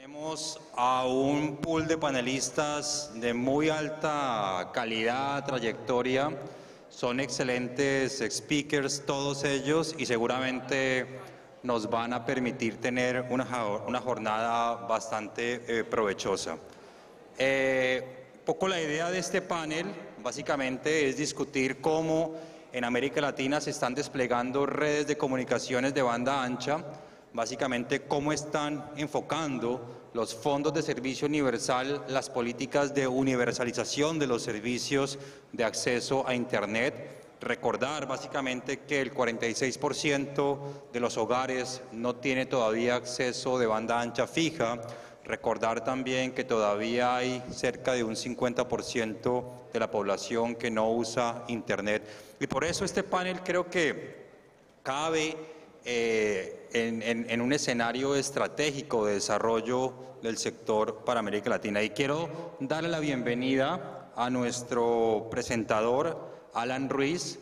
Tenemos a un pool de panelistas de muy alta calidad, trayectoria. Son excelentes speakers todos ellos y seguramente nos van a permitir tener una jornada bastante provechosa. Poco la idea de este panel básicamente es discutir cómo en América Latina se están desplegando redes de comunicaciones de banda ancha, básicamente cómo están enfocando los fondos de servicio universal, las políticas de universalización de los servicios de acceso a Internet. Recordar básicamente que el 46% de los hogares no tiene todavía acceso de banda ancha fija. Recordar también que todavía hay cerca de un 50% de la población que no usa Internet. Y por eso este panel creo que cabe en un escenario estratégico de desarrollo del sector para América Latina. Y quiero darle la bienvenida a nuestro presentador, Alan Ruiz,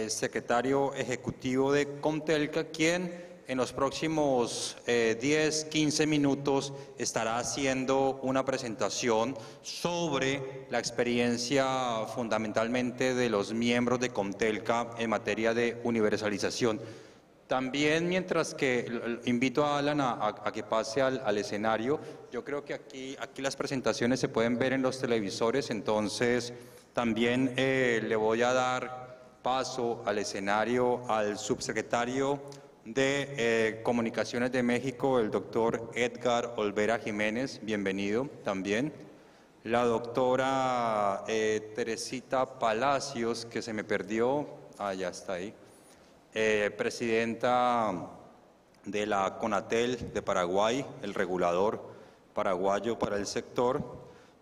secretario ejecutivo de Comtelca, quien en los próximos 10-15 minutos estará haciendo una presentación sobre la experiencia fundamentalmente de los miembros de Comtelca en materia de universalización. También, mientras que invito a Alan a que pase al escenario, yo creo que aquí las presentaciones se pueden ver en los televisores, entonces también le voy a dar paso al escenario al subsecretario de Comunicaciones de México, el doctor Edgar Olvera Jiménez, bienvenido también. La doctora Teresita Palacios, que se me perdió, ya está ahí. Presidenta de la CONATEL de Paraguay, el regulador paraguayo para el sector.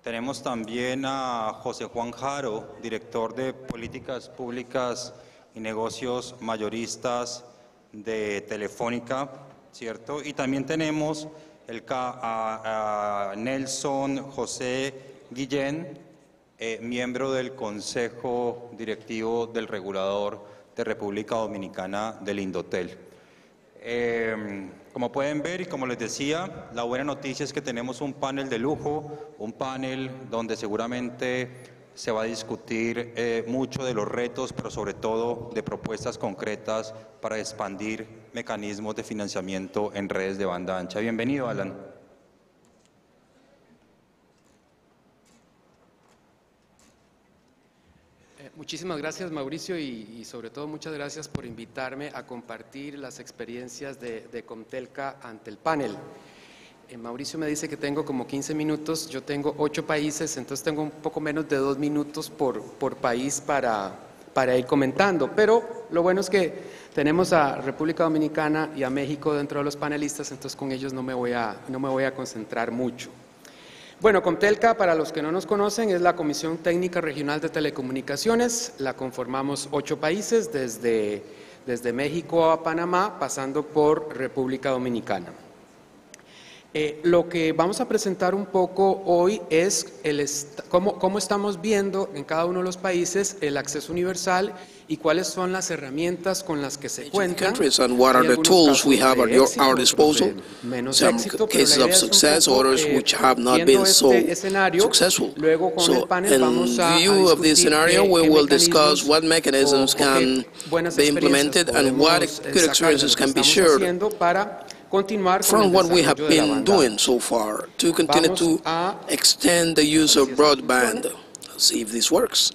Tenemos también a José Juan Jaro, director de Políticas Públicas y Negocios Mayoristas de Telefónica, ¿cierto? Y también tenemos a Nelson José Guillén, miembro del Consejo Directivo del Regulador de República Dominicana del Indotel. Como pueden ver y como les decía, la buena noticia es que tenemos un panel de lujo, un panel donde seguramente se va a discutir mucho de los retos, pero sobre todo de propuestas concretas para expandir mecanismos de financiamiento en redes de banda ancha. Bienvenido, Alan. Muchísimas gracias, Mauricio, y sobre todo muchas gracias por invitarme a compartir las experiencias de Comtelca ante el panel. Mauricio me dice que tengo como 15 minutos, yo tengo 8 países, entonces tengo un poco menos de 2 minutos por país para ir comentando, pero lo bueno es que tenemos a República Dominicana y a México dentro de los panelistas, entonces con ellos no me voy a concentrar mucho. Bueno, Comtelca, para los que no nos conocen, es la Comisión Técnica Regional de Telecomunicaciones. La conformamos 8 países, desde México a Panamá, pasando por República Dominicana. Lo que vamos a presentar un poco hoy es cómo estamos viendo en cada uno de los países el acceso universal y cuáles son las herramientas con las que se cuentan. And what are the tools we have at our disposal? Some cases of success, others which have not been so successful. So, in view of this scenario, we will discuss what mechanisms can be implemented and what good experiences can be shared from what we have been doing so far to continue to extend the use of broadband. Let's see if this works.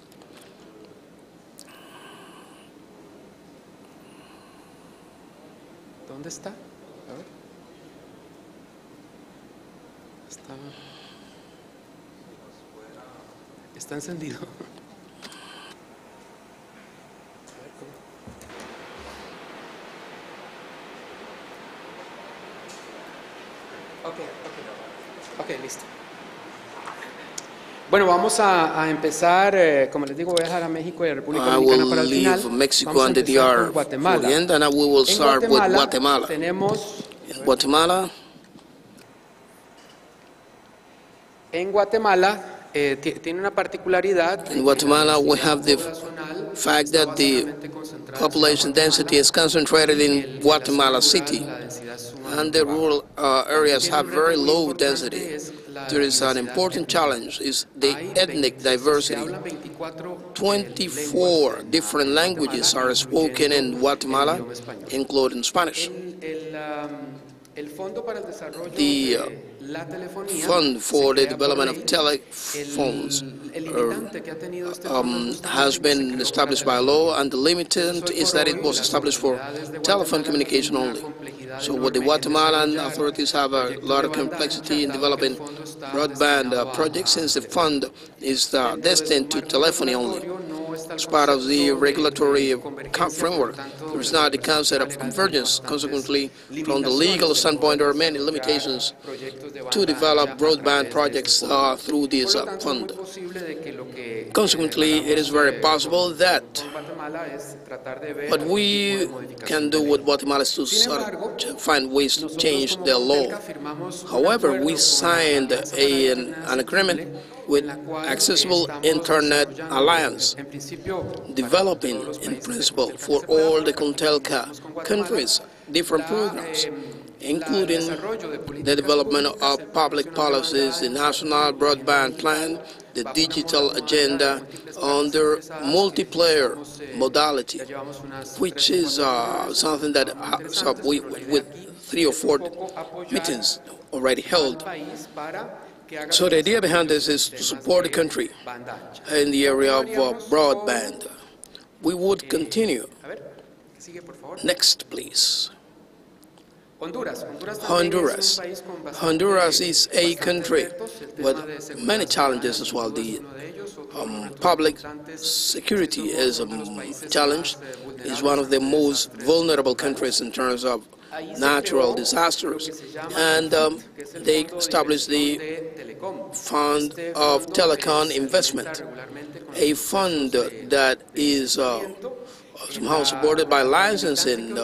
¿Dónde está? A ver. Está encendido. Ok, listo. Bueno, vamos a empezar, como les digo, voy a dejar a México y a República Dominicana para el final. Mexico and the DR for the end, and we will start with Guatemala. En Guatemala tiene una particularidad. In Guatemala, we have the fact that the population density is concentrated in Guatemala City, and the rural areas have very low density. There is an important challenge, is the ethnic diversity. 24 different languages are spoken in Guatemala, including Spanish. The Fund for the Development of Telephones has been established by law, and the limitation is that it was established for telephone communication only. So what the Guatemalan authorities have a lot of complexity in developing broadband projects, since the fund is destined to telephony only. As part of the regulatory framework, there is not the concept of convergence. Consequently, from the legal standpoint, there are many limitations to develop broadband projects through this fund. Consequently, it is very possible that what we can do with Guatemala is to find ways to change the law. However, we signed an agreement with Accessible Internet Alliance, developing in principle for all the CONTELCA countries different programs, including the development of public policies, the National Broadband Plan, the digital agenda under multiplayer modality, which is something that we, with 3 or 4 meetings already held. So the idea behind this is to support the country in the area of broadband. We would continue. Next, please. Honduras. Honduras is a country with many challenges as well. The public security is a challenge. It's one of the most vulnerable countries in terms of natural disasters, and they established the Fund of Telecom Investment, a fund that is somehow supported by licensing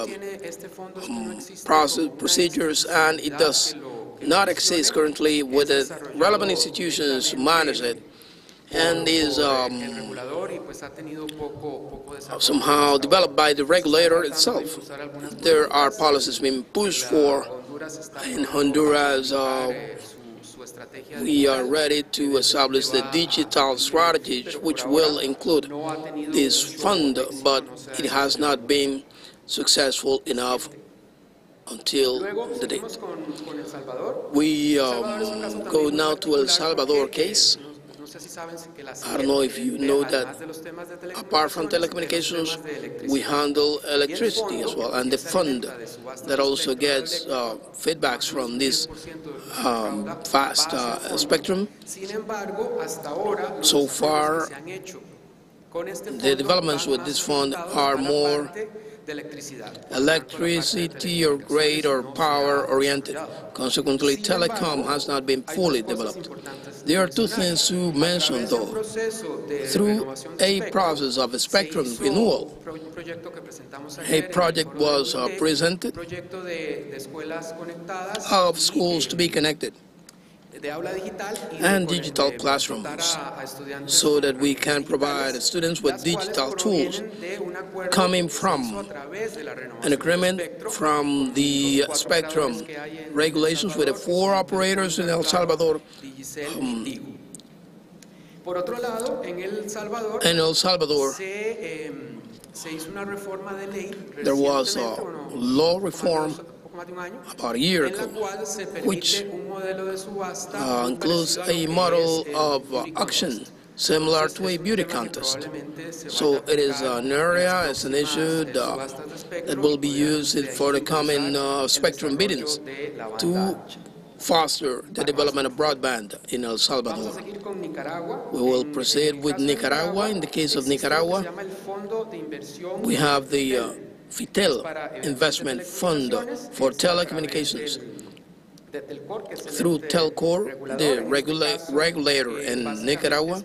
procedures, and it does not exist currently with the relevant institutions to manage it, and is somehow developed by the regulator itself. There are policies being pushed for in Honduras. We are ready to establish the digital strategy, which will include this fund, but it has not been successful enough until the date. We go now to El Salvador case. I don't know if you know that apart from telecommunications, we handle electricity as well, and the fund that also gets feedbacks from this vast spectrum. So far, the developments with this fund are more electricity or grid or power oriented. Consequently, telecom has not been fully developed. There are 2 things to mention though. Through a process of spectrum renewal, a project was presented of schools to be connected and digital classrooms, so that we can provide students with digital tools coming from an agreement from the spectrum regulations with the 4 operators in El Salvador. In El Salvador, there was a law reform about a year ago, which includes a model of auction similar to a beauty contest. So it is an area, it's an issue that will be used for the coming spectrum biddings to foster the development of broadband in El Salvador. We will proceed with Nicaragua. In the case of Nicaragua, we have the FITEL Investment Fund for Telecommunications. Through Telcor, the regulator in Nicaragua,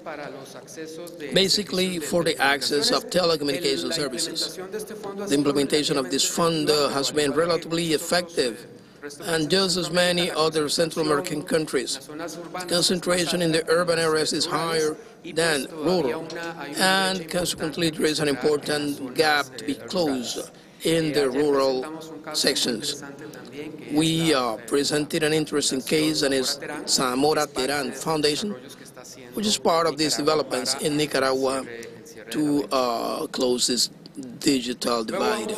basically for the access of telecommunication services. The implementation of this fund has been relatively effective and just as many other Central American countries. Concentration in the urban areas is higher than rural, and consequently there is an important gap to be closed in the rural sections. We presented an interesting case, and it's Zamora Terán Foundation, which is part of these developments in Nicaragua to close this digital divide.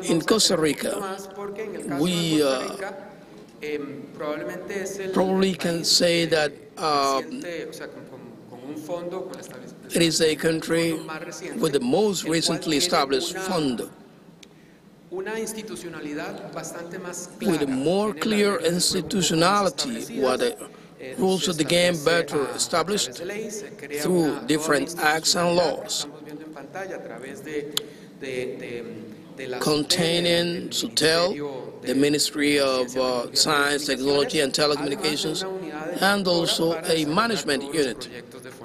In Costa Rica, we probably can say that it is a country with the most recently established fund, with a more clear institutionality, what the rules of the game better established through different acts and laws, containing SUTEL, the Ministry of Science, Technology and Telecommunications, and also a management unit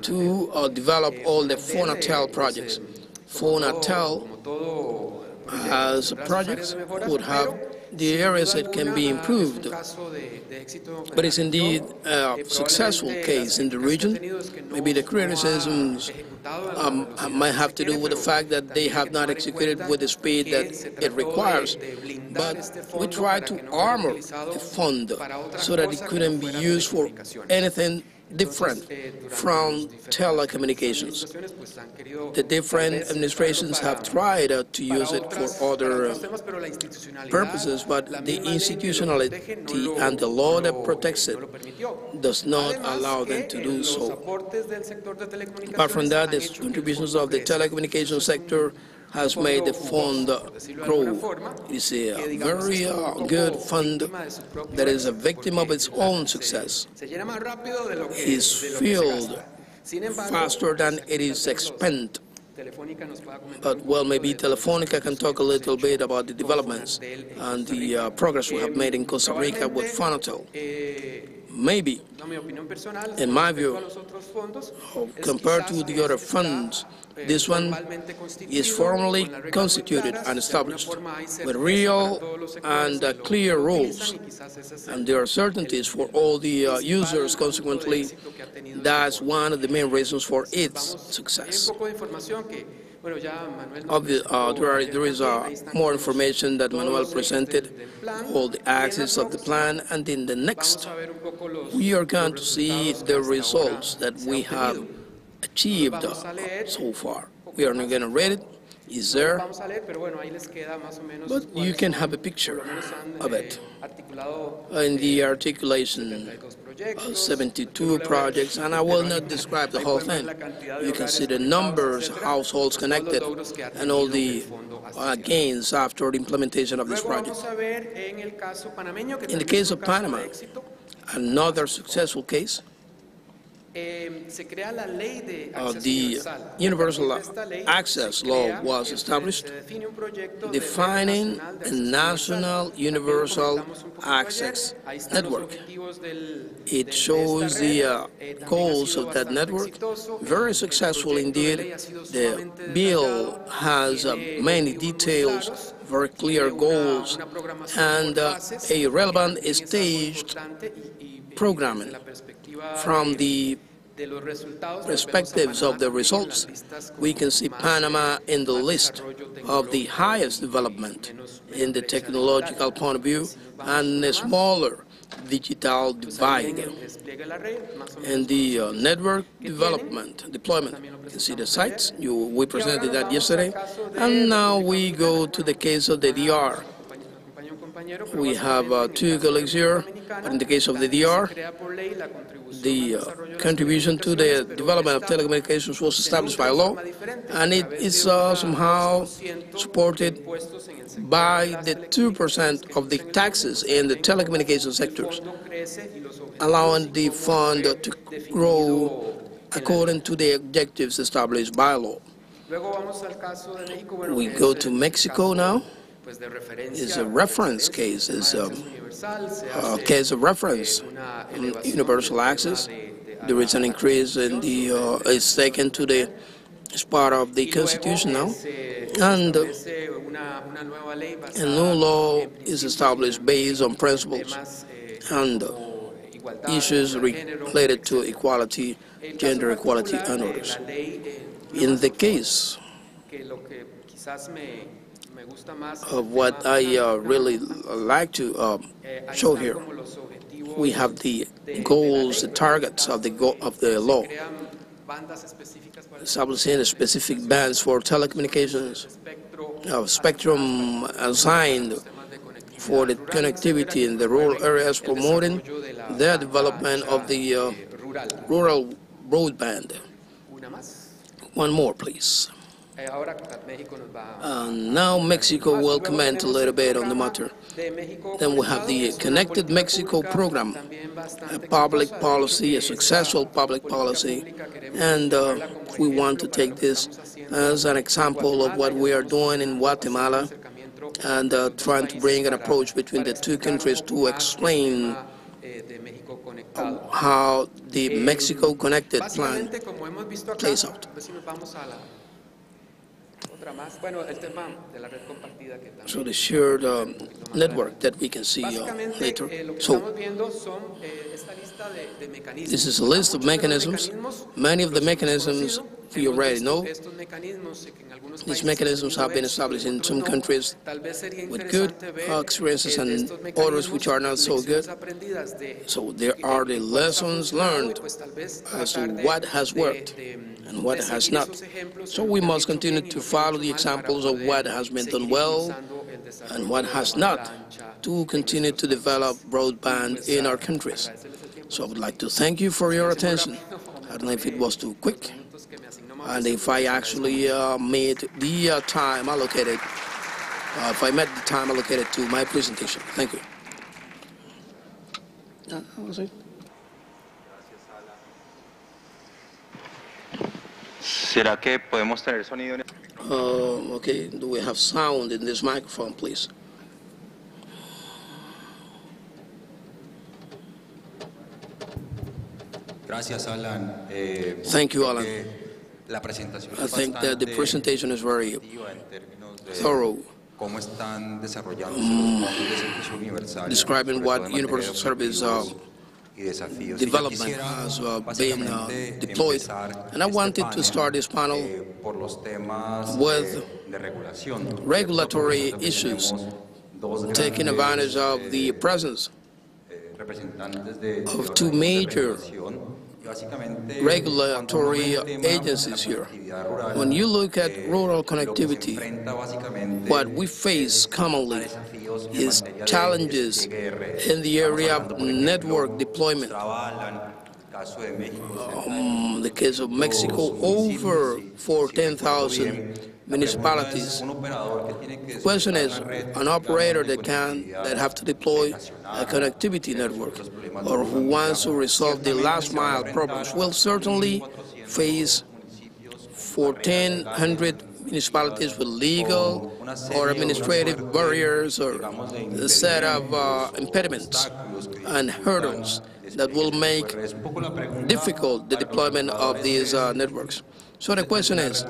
to develop all the FONATEL projects. FONATEL as projects would have the areas that can be improved, but it's indeed a successful case in the region. Maybe the criticisms might have to do with the fact that they have not executed with the speed that it requires, but we try to armor the fund so that it couldn't be used for anything different from telecommunications. The different administrations have tried to use it for other purposes, but the institutionality and the law that protects it does not allow them to do so. Apart from that, the contributions of the telecommunications sector has made the fund grow. It's a very good fund that is a victim of its own success. It is filled faster than it is expended. But, well, maybe Telefonica can talk a little bit about the developments and the progress we have made in Costa Rica with Fonatel. Maybe, in my view, compared to the other funds, this one is formally constituted and established with real and clear rules, and there are certainties for all the users. Consequently, that's one of the main reasons for its success. There is more information that Manuel presented, all the axes of the plan, and in the next, we are going to see the results that we have achieved so far. We are not going to read it. It's there, but you can have a picture of it. In the articulation, 72 projects, and I will not describe the whole thing. You can see the numbers, households connected, and all the gains after the implementation of this project. In the case of Panama, another successful case, the Universal Access Law was established, defining a national universal access network. It shows the goals of that network. Very successful indeed. The bill has many details, very clear goals, and a relevant staged programming from the perspectives of the results. We can see Panama in the list of the highest development in the technological point of view and a smaller digital divide. And the network deployment, you can see the sites. We presented that yesterday. And now we go to the case of the DR. We have two colleagues here. In the case of the DR, the contribution to the development of telecommunications was established by law, and it is somehow supported by the 2% of the taxes in the telecommunications sectors, allowing the fund to grow according to the objectives established by law. We go to Mexico now. It's a reference case. It's a case of reference in universal access. There is an increase in the, it's taken to the It's part of the Constitution now, and a new law is established based on principles and issues related to equality, gender equality, and others. In the case of what I really like to show here, we have the goals, the targets of the law, establishing specific bands for telecommunications, spectrum assigned for the connectivity in the rural areas, promoting the development of the rural broadband. One more, please. Now Mexico will comment a little bit on the matter. Then we have the Connected Mexico program, a public policy, a successful public policy, and we want to take this as an example of what we are doing in Guatemala and trying to bring an approach between the two countries to explain how the Mexico Connected plan plays out. So the shared network that we can see later. So this is a list of mechanisms. Many of the mechanisms we already know. These mechanisms have been established in some countries with good experiences and others which are not so good. So there are the lessons learned as to what has worked and what has not. So we must continue to follow the examples of what has been done well and what has not to continue to develop broadband in our countries. So I would like to thank you for your attention. I don't know if it was too quick and if I actually made the time allocated, if I met the time allocated to my presentation. Thank you. That was it. ¿Será que podemos tener sonido? Okay, do we have sound in this microphone, please? Gracias, Alan. Thank you, Alan. La presentación I think that the presentation is very thorough, describing what universal service development has been deployed. And I wanted to start this panel with regulatory issues, taking advantage of the presence of two major regulatory agencies here. When you look at rural connectivity, what we face commonly is challenges in the area of network deployment. The case of Mexico, over 10,000 municipalities. The question is, an operator that have to deploy a connectivity network or who wants to resolve the last mile problems will certainly face 1,400 municipalities with legal or administrative barriers or a set of impediments and hurdles that will make difficult the deployment of these networks. So the question is,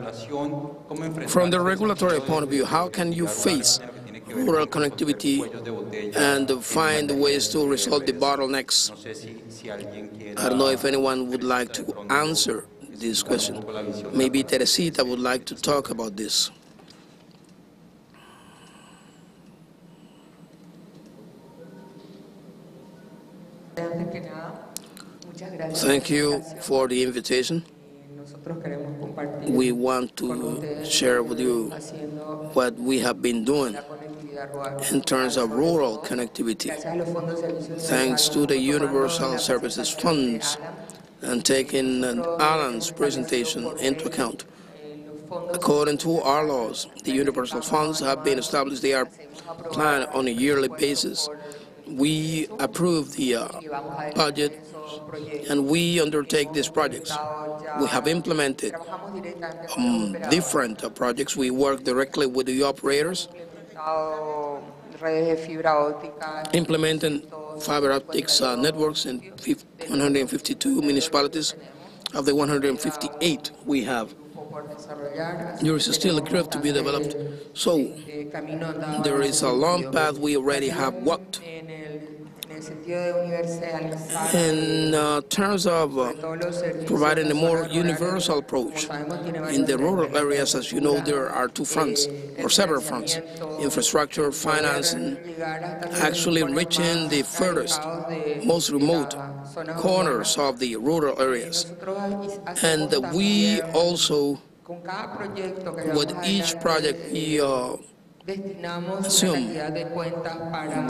from the regulatory point of view, how can you face rural connectivity and find ways to resolve the bottlenecks? I don't know if anyone would like to answer this question. Maybe Teresita would like to talk about this. Thank you for the invitation. We want to share with you what we have been doing in terms of rural connectivity, thanks to the Universal Services Funds and taking Alan's presentation into account. According to our laws, the Universal Funds have been established. They are planned on a yearly basis. We approve the budget and we undertake these projects. We have implemented different projects. We work directly with the operators, implementing fiber optics networks in 152 municipalities. Of the 158 we have, There is still a growth to be developed. So there is a long path we already have walked. In terms of providing a more universal approach in the rural areas, as you know, there are two fronts, or several fronts: infrastructure, finance, and actually reaching the furthest, most remote corners of the rural areas. And we also, with each project we assume,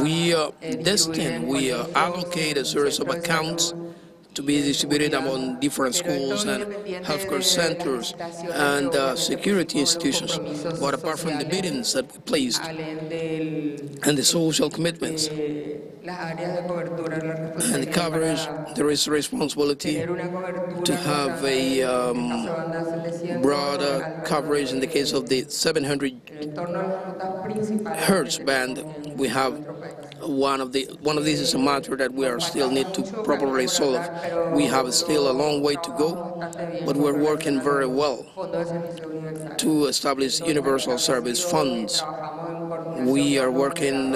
we allocate a series of accounts to be distributed among different schools and healthcare centers and security institutions. But apart from the biddings that we placed and the social commitments and the coverage, there is a responsibility to have a broader coverage. In the case of the 700 hertz band, we have one of these is a matter that we are still need to properly solve. We have still a long way to go, but we're working very well to establish universal service funds. We are working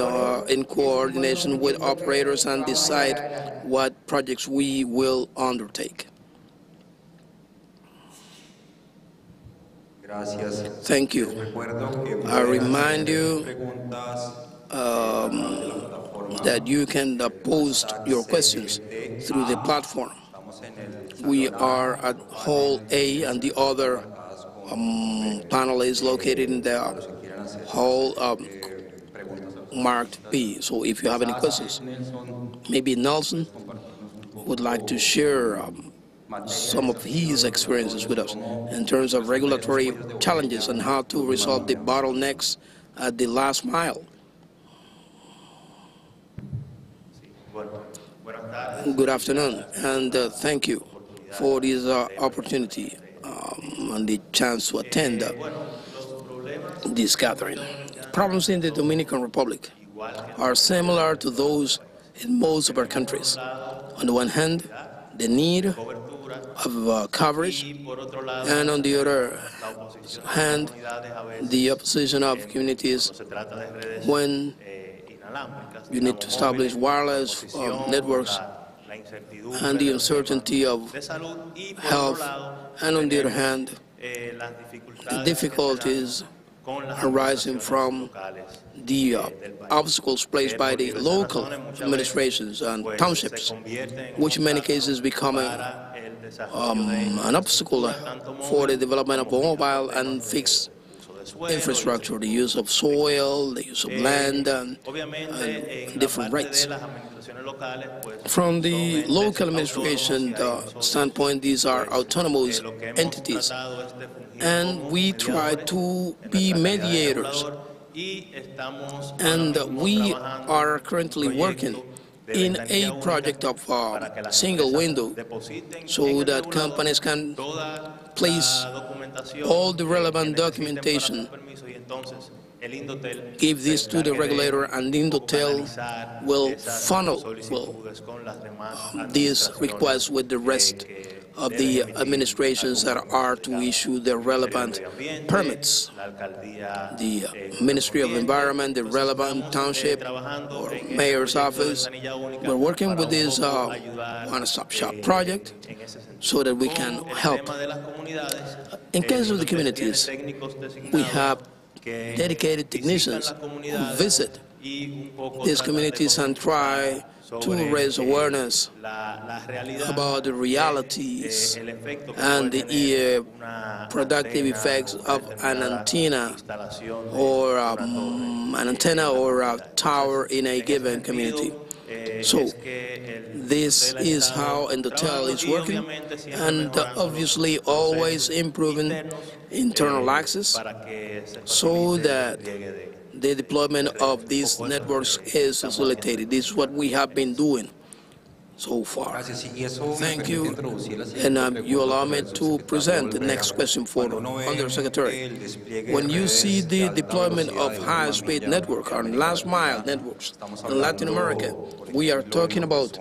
in coordination with operators and decide what projects we will undertake. Thank you. I remind you that you can post your questions through the platform. We are at Hall A, and the other panel is located in the hall marked B. So if you have any questions, maybe Nelson would like to share some of his experiences with us in terms of regulatory challenges and how to resolve the bottlenecks at the last mile. Good afternoon, and thank you for this opportunity and the chance to attend this gathering. Problems in the Dominican Republic are similar to those in most of our countries. On the one hand, the need of coverage, and on the other hand, the opposition of communities when you need to establish wireless networks, and the uncertainty of health, and on the other hand, the difficulties arising from the obstacles placed by the local administrations and townships, which in many cases become an obstacle for the development of mobile and fixed infrastructure, the use of soil, the use of land, and different rights. From the local administration standpoint, these are autonomous entities, and we try to be mediators, and we are currently working in a project of single window so that companies can place all the relevant documentation, give this to the regulator, and Indotel will funnel these requests with the rest of the administrations that are to issue the relevant permits. The Ministry of Environment, the relevant township or mayor's office. We're working with this one-stop shop project so that we can help. In case of the communities, we have dedicated technicians who visit these communities and try to raise awareness about the realities and the productive effects of an antenna or a tower in a given community. So this is how Indotel is working, and obviously always improving internal access so that the deployment of these networks is facilitated. This is what we have been doing so far. Thank you, and you allow me to present the next question for the Undersecretary. When you see the deployment of high-speed network and last-mile networks in Latin America, we are talking about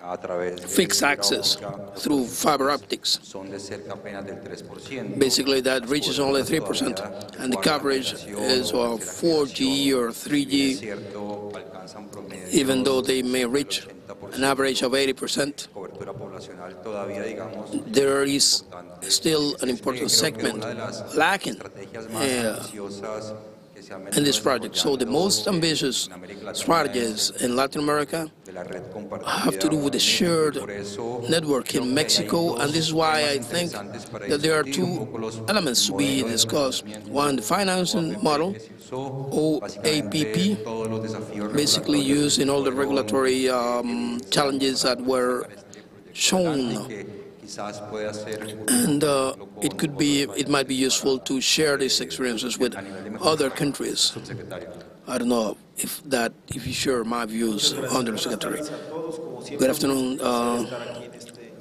a través de fixed fibra access óptica through fiber optics. son de cerca apenas del 3%. Basically, that Las reaches only coberturas 3%, todavía de and the cuarta coverage generación is o of tercera 4G or generación, si bien es 3G, cierto, alcanzan promedio even though they may del reach 80%, an average of 80%. cobertura poblacional todavía, digamos, There is importante. still an important Creo que segment una de las lacking estrategias más ambiciosas que se han in venido this project. So the most desarrollando ambitious en América Latina strategies in Latin America de la red compartida have to do with the shared Por eso, network creo in que hay Mexico, and this is why I temas think interesantes para that there are discutir un two poco los elements to be modelos de discussed. financiamiento One, the financing OAPP model, que se usó, OAPP, básicamente todos los desafíos basically regulatorios used in all the fueron, regulatory challenges that were para este proyecto shown. adelante, que quizás pueda ser And útil it might be useful to share these experiences with other countries. subsecretario. I don't know if you share my views, Undersecretary. Good afternoon.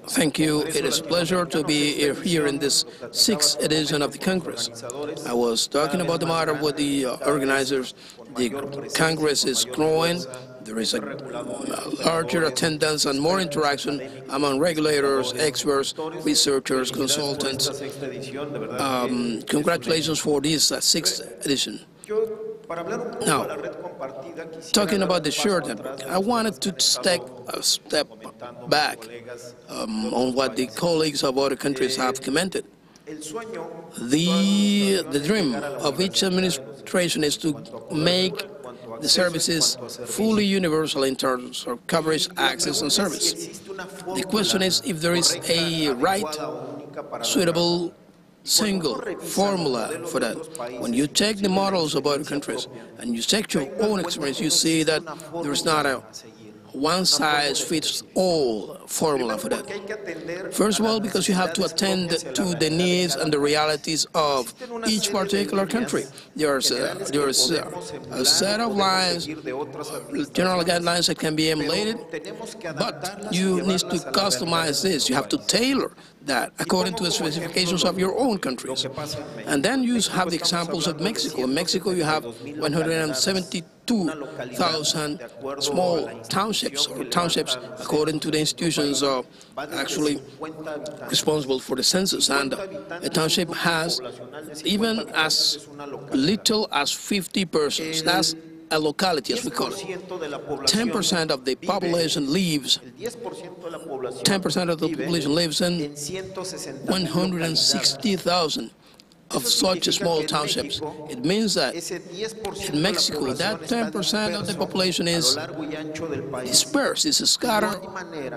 Thank you. It is a pleasure to be here in this 6th edition of the Congress. I was talking about the matter with the organizers. The Congress is growing. There is a larger attendance and more interaction among regulators, experts, researchers, consultants. Congratulations for this 6th edition. Now, talking about the shared network, I wanted to take a step back on what the colleagues of other countries have commented. The dream of each administration is to make the services fully universal in terms of coverage, access, and service. The question is if there is a right, suitable, single formula for that. When you take the models of other countries and you take your own experience, you see that there's not a one-size-fits-all formula for that. First of all, because you have to attend to the needs and the realities of each particular country. There's a set of lines, general guidelines that can be emulated, but you need to customize this. You have to tailor that according to the specifications of your own countries. And then you have the examples of Mexico. In Mexico, you have 172,000 small townships, according to the institutions actually responsible for the census. And a township has even as little as 50 persons. That's a locality, as we call it. 10% of the population lives. 10% of the population lives in 160,000 of such small townships. It means that in Mexico, that 10% of the population is dispersed, is scattered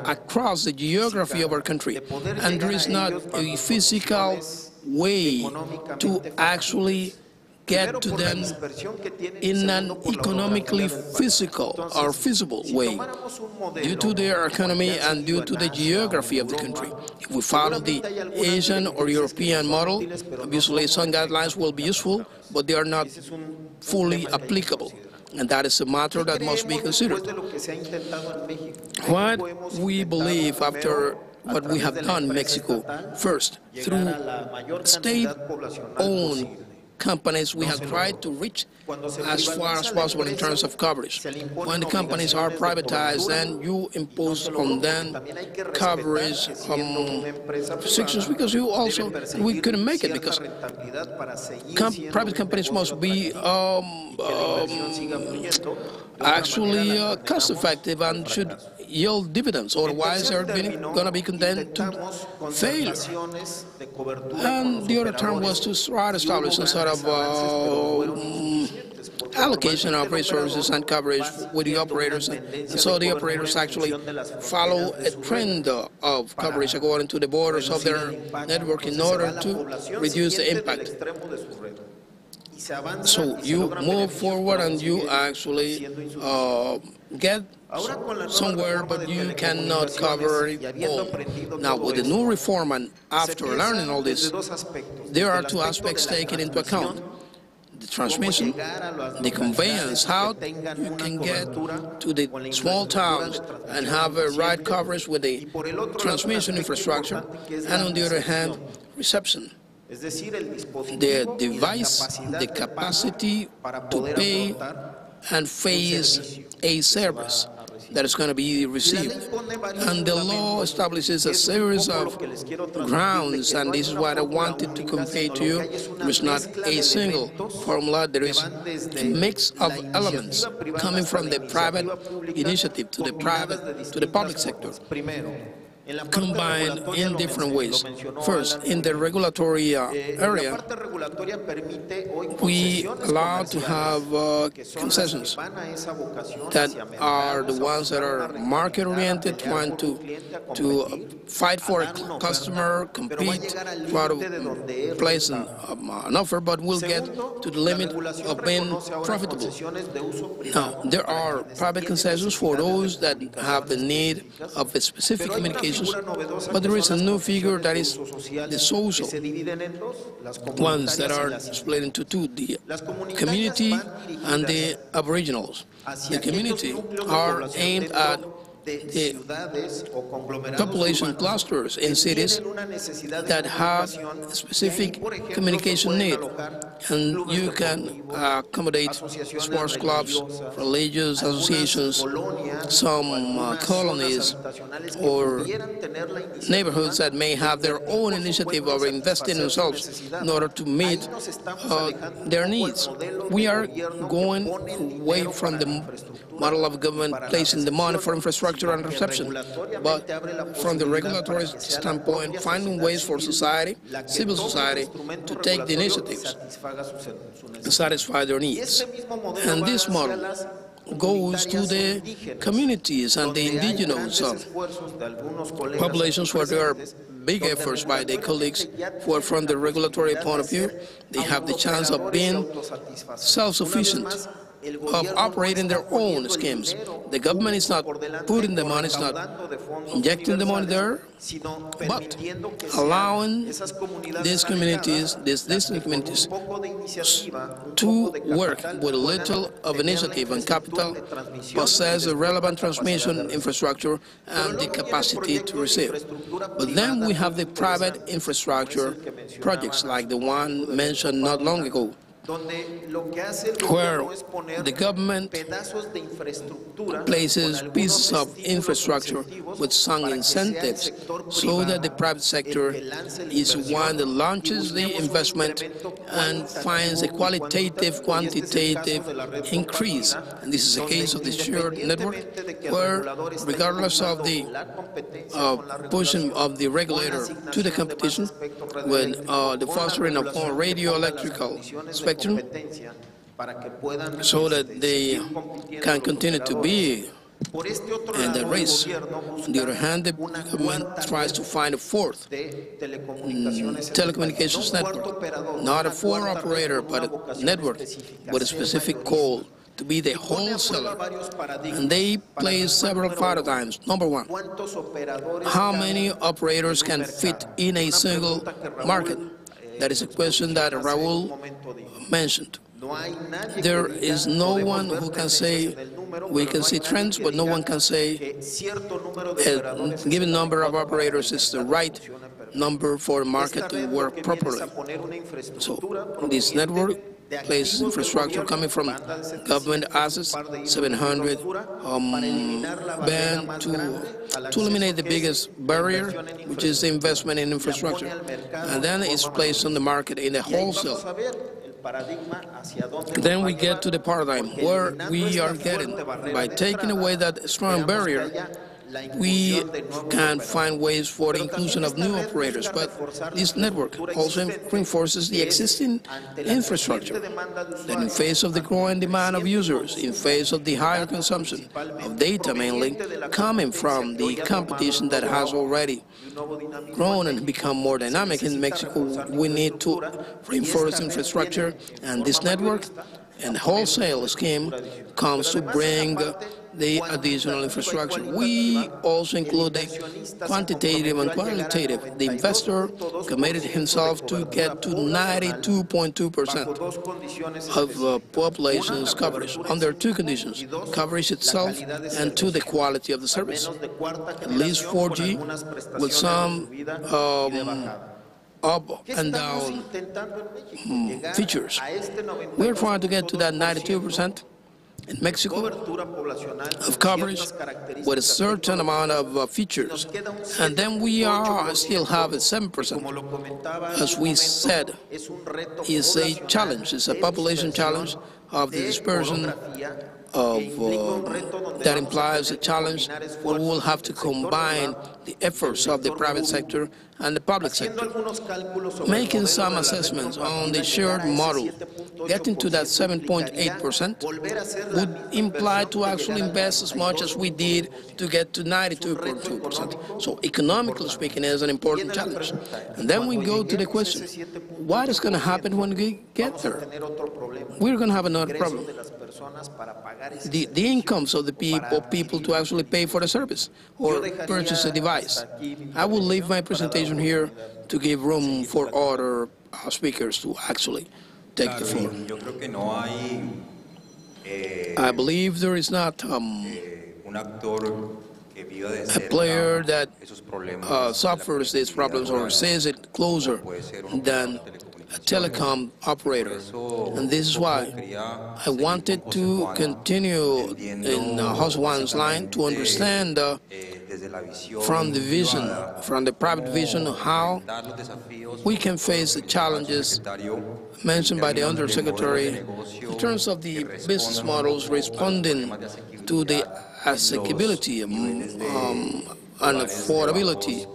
across the geography of our country, and there is not a physical way to actually get to them in an economically physical or feasible way due to their economy and due to the geography of the country. If we follow the Asian or European model, obviously some guidelines will be useful, but they are not fully applicable. And that is a matter that must be considered. What we believe after what we have done in Mexico, first, through state-owned companies, we have tried to reach as far as possible in terms of coverage. When the companies are privatized, then you impose on them coverage restrictions because we couldn't make it because private companies must be actually cost-effective and should yield dividends, otherwise they're going to be condemned to failure. And the other term was to try to establish some sort of allocation of resources and coverage with the operators, and so the operators actually follow a trend of coverage according to the borders of their network in order to reduce the impact. So you move forward and you actually get somewhere, but you cannot cover it all. Now, with the new reform and after learning all this, there are two aspects taken into account. The transmission, the conveyance, how you can get to the small towns and have a right coverage with the transmission infrastructure, and on the other hand, reception. The device, the capacity to pay and phase a service. that is going to be received. And the law establishes a series of grounds, and this is what I wanted to convey to you. There is not a single formula. There is a mix of elements coming from the private initiative to the public sector, combined in different ways. First, in the regulatory area, we allow to have concessions that are the ones that are market-oriented, trying to fight for a customer, compete, try to place an offer, but will get to the limit of being profitable. Now, there are private concessions for those that have the need of a specific communication. But there is a new figure that is the social ones that are split into two, the community and the aboriginals. The community are aimed at the population clusters in cities that have a specific communication need, and you can accommodate sports clubs, religious associations, some colonies, or neighborhoods that may have their own initiative of investing in themselves in order to meet their needs. We are going away from the model of government placing the money for infrastructure and reception, but from the regulatory standpoint, finding ways for society, civil society, to take the initiatives to satisfy their needs. And this model goes to the communities and the indigenous populations, where there are big efforts by the colleagues who are from the regulatory point of view. They have the chance of being self-sufficient, of operating their own schemes. The government is not putting the money, it's not injecting the money there, but allowing these communities, these distant communities, to work with a little of initiative and capital, possess a relevant transmission infrastructure and the capacity to receive. But then we have the private infrastructure projects like the one mentioned not long ago, where the government places pieces of infrastructure with some incentives so that the private sector is one that launches the investment and finds a qualitative, quantitative increase. And this is the case of the shared network, where regardless of the pushing of the regulator to the competition, with the fostering of radio electrical spectrum, so that they can continue to be in the race. On the other hand, the government tries to find a fourth telecommunications network, not a four operator, but a network with a specific goal to be the wholesaler. And they play several paradigms. Number one, how many operators can fit in a single market? That is a question that Raul mentioned. There is no one who can say, we can see trends, but no one can say a given number of operators is the right number for a market to work properly. So this network places infrastructure coming from government assets, 700 band, to eliminate the biggest barrier, which is the investment in infrastructure. And then it's placed on the market in a wholesale. Then we get to the paradigm where we are getting, by taking away that strong barrier, we can find ways for the inclusion of new operators, but this network also reinforces the existing infrastructure, that in face of the growing demand of users, in face of the higher consumption of data mainly, coming from the competition that has already grown and become more dynamic in Mexico, we need to reinforce infrastructure, and this network and wholesale scheme comes to bring the additional infrastructure. We also include the quantitative and qualitative. The investor committed himself to get to 92.2% of population's coverage under two conditions: coverage itself and to the quality of the service. At least 4G with some up and down features. We're trying to get to that 92%. in Mexico of coverage with a certain amount of features. And then we still have a 7%. As we said, is a challenge, it's a population challenge of the dispersion that implies a challenge where we will have to combine the efforts of the private sector and the public sector. Making some assessments on the shared model, getting to that 7.8% would imply to actually invest as much as we did to get to 92.2%. So economically speaking, it's an important challenge. And then we go to the question, what is going to happen when we get there? We're going to have another problem. The incomes of the people to actually pay for the service or purchase a device. I will leave my presentation here to give room for other speakers to actually take the floor. I believe there is not a player that suffers these problems or sees it closer than a telecom operator. And this is why I wanted to continue in Jose Juan's line to understand from the vision, from the private vision, how we can face the challenges mentioned by the Undersecretary in terms of the business models responding to the accessibility and affordability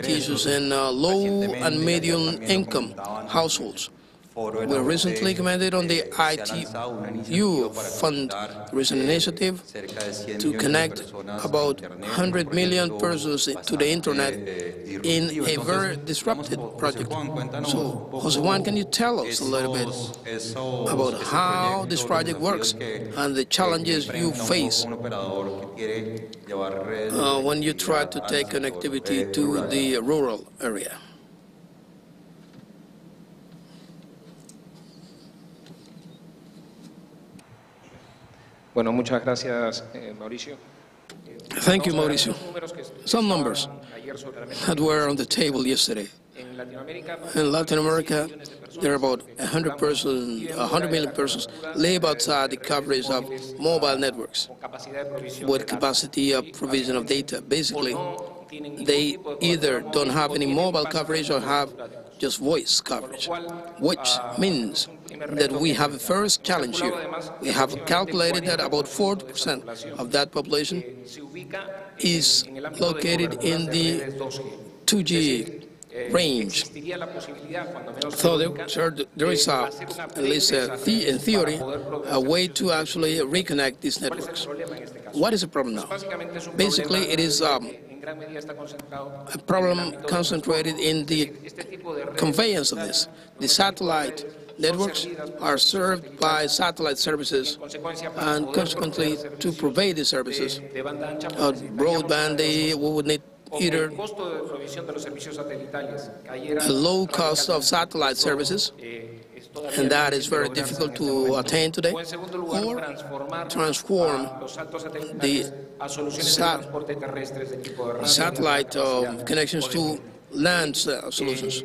issues in low and medium income households. We recently commented on the ITU Fund recent initiative to connect about 100 million persons to the internet in a very disrupted project. So, Jose Juan, can you tell us a little bit about how this project works and the challenges you face when you try to take connectivity to the rural area? Bueno, muchas gracias, Mauricio. Thank you, Mauricio. Some numbers that were on the table yesterday. In Latin America, there are about 100 million persons live outside the coverage of mobile networks with capacity of provision of data. Basically, they either don't have any mobile coverage or have just voice coverage, which means that we have a first challenge here. We have calculated that about 40% of that population is located in the 2G range. So there is, at least in theory, a way to actually reconnect these networks. What is the problem now? Basically, it is a problem concentrated in the conveyance of this. The satellite networks are served by satellite services, and consequently, to provide the services, broadband, we would need either a low cost of satellite services, and that is very difficult to attain today, or transform the satellite connections to land solutions.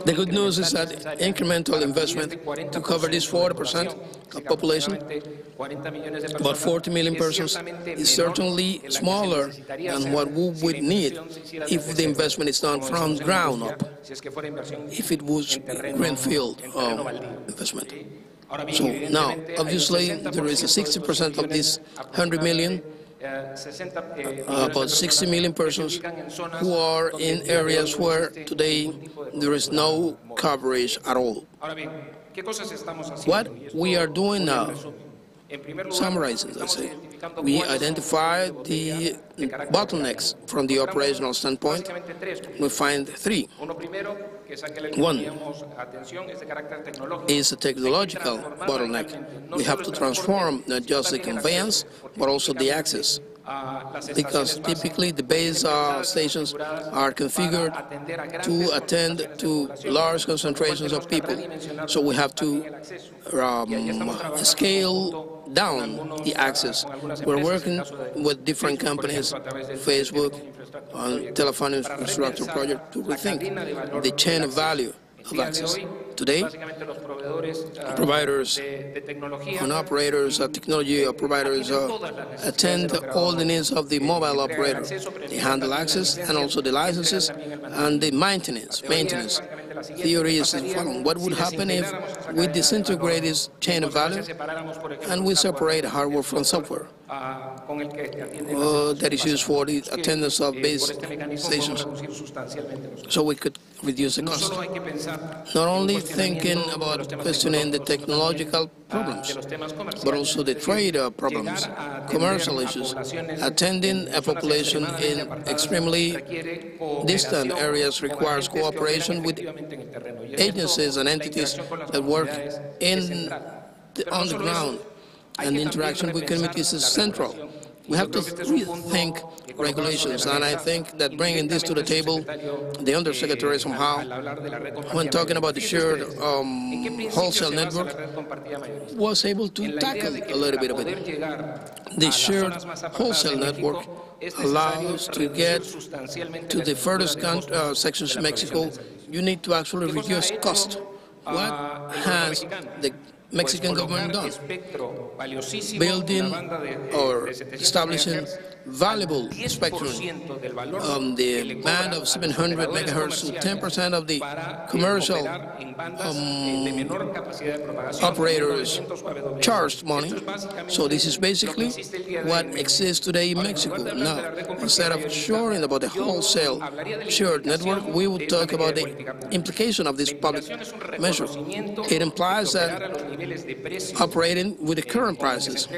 The good news is that incremental investment to cover this 40% of population, about 40 million persons, is certainly smaller than what we would need if the investment is done from ground up, if it was greenfield investment. So now, obviously, there is a 60% of this 100 million, about 60 million persons who are in areas where today there is no coverage at all. What we are doing now, summarizing, let's say, we identify the bottlenecks from the operational standpoint. We find three. One is a technological bottleneck. We have to transform not just the conveyance, but also the access, because typically the base stations are configured to attend to large concentrations of people. So we have to scale down the access. We're working with different companies, Facebook, on telephone infrastructure project, to rethink the chain of value of access. Today, providers and operators, technology providers attend all the needs of the mobile operator. They handle access and also the licenses and the maintenance. Theory is the following. What would happen if we disintegrate this chain of value and we separate hardware from software that is used for the attendance of base stations, so we could reduce the cost? Not only thinking about questioning the technological problems, but also the trade problems, commercial issues. Attending a population in extremely distant areas requires cooperation with agencies and entities that work on the ground, and the interaction with communities is central. We have to rethink regulations, and I think that bringing this to the table, the Undersecretary somehow, when talking about the shared wholesale network, was able to tackle a little bit of it. The shared wholesale network allows to get to the furthest sections of Mexico. You need to actually reduce cost. What has the Mexican government done? Building or establishing valuable spectrum on the band of 700 megahertz to 10% of the commercial operators charged money. So this is basically what exists today in Mexico. Now, instead of shoring about the wholesale shared network, we would talk about the implication of this public measure. It implies that operating with the current prices,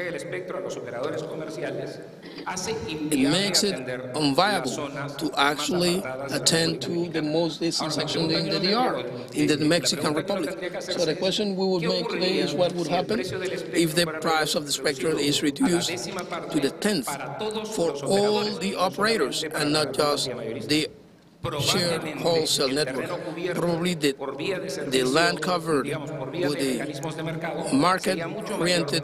it makes it unviable to actually attend to the most distant section in the DR, in the Mexican Republic. So the question we would make today is what would happen if the price of the spectrum is reduced to the 10th for all the operators and not just the shared wholesale network. Probably the land covered with the market-oriented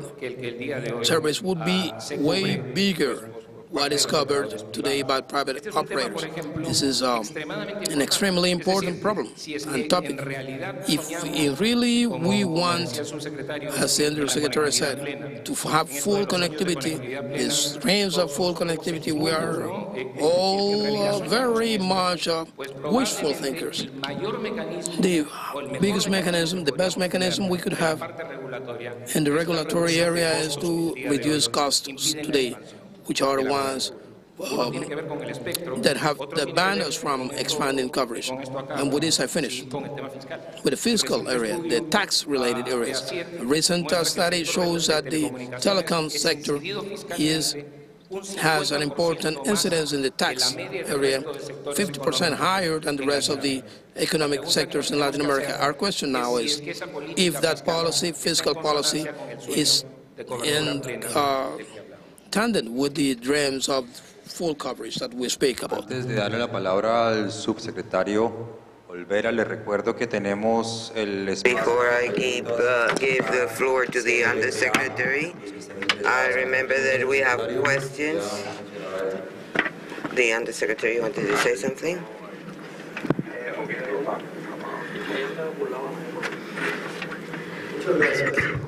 service would be way bigger what is covered today by private operators. This is an extremely important problem and topic. If really we want, as the Undersecretary said, to have full connectivity, the streams of full connectivity, we are all very much wishful thinkers. The biggest mechanism, the best mechanism we could have in the regulatory area is to reduce costs today, which are the ones that ban us from expanding coverage. And with this, I finish. With the fiscal area, the tax-related areas. A recent study shows that the telecom sector has an important incidence in the tax area, 50% higher than the rest of the economic sectors in Latin America. Our question now is if that policy, fiscal policy, is in tandem with the dreams of full coverage that we speak about. Antes de darle la palabra al subsecretario Olvera, le recuerdo que tenemos el Before I give the floor to the Undersecretary, I remember that we have questions. The Undersecretary wanted to say something.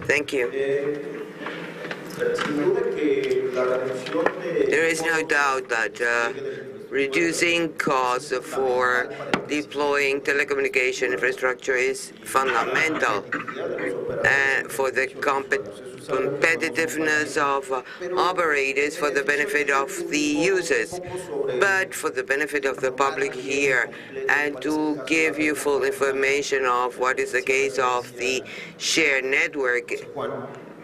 Thank you. There is no doubt that reducing costs for deploying telecommunication infrastructure is fundamental for the competitiveness of operators, for the benefit of the users, but for the benefit of the public here, and to give you full information of what is the case of the shared network.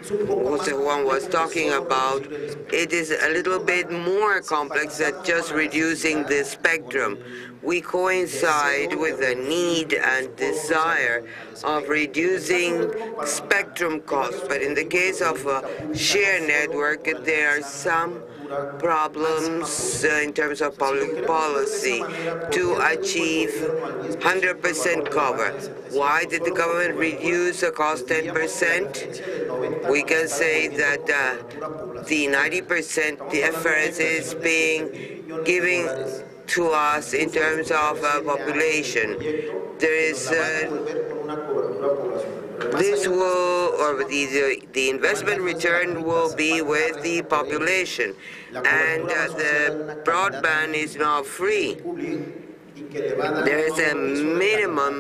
What Juan was talking about, it is a little bit more complex than just reducing the spectrum. We coincide with the need and desire of reducing spectrum costs, but in the case of a shared network, there are some problems in terms of public policy to achieve 100% cover. Why did the government reduce the cost 10%? We can say that the 90% difference is being given to us in terms of population. there is this will, or the investment return will be with the population, and the broadband is not free. There is a minimum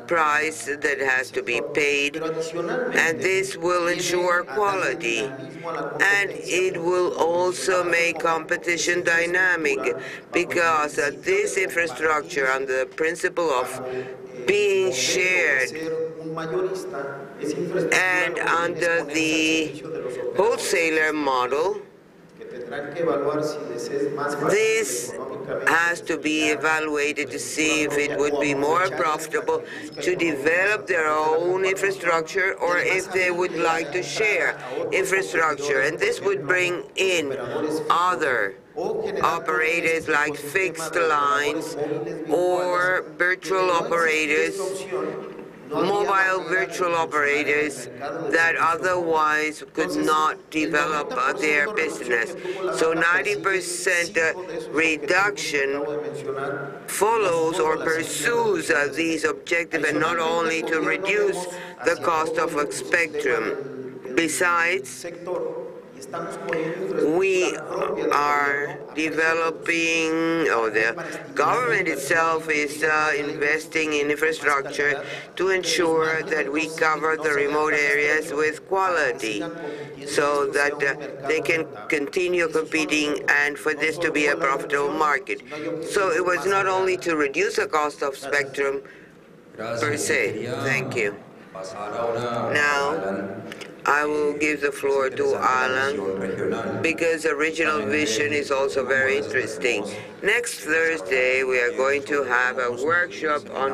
price that has to be paid, and this will ensure quality, and it will also make competition dynamic, because this infrastructure, under the principle of being shared and under the wholesaler model, this has to be evaluated to see if it would be more profitable to develop their own infrastructure or if they would like to share infrastructure. And this would bring in other operators like fixed lines or virtual operators, mobile virtual operators that otherwise could not develop their business. So 90% reduction follows or pursues these objectives, and not only to reduce the cost of a spectrum. Besides, we are developing, or the government itself is investing in infrastructure to ensure that we cover the remote areas with quality, so that they can continue competing and for this to be a profitable market. So it was not only to reduce the cost of spectrum per se. Thank you. Now, I will give the floor to Alan, because the regional vision is also very interesting. Next Thursday, we are going to have a workshop on,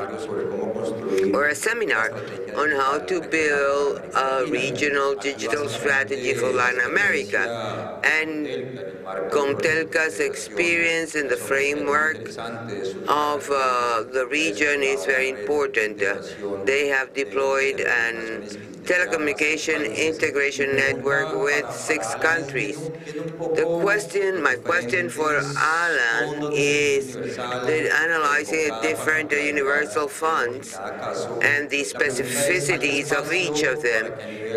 or a seminar on how to build a regional digital strategy for Latin America. And Comtelca's experience in the framework of the region is very important. They have deployed an telecommunication integration network with 6 countries. My question for Alan is that analyzing the different universal funds and the specificities of each of them,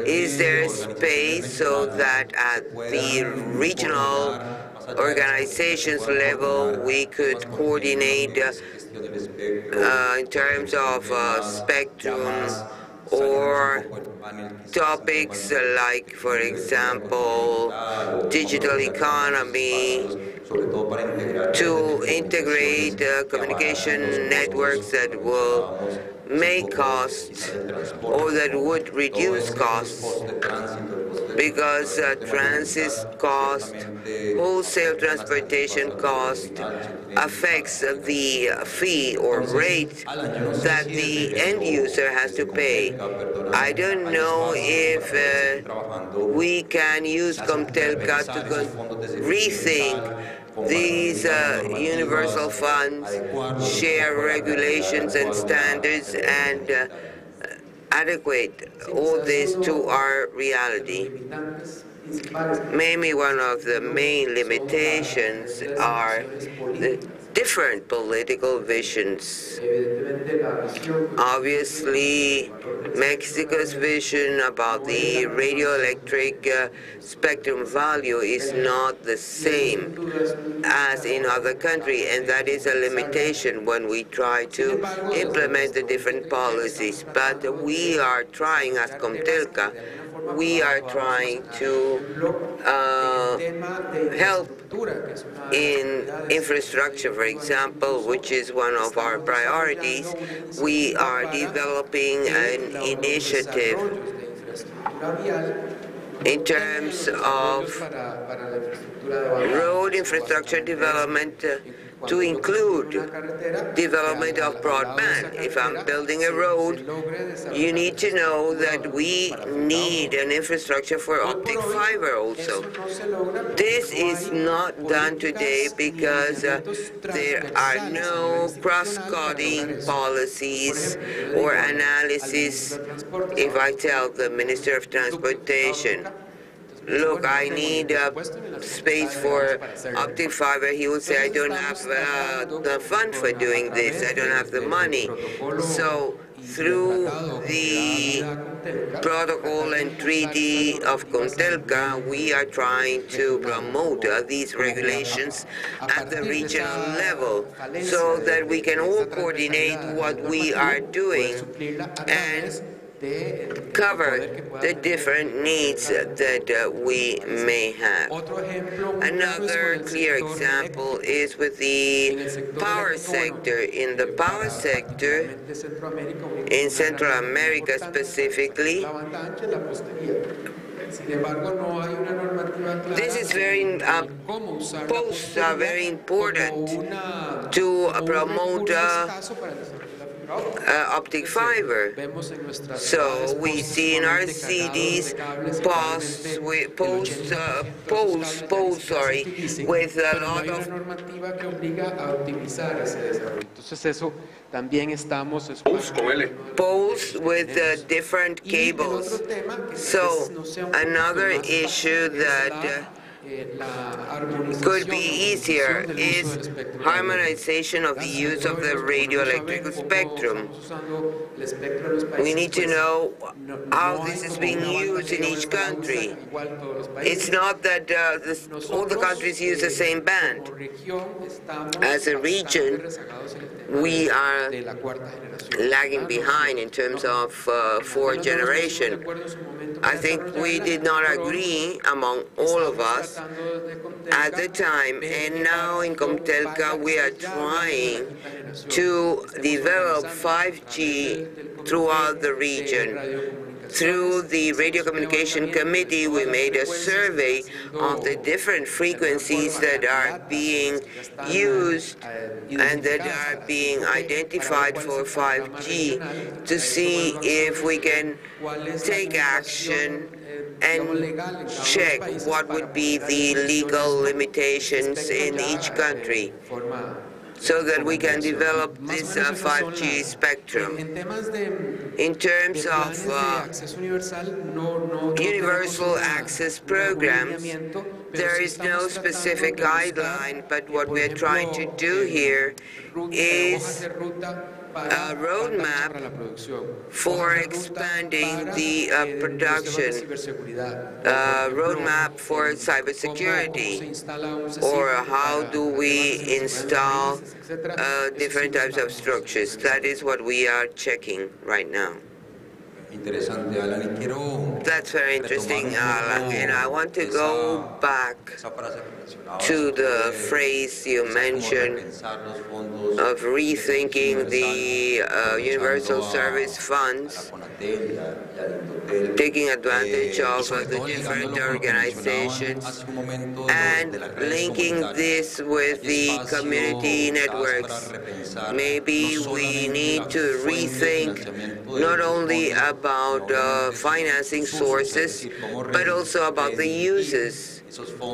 is there space so that at the regional organizations level we could coordinate in terms of spectrum or topics like, for example, digital economy, to integrate communication networks that will make costs or that would reduce costs, because transit cost, wholesale transportation cost affects the fee or rate that the end user has to pay. I don't know if we can use Comtelca to rethink these universal funds, share regulations and standards, and adequate all this to our reality. Maybe one of the main limitations are the different political visions. Obviously, Mexico's vision about the radioelectric spectrum value is not the same as in other countries, and that is a limitation when we try to implement the different policies. But we are trying, as Comtelca, we are trying to help in infrastructure, for example, which is one of our priorities. We are developing an initiative in terms of road infrastructure development to include development of broadband. If I'm building a road, you need to know that we need an infrastructure for optic fiber also. This is not done today because there are no cross-cutting policies or analysis. If I tell the Minister of Transportation, look, I need space for optic fiber, he would say, I don't have the fund for doing this, I don't have the money. So through the protocol and treaty of Contelca, we are trying to promote these regulations at the regional level so that we can all coordinate what we are doing and cover the different needs that we may have. Another clear example is with the power sector. In the power sector, in Central America specifically, this is posts are very important to promote optic fiber. So we see in our CDs posts with a lot of poles with different cables. So another issue that could be easier is harmonization of the use of the radio electrical spectrum. We need to know how this is being used in each country. It's not that all the countries use the same band. As a region, we are lagging behind in terms of fourth generation. I think we did not agree among all of us at the time, and now in Comtelca we are trying to develop 5G throughout the region. Through the Radio Communication Committee, we made a survey of the different frequencies that are being used and that are being identified for 5G to see if we can take action and check what would be the legal limitations in each country, so that we can develop this 5G spectrum. In terms of universal access programs, there is no specific guideline, but what we are trying to do here is a roadmap for expanding the production, roadmap for cybersecurity, or how do we install different types of structures. That is what we are checking right now. That's very interesting, Alan, and I want to go back to the phrase you mentioned of rethinking the universal service funds, taking advantage of the different organizations and linking this with the community networks. Maybe we need to rethink not only about financing sources, but also about the uses,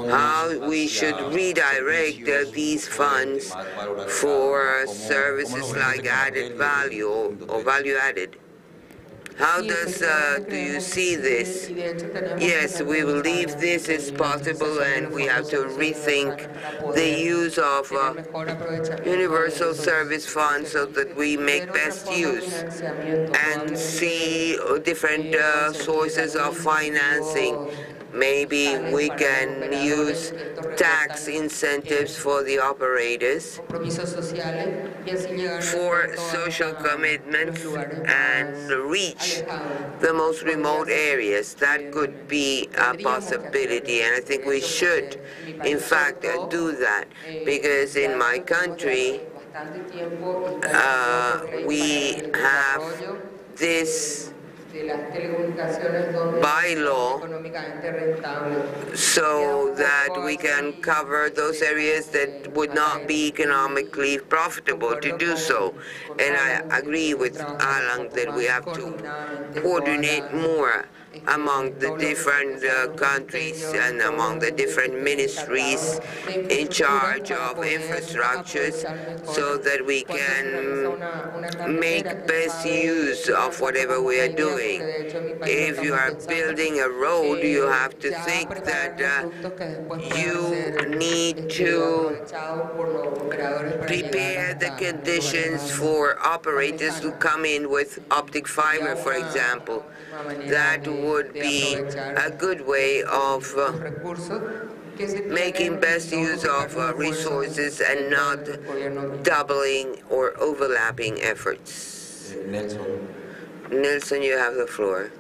how we should redirect these funds for services like added value or value added. How do you see this? Yes, we believe this is possible, and we have to rethink the use of universal service funds so that we make best use and see different sources of financing. Maybe we can use tax incentives for the operators, for social commitments, and reach the most remote areas. That could be a possibility, and I think we should, in fact, do that, because in my country, we have this bylaw so that we can cover those areas that would not be economically profitable to do so. And I agree with Alan that we have to coordinate more among the different countries and among the different ministries in charge of infrastructures so that we can make best use of whatever we are doing. If you are building a road, you have to think that you need to prepare the conditions for operators to come in with optic fiber, for example. That would be a good way of making best use of resources and not doubling or overlapping efforts. Nelson, you have the floor.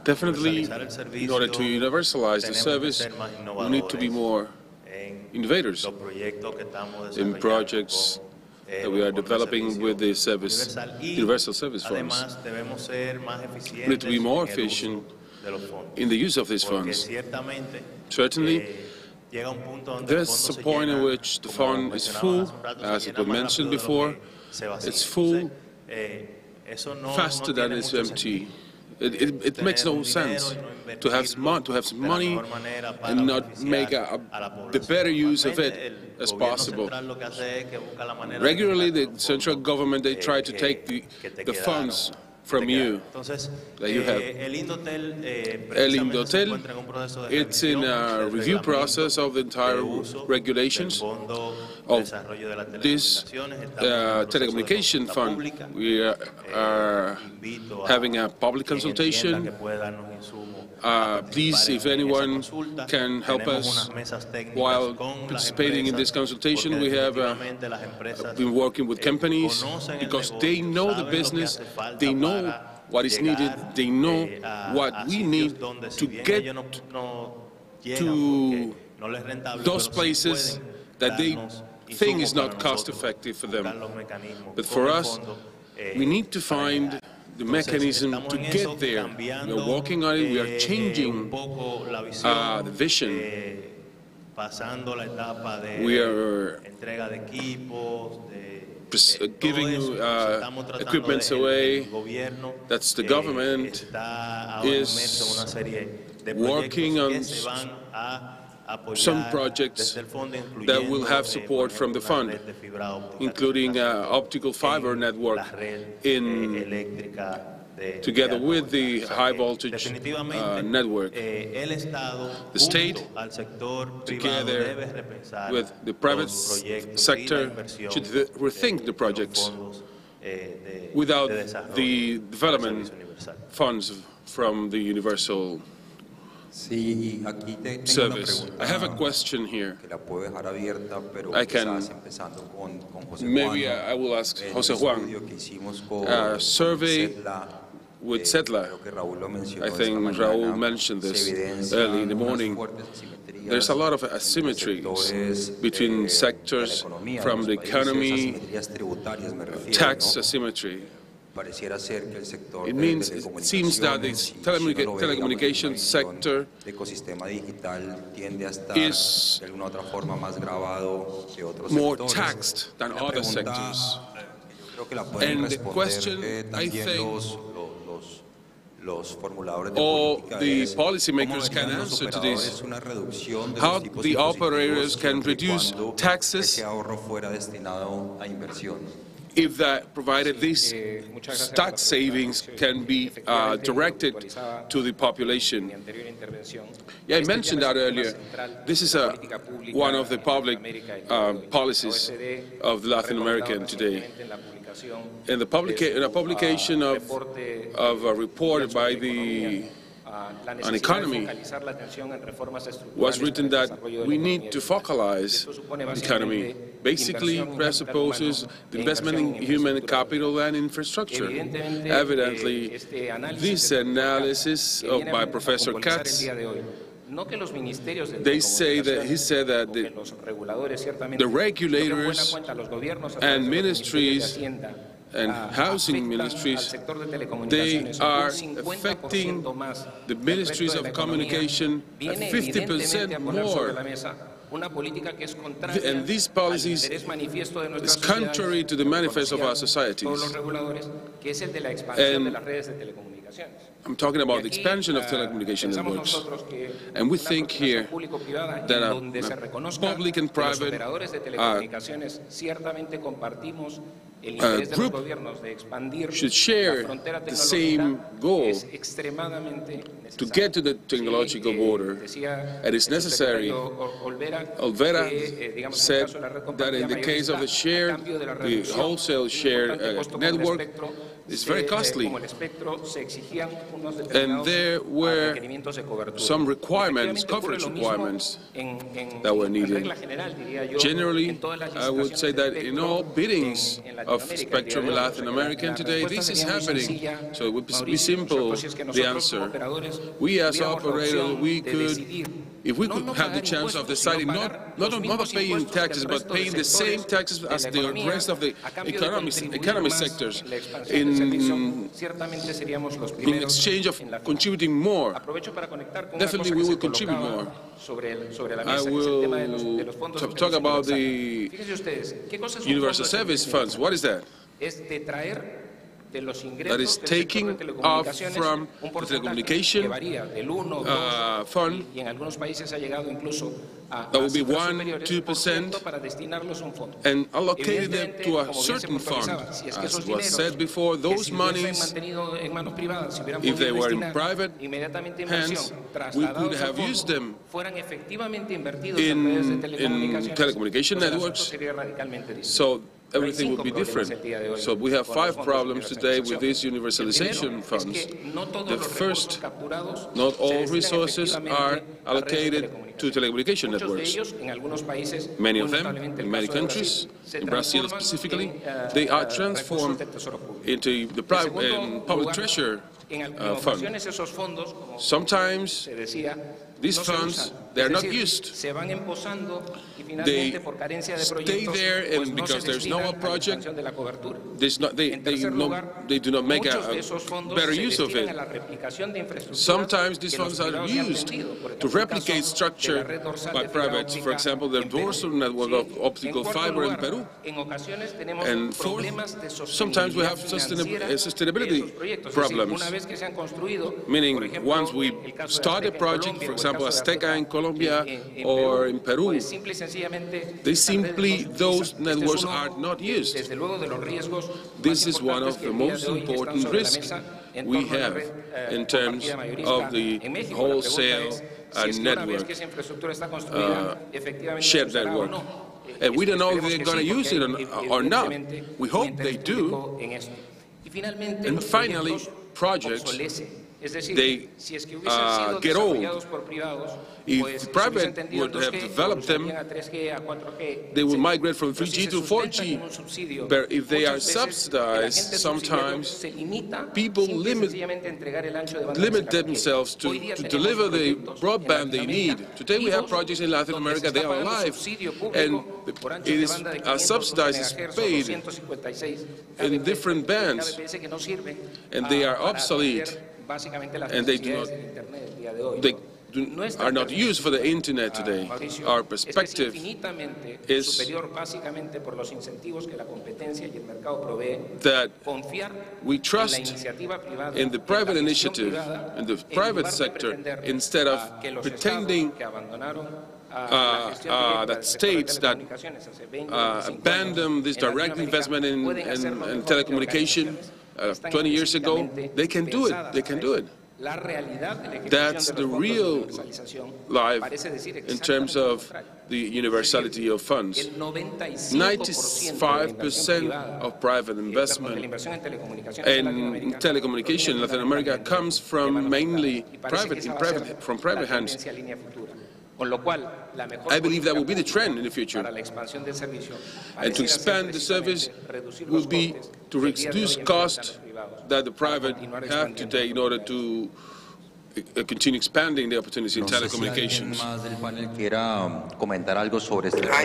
Definitely, in order to universalize the service, we need to be more innovators in projects that we are developing with the service, universal service funds. We need to be more efficient in the use of these funds. Certainly, there's a point in which the fund is full, as it was mentioned before. It's full faster than it's empty. It makes no sense to have some money and not make the better use of it as possible. Regularly, the central government, they try to take the funds from you that you have. El Indotel, it's in a review process of the entire regulations of this telecommunication fund. We are having a public consultation. Please, if anyone can help us while participating in this consultation, we have been working with companies because they know the business, they know what is needed, they know what we need to get to those places that they think is not cost-effective for them. But for us, we need to find the mechanism to get there. We are working on it, we are changing the vision. We are giving equipments away. That's the government is working on some projects that will have support from the fund, including optical fiber network together with the high voltage network. The state, together with the private sector, should rethink the projects without the development funds from the universal service. I have a question here. Maybe I will ask Jose Juan. A survey with CETLA, I think Raul mentioned this early in the morning. There's a lot of asymmetries between sectors from the economy, tax asymmetry. It seems that the telecommunications sector is more taxed than other sectors. And the question, I think, all the policymakers can answer to this, how the operators can reduce taxes if that, provided these tax savings can be directed to the population. Yeah, I mentioned that earlier. This is one of the public policies of Latin America today. In a publication of a report by an economy was written that we need to focalize the economy. Basically presupposes the investment in human capital and infrastructure. Evidently, this analysis by Professor Katz, he said that the regulators and ministries and housing ministries, they are affecting the ministries of communication at 50% more And these policies is contrary to the manifesto of our societies. And I'm talking about the expansion of telecommunication networks. And we think here that public and private group should share the same goal to get to the technological border. And it's necessary. Olvera said that in the case of the wholesale shared network, it's very costly. And there were some requirements, coverage requirements that were needed. Generally, I would say that in all biddings of spectrum in Latin America today, this is happening. So it would be simple, the answer. We as operators, we could, if we could have the chance of deciding not paying taxes, but paying the same taxes as the rest of the economic sectors in exchange of contributing more. Definitely we will contribute more. I will talk about the universal service funds. What is that? That is taking off from the telecommunication fund. That will be 1–2%, and allocated them to a certain fund. As was said before, those monies, if they were in private hands, we could have used them in telecommunication networks. So everything would be different. So we have 5 problems today with these universalization funds. The first, not all resources are allocated to telecommunication networks. Many of them, in many countries, in Brazil specifically, they are transformed into the public treasure fund. Sometimes these funds, they are not used. They stay there, and because there's no project, they do not make a better use of it. Sometimes these funds are used to replicate structure by privates. For example, the dorsal network of optical fiber in Peru. And fourth, sometimes we have sustainability problems, meaning once we start a project, for example, Azteca in Colombia or in Peru, those networks are not used. This is one of the most important risks we have in terms of the wholesale network, shared network. And we don't know if they're going to use it or not. We hope they do. And finally, projects, they get old. If private would have developed them, they will migrate from 3G to 4G. But if they are subsidized, sometimes people limit themselves to deliver the broadband they need. Today we have projects in Latin America, they are alive, and it is subsidized, is paid in different bands, and they are obsolete, and they are not used for the internet today. Our perspective is that we trust in the private initiative, in the private sector, instead of pretending that states that abandon this direct investment in telecommunication 20 years ago, they can do it. They can do it. That's the real life in terms of the universality of funds. 95% of private investment in telecommunication in Latin America comes from mainly from private hands. I believe that will be the trend in the future. And to expand the service will be to reduce costs that the private have today in order to continue expanding the opportunities in telecommunications. I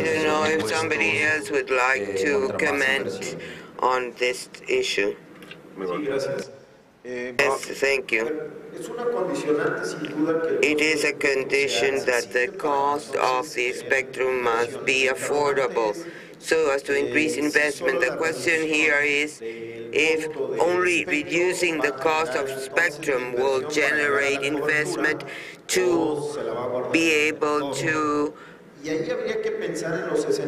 don't know if somebody else would like to comment on this issue. Yes, thank you. It is a condition that the cost of the spectrum must be affordable so as to increase investment. The question here is if only reducing the cost of spectrum will generate investment to be able to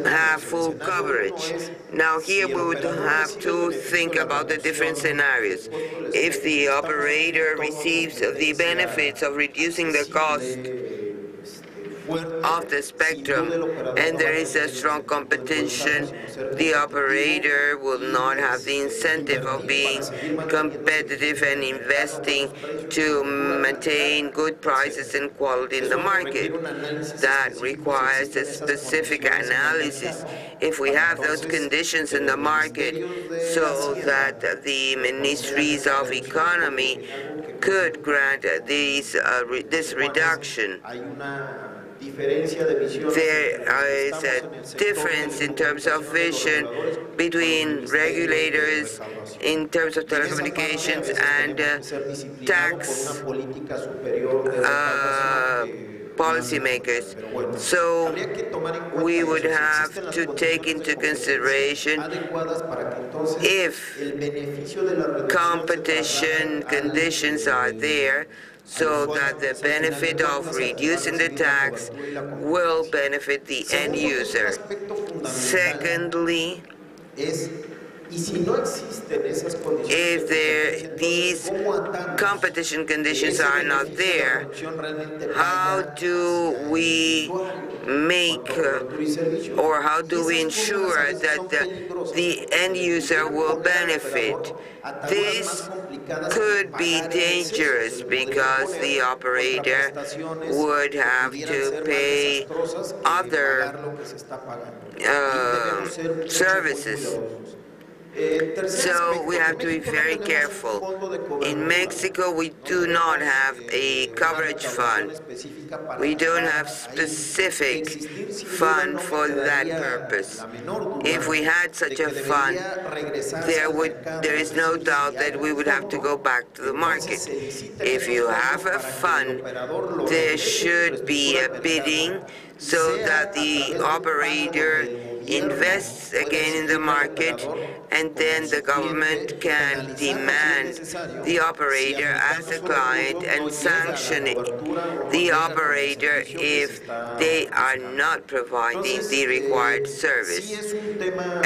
have full coverage. Now here we would have to think about the different scenarios. If the operator receives the benefits of reducing the cost of the spectrum and there is a strong competition, the operator will not have the incentive of being competitive and investing to maintain good prices and quality in the market. That requires a specific analysis. If we have those conditions in the market so that the ministries of economy could grant this reduction, there is a difference in terms of vision between regulators in terms of telecommunications and tax policymakers. So we would have to take into consideration if competition conditions are there so that the benefit of reducing the tax will benefit the end user. Secondly, if these competition conditions are not there, how do we make or how do we ensure that the end user will benefit? This could be dangerous because the operator would have to pay other services. So we have to be very careful. In Mexico, we do not have a coverage fund. We don't have specific fund for that purpose. If we had such a fund, there is no doubt that we would have to go back to the market. If you have a fund, there should be a bidding so that the operator invests again in the market, and then the government can demand the operator as a client and sanction the operator if they are not providing the required service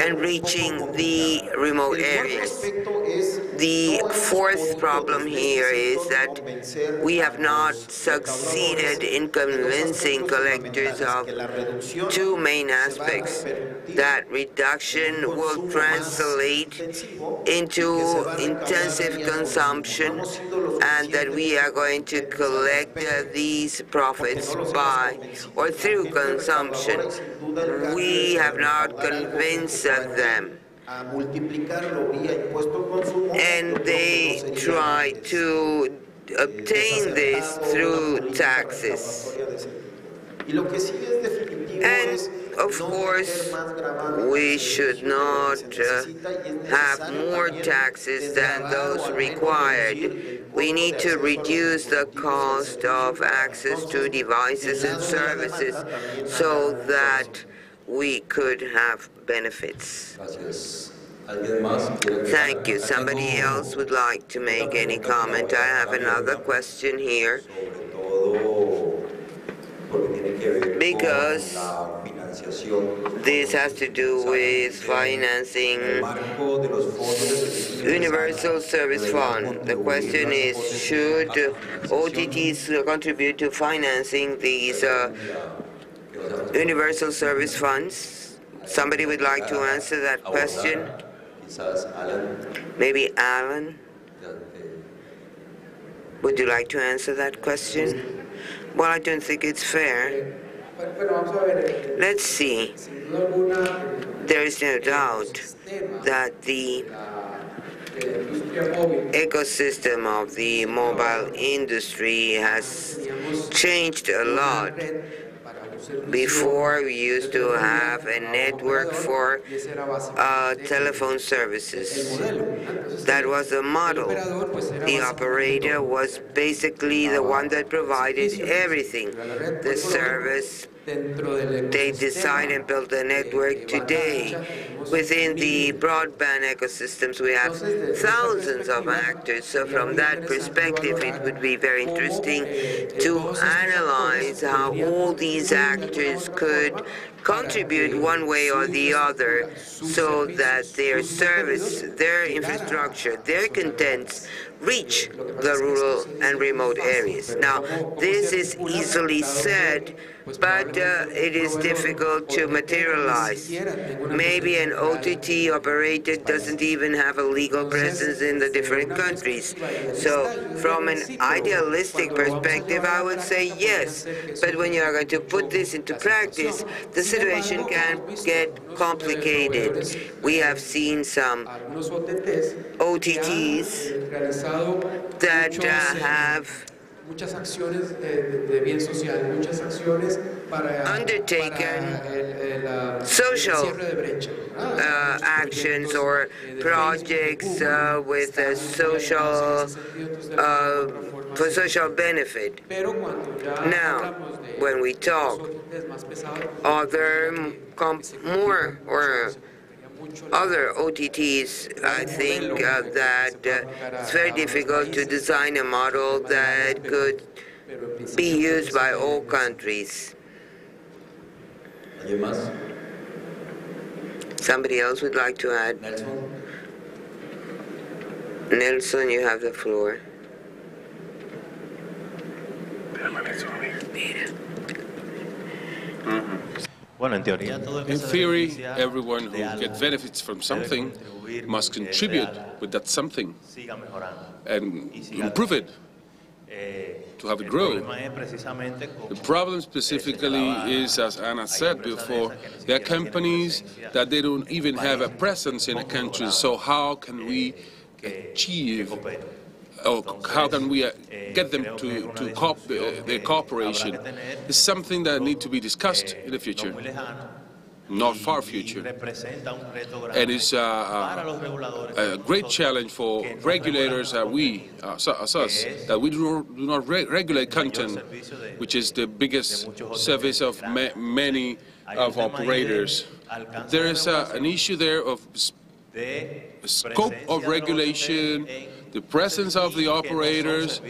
and reaching the remote areas. The fourth problem here is that we have not succeeded in convincing collectors of two main aspects. That reduction will translate into intensive consumption and that we are going to collect these profits by or through consumption. We have not convinced them. And they try to obtain this through taxes. And of course, we should not have more taxes than those required. We need to reduce the cost of access to devices and services so that we could have benefits. Thank you. Somebody else would like to make any comment? I have another question here. Because this has to do with financing Universal Service Fund. The question is, should OTTs contribute to financing these Universal Service Funds? Somebody would like to answer that question? Maybe Alan? Would you like to answer that question? Well, I don't think it's fair. Let's see. There is no doubt that the ecosystem of the mobile industry has changed a lot. Before, we used to have a network for telephone services. That was the model. The operator was basically the one that provided everything. The service, they design and build the network today. Within the broadband ecosystems, we have thousands of actors. So from that perspective, it would be very interesting to analyze how all these actors could contribute one way or the other so that their service, their infrastructure, their contents reach the rural and remote areas. Now, this is easily said, but it is difficult to materialize. Maybe an OTT operator doesn't even have a legal presence in the different countries. So from an idealistic perspective, I would say yes. But when you are going to put this into practice, the situation can get complicated. We have seen some OTTs that have undertaken social actions or projects with social for social benefit. Now, when we talk other OTTs, I think that it's very difficult to design a model that could be used by all countries. Somebody else would like to add? Nelson, you have the floor. In theory, everyone who gets benefits from something must contribute with that something and improve it to have it grow. The problem specifically is, as Anna said before, there are companies that they don't even have a presence in a country, so how can we achieve, or how can we get them to their cooperation? It's something that needs to be discussed in the future, not far future. And it's a great challenge for regulators that we, us, that we do not regulate content, which is the biggest service of many of operators. There is an issue there of scope of regulation, the presence of the operators,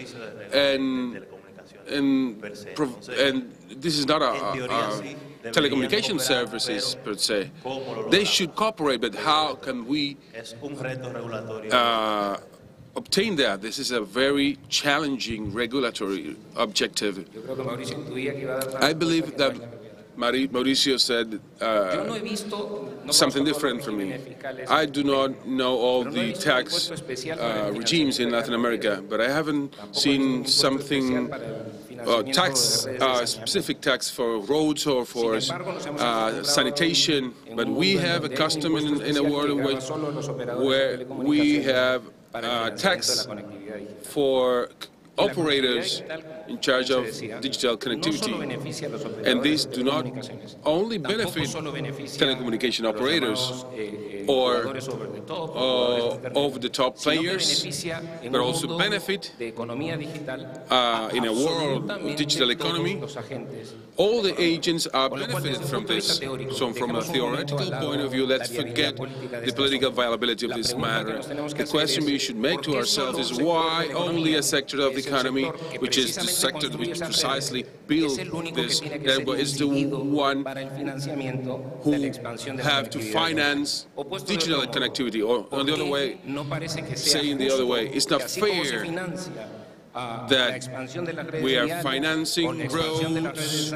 and this is not a telecommunication services per se. They should cooperate, but how can we obtain that? This is a very challenging regulatory objective. I believe that Mauricio said something different from me. I do not know all the tax regimes in Latin America, but I haven't seen something specific tax for roads or for sanitation. But we have a custom in a world in which where we have tax for operators in charge of digital connectivity. And these do not only benefit telecommunication operators or over-the-top players, but also benefit in a world of digital economy. All the agents are benefited from this. So from a theoretical point of view, let's forget the political viability of this matter. The question we should make to ourselves is why only a sector of the economy, which is the sector which precisely builds this network, is the one who have to finance digital connectivity, or on the other way, saying the other way, it's not fair that we are financing roads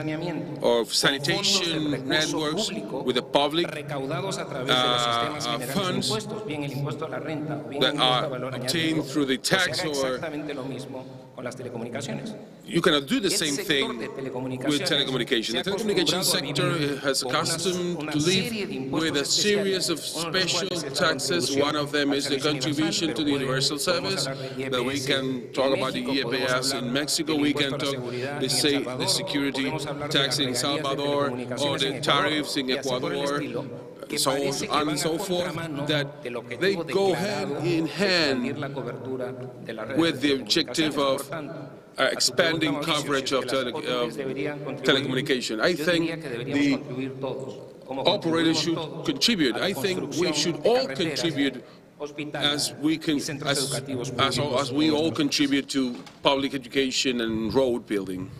or sanitation networks with the public funds that are obtained through the tax, or you cannot do the same thing with telecommunication. The telecommunication sector has accustomed to live with a series of special taxes. One of them is the contribution to the universal service, but we can talk about the IEPS in Mexico, we can talk the security tax in Salvador, or the tariffs in Ecuador, so on and so forth, that they go hand in hand with the objective of expanding coverage of telecommunication. I think the operators should contribute. I think we should all contribute as we all contribute to public education and road building.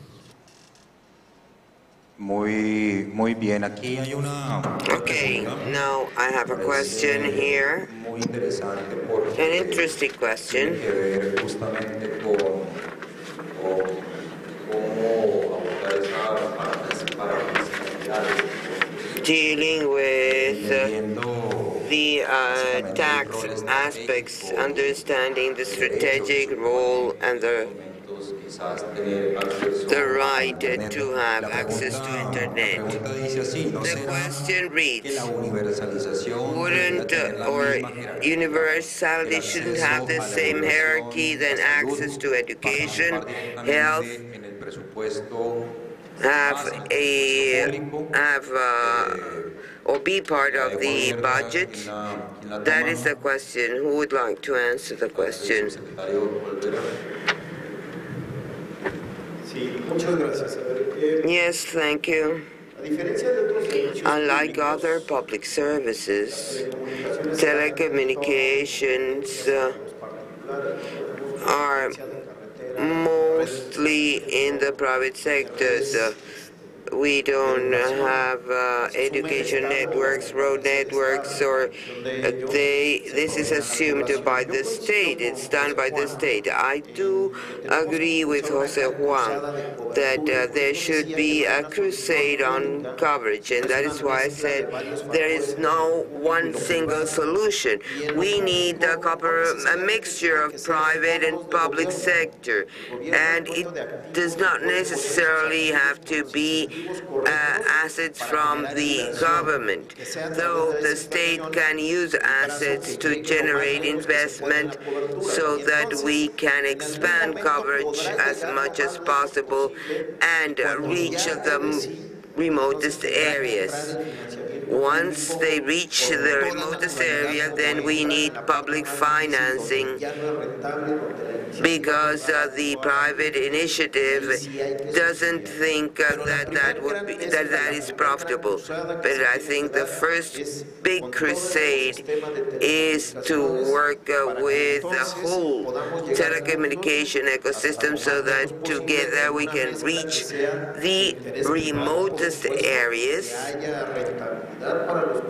Muy bien. Aquí hay una. Okay, now I have a question here. An interesting question. Dealing with the tax aspects, understanding the strategic role and the right to have access to internet. The question reads, wouldn't or universality shouldn't have the same hierarchy than access to education, health, or be part of the budget? That is the question. Who would like to answer the question? Yes, thank you. Unlike other public services, telecommunications are mostly in the private sectors. We don't have education networks, road networks, or this is assumed by the state. It's done by the state. I do agree with Jose Juan that there should be a crusade on coverage, and that is why I said there is no one single solution. We need a mixture of private and public sector, and it does not necessarily have to be assets from the government, though the state can use assets to generate investment so that we can expand coverage as much as possible and reach the remotest areas. Once they reach the remotest area, then we need public financing, because the private initiative doesn't think that is profitable. But I think the first big crusade is to work with the whole telecommunication ecosystem so that together we can reach the remotest areas.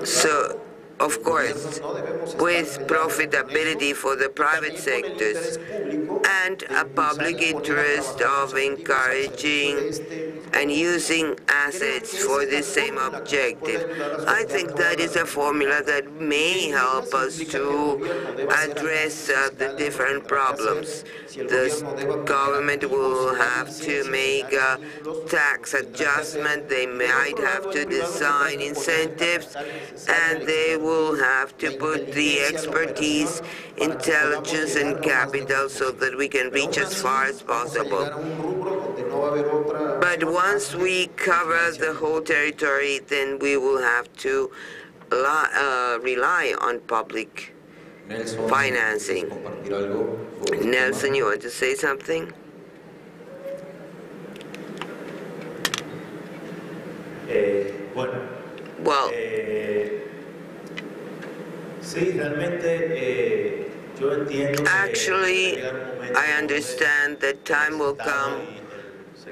So, of course, with profitability for the private sectors and a public interest of encouraging and using assets for the same objective. I think that is a formula that may help us to address the different problems. The government will have to make a tax adjustment, they might have to design incentives, and they will have to put the expertise, intelligence, and capital so that we can reach as far as possible. But once we cover the whole territory, then we will have to rely on public financing. Nelson, you want to say something? Well, actually, I understand that time will come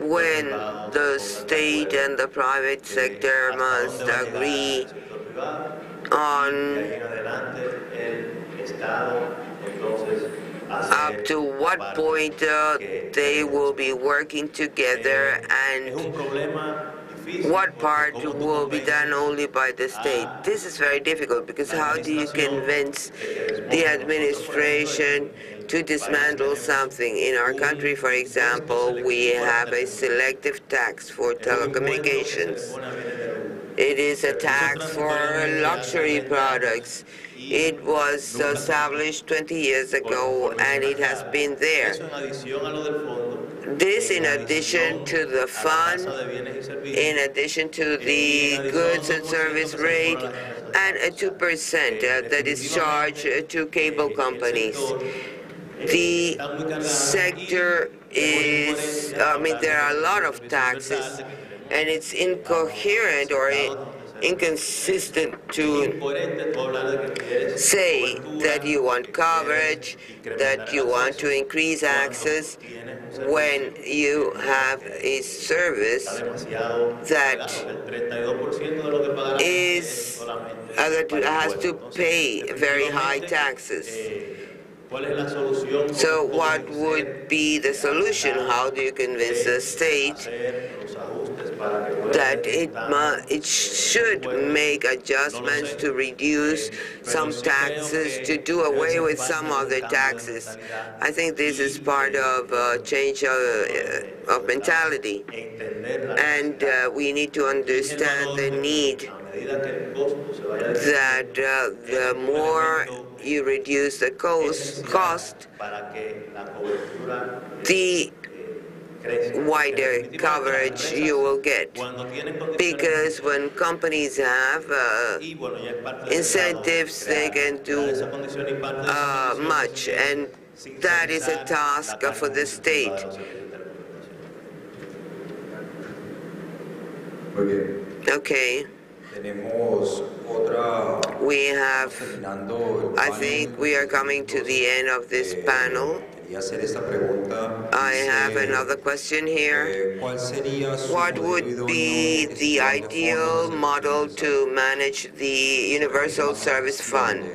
when the state and the private sector must agree on up to what point they will be working together and what part will be done only by the state. This is very difficult, because how do you convince the administration to dismantle something? In our country, for example, we have a selective tax for telecommunications. It is a tax for luxury products. It was established 20 years ago, and it has been there. This in addition to the fund, in addition to the goods and service rate, and a 2% that is charged to cable companies. The sector is, there are a lot of taxes, and it's incoherent or inconsistent to say that you want coverage, that you want to increase access, when you have a service that has to pay very high taxes. So what would be the solution? How do you convince the state that it should make adjustments to reduce some taxes, to do away with some other taxes? I think this is part of a change of mentality. And we need to understand the need that the more you reduce the cost, the wider coverage you will get. Because when companies have incentives, they can do much, and that is a task for the state. Okay. We have, I think we are coming to the end of this panel. I have another question here. What would be the ideal model to manage the Universal Service Fund?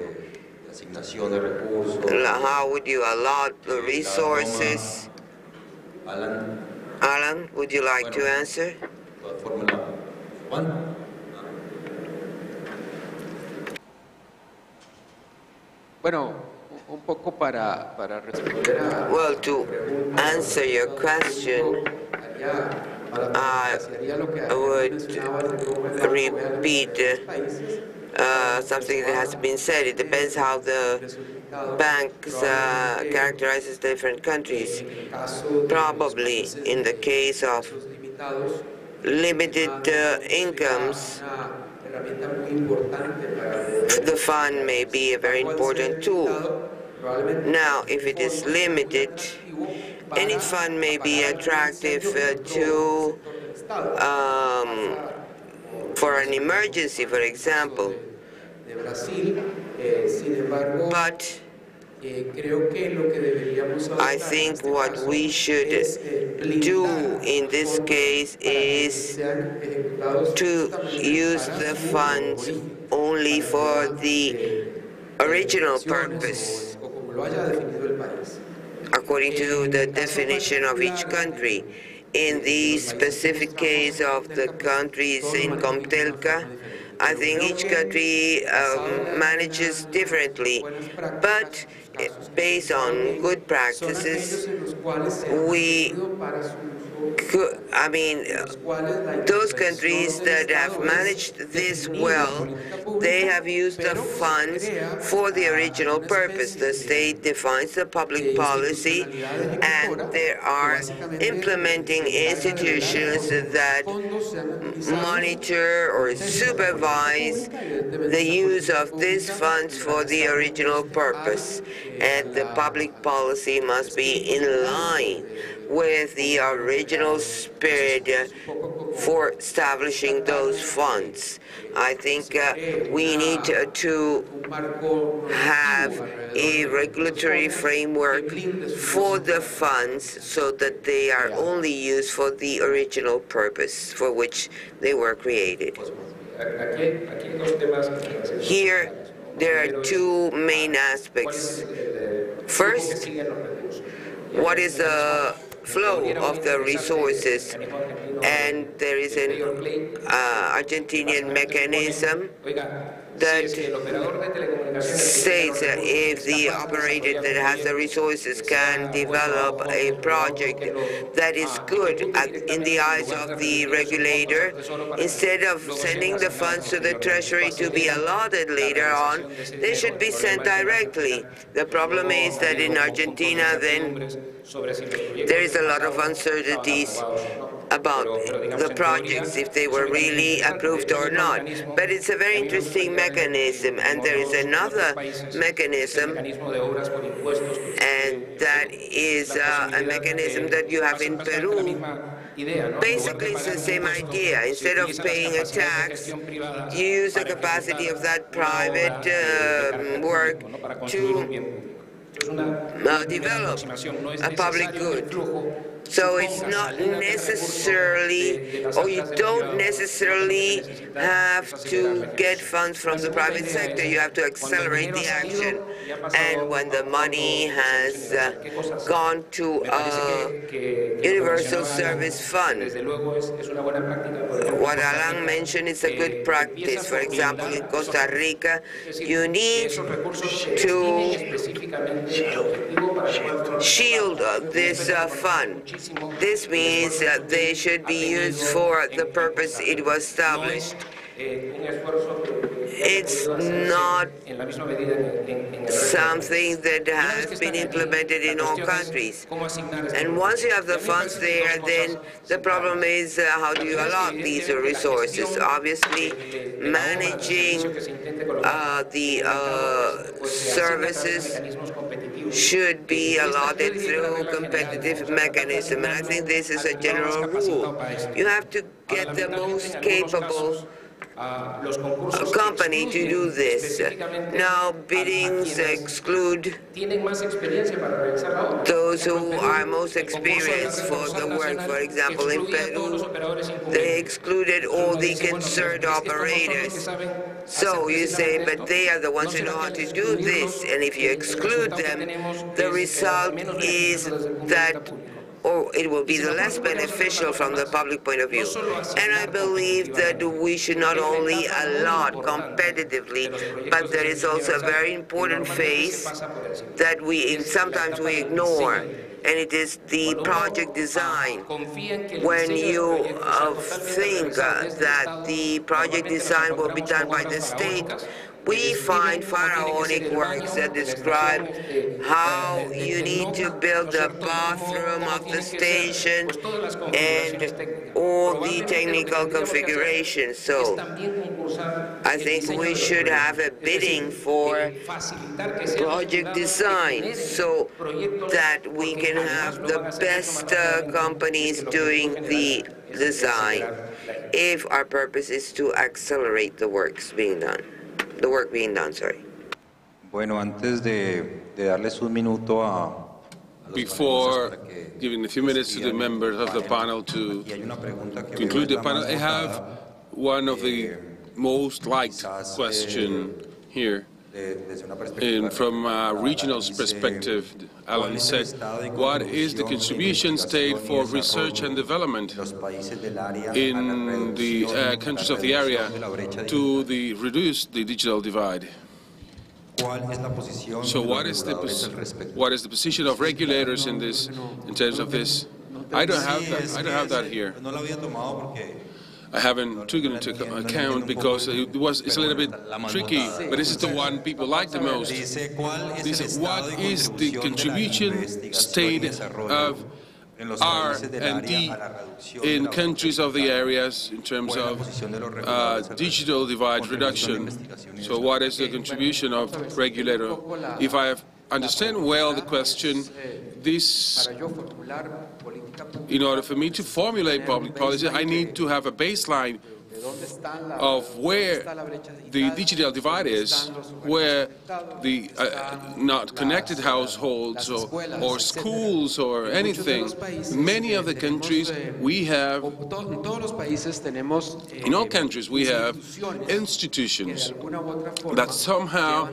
How would you allot the resources? Alan, would you like to answer? Bueno, un poco para responder a... Well, to answer your question, I would repeat something that has been said. It depends how the banks characterizes different countries. Probably in the case of limited incomes, the fund may be a very important tool. Now, if it is limited, any fund may be attractive for an emergency, for example. But I think what we should do in this case is to use the funds only for the original purpose, according to the definition of each country. In the specific case of the countries in Comtelca, I think each country manages differently, but based on good practices, those countries that have managed this well, they have used the funds for the original purpose. The state defines the public policy, and there are implementing institutions that monitor or supervise the use of these funds for the original purpose. And the public policy must be in line with the original spirit for establishing those funds. I think we need to have a regulatory framework for the funds so that they are only used for the original purpose for which they were created. Here, there are two main aspects. First, what is the flow of the resources? And there is an Argentinian mechanism that states that if the operator that has the resources can develop a project that is good in the eyes of the regulator, instead of sending the funds to the Treasury to be allotted later on, they should be sent directly. The problem is that in Argentina, then, there is a lot of uncertainties about the projects, if they were really approved or not. But it's a very interesting mechanism, and there is another mechanism, and that is a mechanism that you have in Peru. Basically, it's the same idea. Instead of paying a tax, you use the capacity of that private work to develop a public good. So it's not necessarily, or you don't necessarily have to get funds from the private sector. You have to accelerate the action. And when the money has gone to a universal service fund, what Alan mentioned is a good practice. For example, in Costa Rica, you need to shield this fund. This means that they should be used for the purpose it was established. It's not something that has been implemented in all countries. And once you have the funds there, then the problem is how do you allot these resources? Obviously, managing the services should be allotted through competitive mechanism. And I think this is a general rule. You have to get the most capable company to do this. Now, biddings exclude those who are most experienced for the work. For example, in Peru, they excluded all the concerned operators. So you say, but they are the ones who know how to do this, and if you exclude them, the result is that it will be the less beneficial from the public point of view. And I believe that we should not only allot competitively, but there is also a very important phase that sometimes we ignore, and it is the project design. When you think that the project design will be done by the state, we find pharaonic works that describe how you need to build the bathroom of the station and all the technical configurations. So I think we should have a bidding for project design so that we can have the best companies doing the design if our purpose is to accelerate the works being done. The work being done, sorry. Bueno, antes de darles un minuto a before giving a few minutes to the members of the panel to conclude the panel, I have one of the most liked questions here. And from a regional perspective, Alan said, what is the contribution state for research and development in the countries of the area to reduce the digital divide? So what is the position of regulators in this, in terms of this? I don't have that here. I haven't taken into account because it's a little bit tricky, but this is the one people like the most. This is what is the contribution state of R&D in countries of the areas in terms of digital divide reduction. So what is the contribution of regulator? If I understand well the question, this, in order for me to formulate public policy, I need to have a baseline of where the digital divide is, where the not connected households or schools or anything. Many of the countries we have, in all countries we have institutions that somehow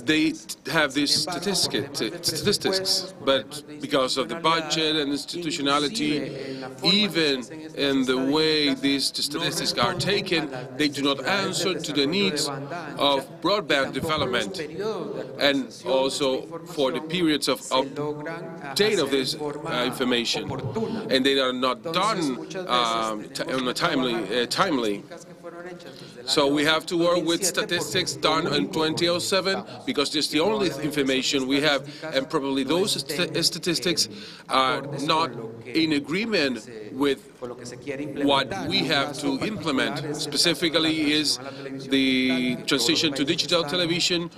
they have these statistics, but because of the budget and institutionality, even in the way these statistics statistics are taken, they do not answer to the needs of broadband development and also for the periods of update of this information. And they are not done timely. So we have to work with statistics done in 2007 because it's the only information we have, and probably those statistics are not in agreement with what we have to implement. Specifically is the transition to digital television.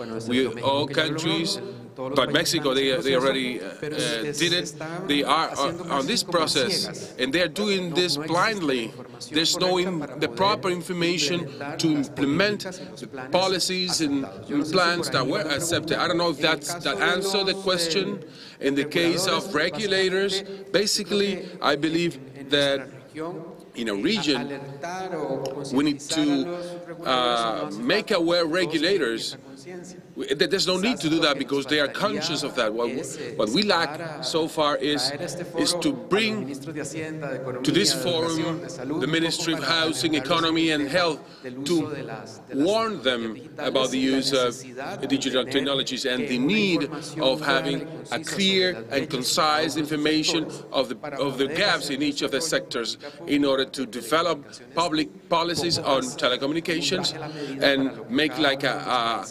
All countries, but Mexico, they already did it. They are on this process, and they are doing this blindly. There's no the proper information to implement the policies and plans that were accepted. I don't know if that answered the question. In the case of regulators, basically, I believe that in a region, we need to make aware regulators. There's no need to do that because they are conscious of that. What we lack so far is to bring to this forum the Ministry of Housing, Economy and Health to warn them about the use of digital technologies and the need of having a clear and concise information of the gaps in each of the sectors in order to develop public policies on telecommunications and make like a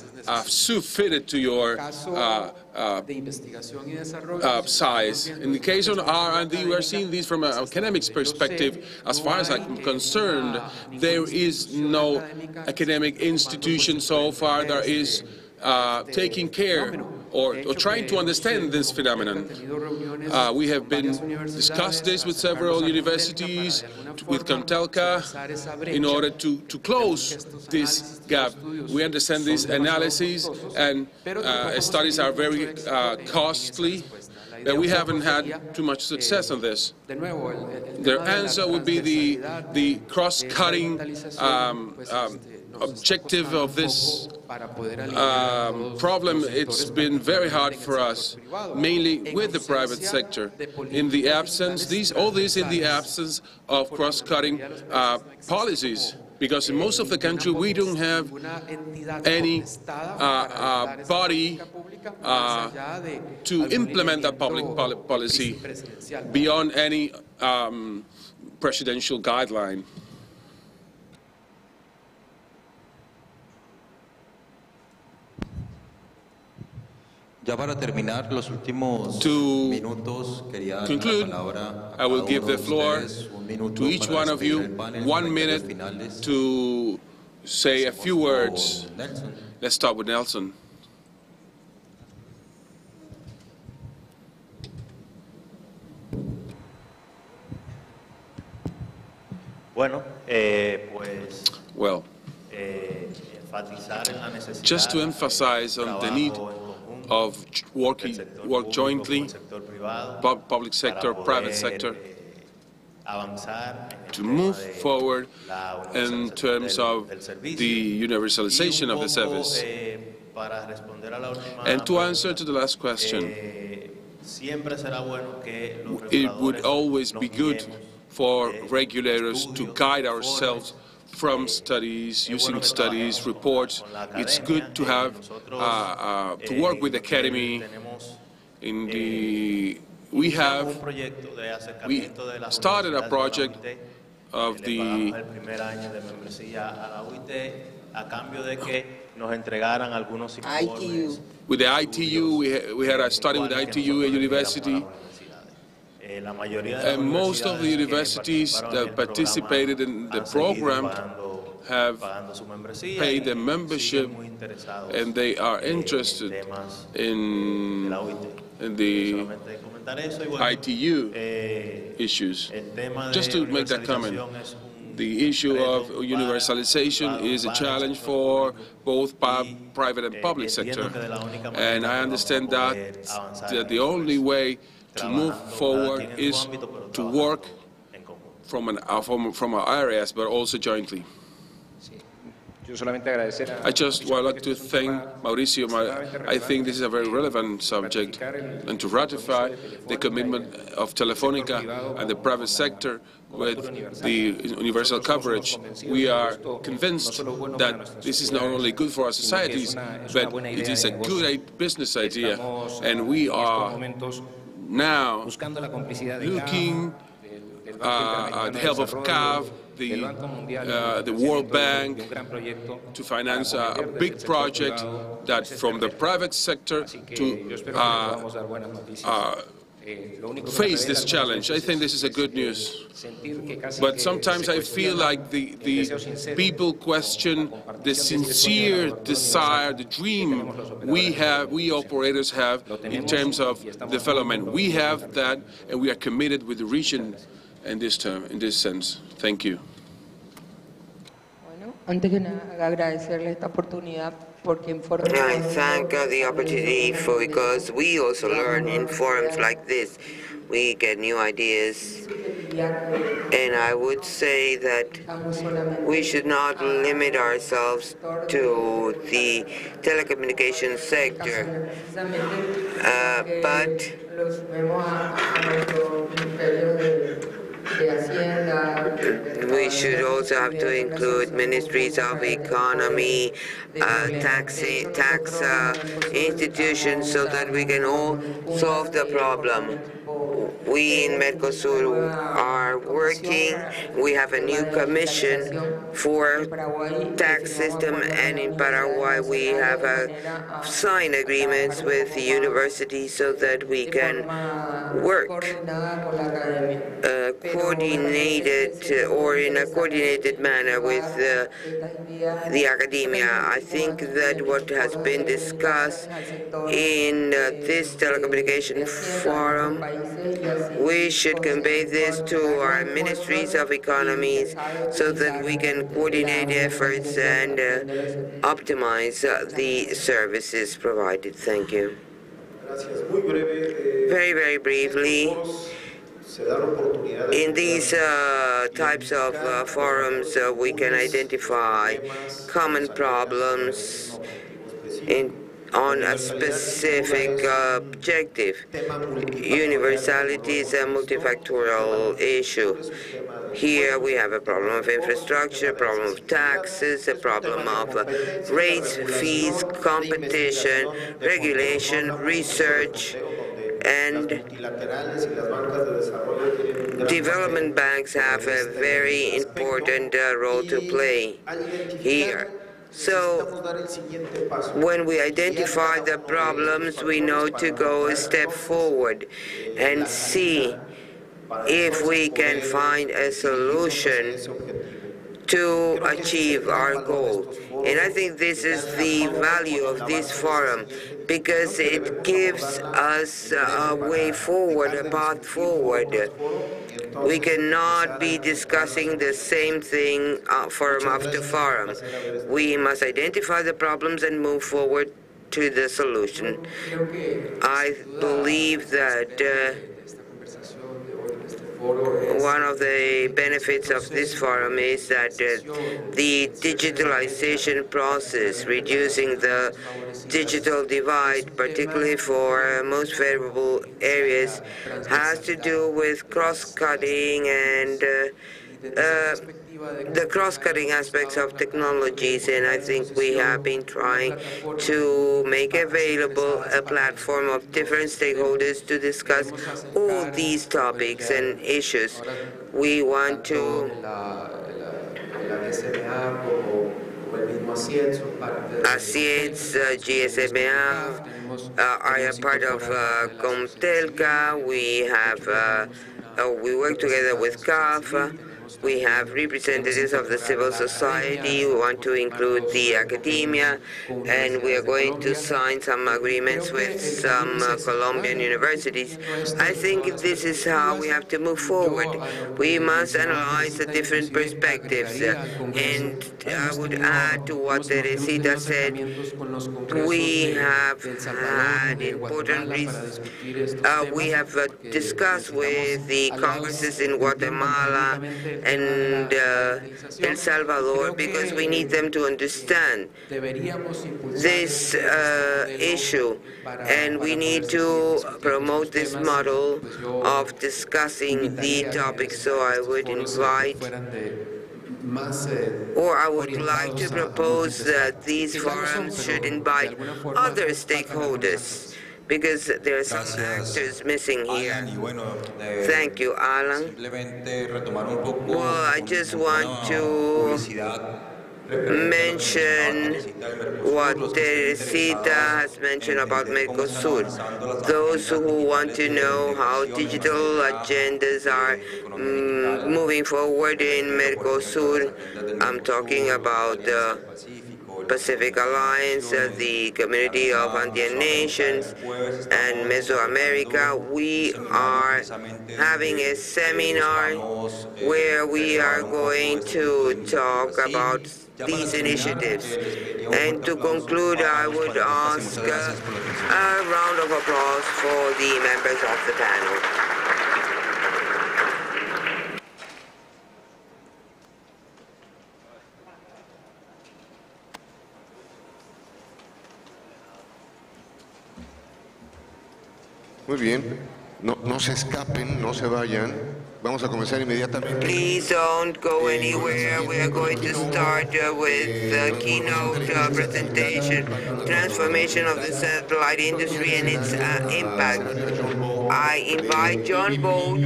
suit fitted to your size. In the case of R&D, we are seeing this from an academic perspective. As far as I'm concerned, there is no academic institution so far that is taking care or trying to understand this phenomenon. We have discussed this with several universities, with Contelca, in order to close this gap. We understand this analysis and studies are very costly, but we haven't had too much success on this. Their answer would be the cross-cutting objective of this problem. It's been very hard for us, mainly with the private sector. In the absence, all this in the absence of cross-cutting policies, because in most of the country we don't have any body to implement that public policy beyond any presidential guideline. Ya para terminar, los últimos minutos, quería dar la palabra I will give the floor to each one of you 1 minute to say a few words. Let's start with Nelson. Well, just to emphasize on the need of work jointly, public sector, private sector, to move forward in terms of the universalization of the service. And to answer to the last question, it would always be good for regulators to guide ourselves from studies, using studies, reports. It's good to have, to work with the academy. We started a project of the ITU. With the ITU, we had a study with the ITU, a university. And most of the universities that participated in the program have paid their membership, and they are interested in the ITU issues. Just to make that comment, the issue of universalization is a challenge for both private and public sector. And I understand that the only way to move forward is to work from our areas, but also jointly. I just would like to thank Mauricio. I think this is a very relevant subject, and to ratify the commitment of Telefónica and the private sector with the universal coverage. We are convinced that this is not only good for our societies, but it is a good business idea, and we are now looking at the help of CAF, the World Bank, to finance a big project that from the private sector to face this challenge. I think this is a good news. But sometimes I feel like the people question the sincere desire, the dream we operators have in terms of development. We have that, and we are committed with the region in this sense. Thank you. I thank the opportunity because we also learn in forums like this. We get new ideas, and I would say that we should not limit ourselves to the telecommunications sector, but we should also have to include ministries of economy, tax institutions, so that we can all solve the problem. We in Mercosur are working. We have a new commission for tax system, and in Paraguay we have signed agreements with the university so that we can work coordinated or in a coordinated manner with the academia. I think that what has been discussed in this telecommunication forum, we should convey this to our ministries of economies so that we can coordinate efforts and optimize the services provided. Thank you. Very, very briefly, in these types of forums, we can identify common problems on a specific objective. Universality is a multifactorial issue. Here we have a problem of infrastructure, a problem of taxes, a problem of rates, fees, competition, regulation, research, and development banks have a very important role to play here. So when we identify the problems, we know to go a step forward and see if we can find a solution to achieve our goal. And I think this is the value of this forum, because it gives us a way forward, a path forward. We cannot be discussing the same thing forum after forum. We must identify the problems and move forward to the solution. I believe that one of the benefits of this forum is that the digitalization process, reducing the digital divide, particularly for most favorable areas, has to do with cross-cutting and the cross-cutting aspects of technologies, and I think we have been trying to make available a platform of different stakeholders to discuss all these topics and issues. We want to ACIETS, GSMA are a part of Comtelca. We work together with CAF. We have representatives of the civil society. We want to include the academia, and we are going to sign some agreements with some Colombian universities. I think this is how we have to move forward. We must analyze the different perspectives. And I would add to what Teresita said, we have had important we have discussed with the congresses in Guatemala and El Salvador, because we need them to understand this issue, and we need to promote this model of discussing the topic. So I would invite, or I would like to propose that these forums should invite other stakeholders, because there are some actors missing here. Thank you, Alan. Well, I just want to mention what Teresita has mentioned about Mercosur. Those who want to know how digital agendas are moving forward in Mercosur, I'm talking about the Pacific Alliance, the Community of Andean Nations, and Mesoamerica. We are having a seminar where we are going to talk about these initiatives. And to conclude, I would ask a round of applause for the members of the panel. Muy bien, no se escapen, no se vayan. Vamos a comenzar inmediatamente. Please don't go anywhere. We are going to start with the keynote presentation, Transformation of the Satellite Industry and its Impact. I invite John Bolt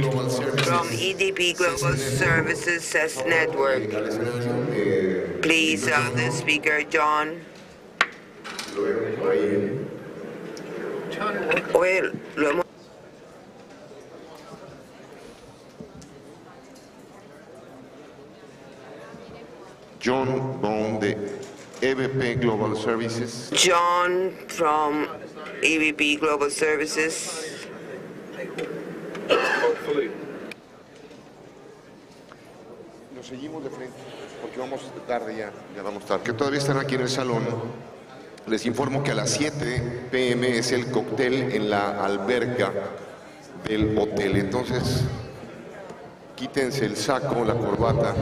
from EDP Global Services CES Network. Please, the speaker, John. Well, John Bond de EVP Global Services. John from EVP Global Services. Nos seguimos de frente porque vamos tarde ya vamos tarde. Que todavía están aquí en el salón. Les informo que a las 7 p.m. es el cóctel en la alberca del hotel. Entonces, quítense el saco, la corbata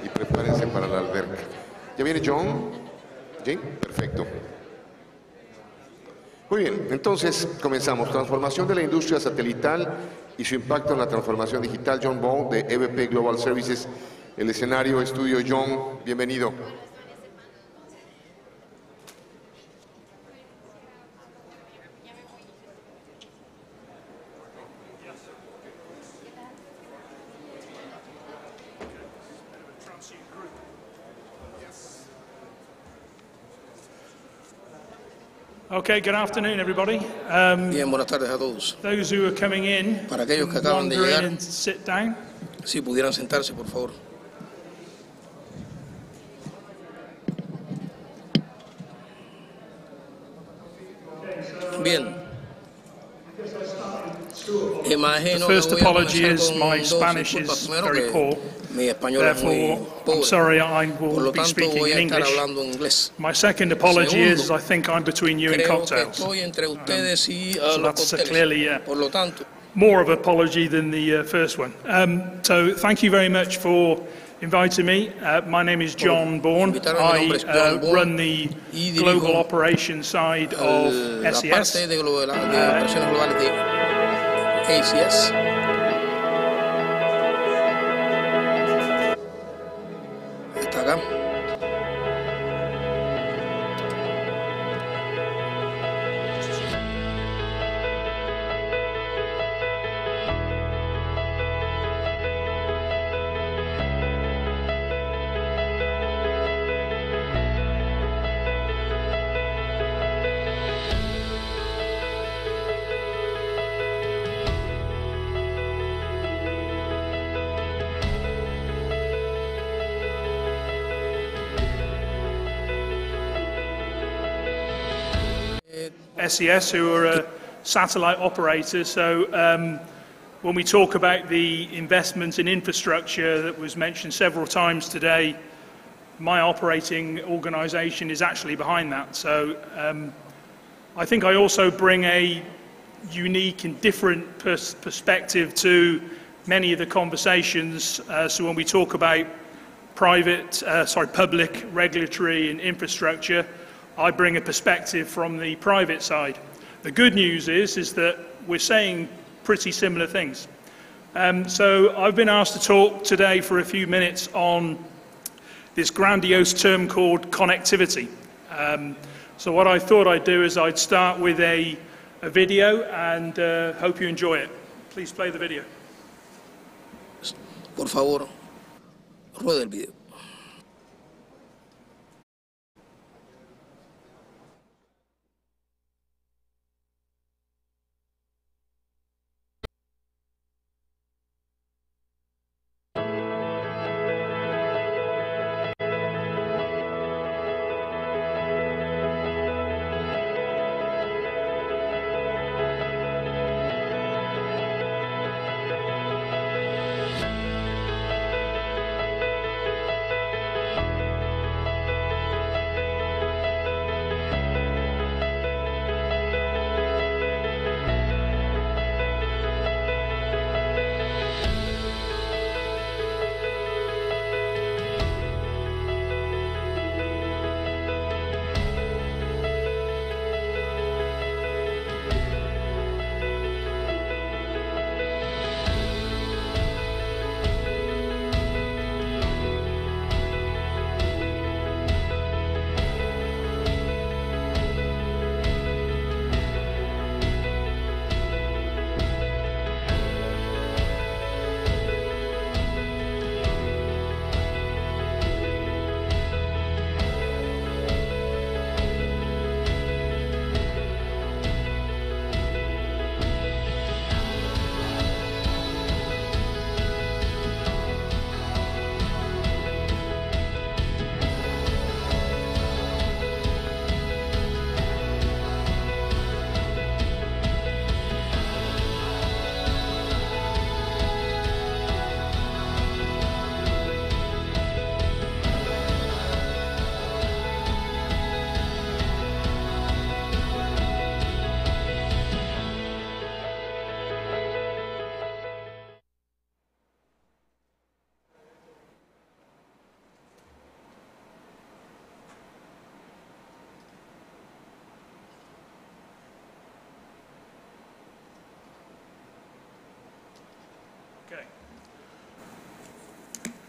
y prepárense para la alberca. ¿Ya viene John? ¿Sí? Perfecto. Muy bien, entonces comenzamos. Transformación de la industria satelital y su impacto en la transformación digital. John Bond de EVP Global Services. El escenario, estudio John, bienvenido. Okay, good afternoon, everybody. Bien, buenas tardes a todos. Those who are coming in, Para aquellos que acaban de llegar, and sit down. Si pudieran sentarse, por favor. Bien. The first apology is my Spanish is very poor. Therefore, I'm sorry, I will be speaking in English. My second apology is I think I'm between you and cocktails. So that's clearly more of an apology than the first one. So thank you very much for inviting me. My name is John Bourne. I run the global operations side of SES. ACS. Está acá. SES, who are a satellite operator. So when we talk about the investment in infrastructure that was mentioned several times today, my operating organization is actually behind that. So I think I also bring a unique and different perspective to many of the conversations. So when we talk about public, regulatory and infrastructure, I bring a perspective from the private side. The good news is that we're saying pretty similar things. So I've been asked to talk today for a few minutes on this grandiose term called connectivity. So what I thought I'd do is I'd start with a video and hope you enjoy it. Please play the video. Por favor, rueda el video.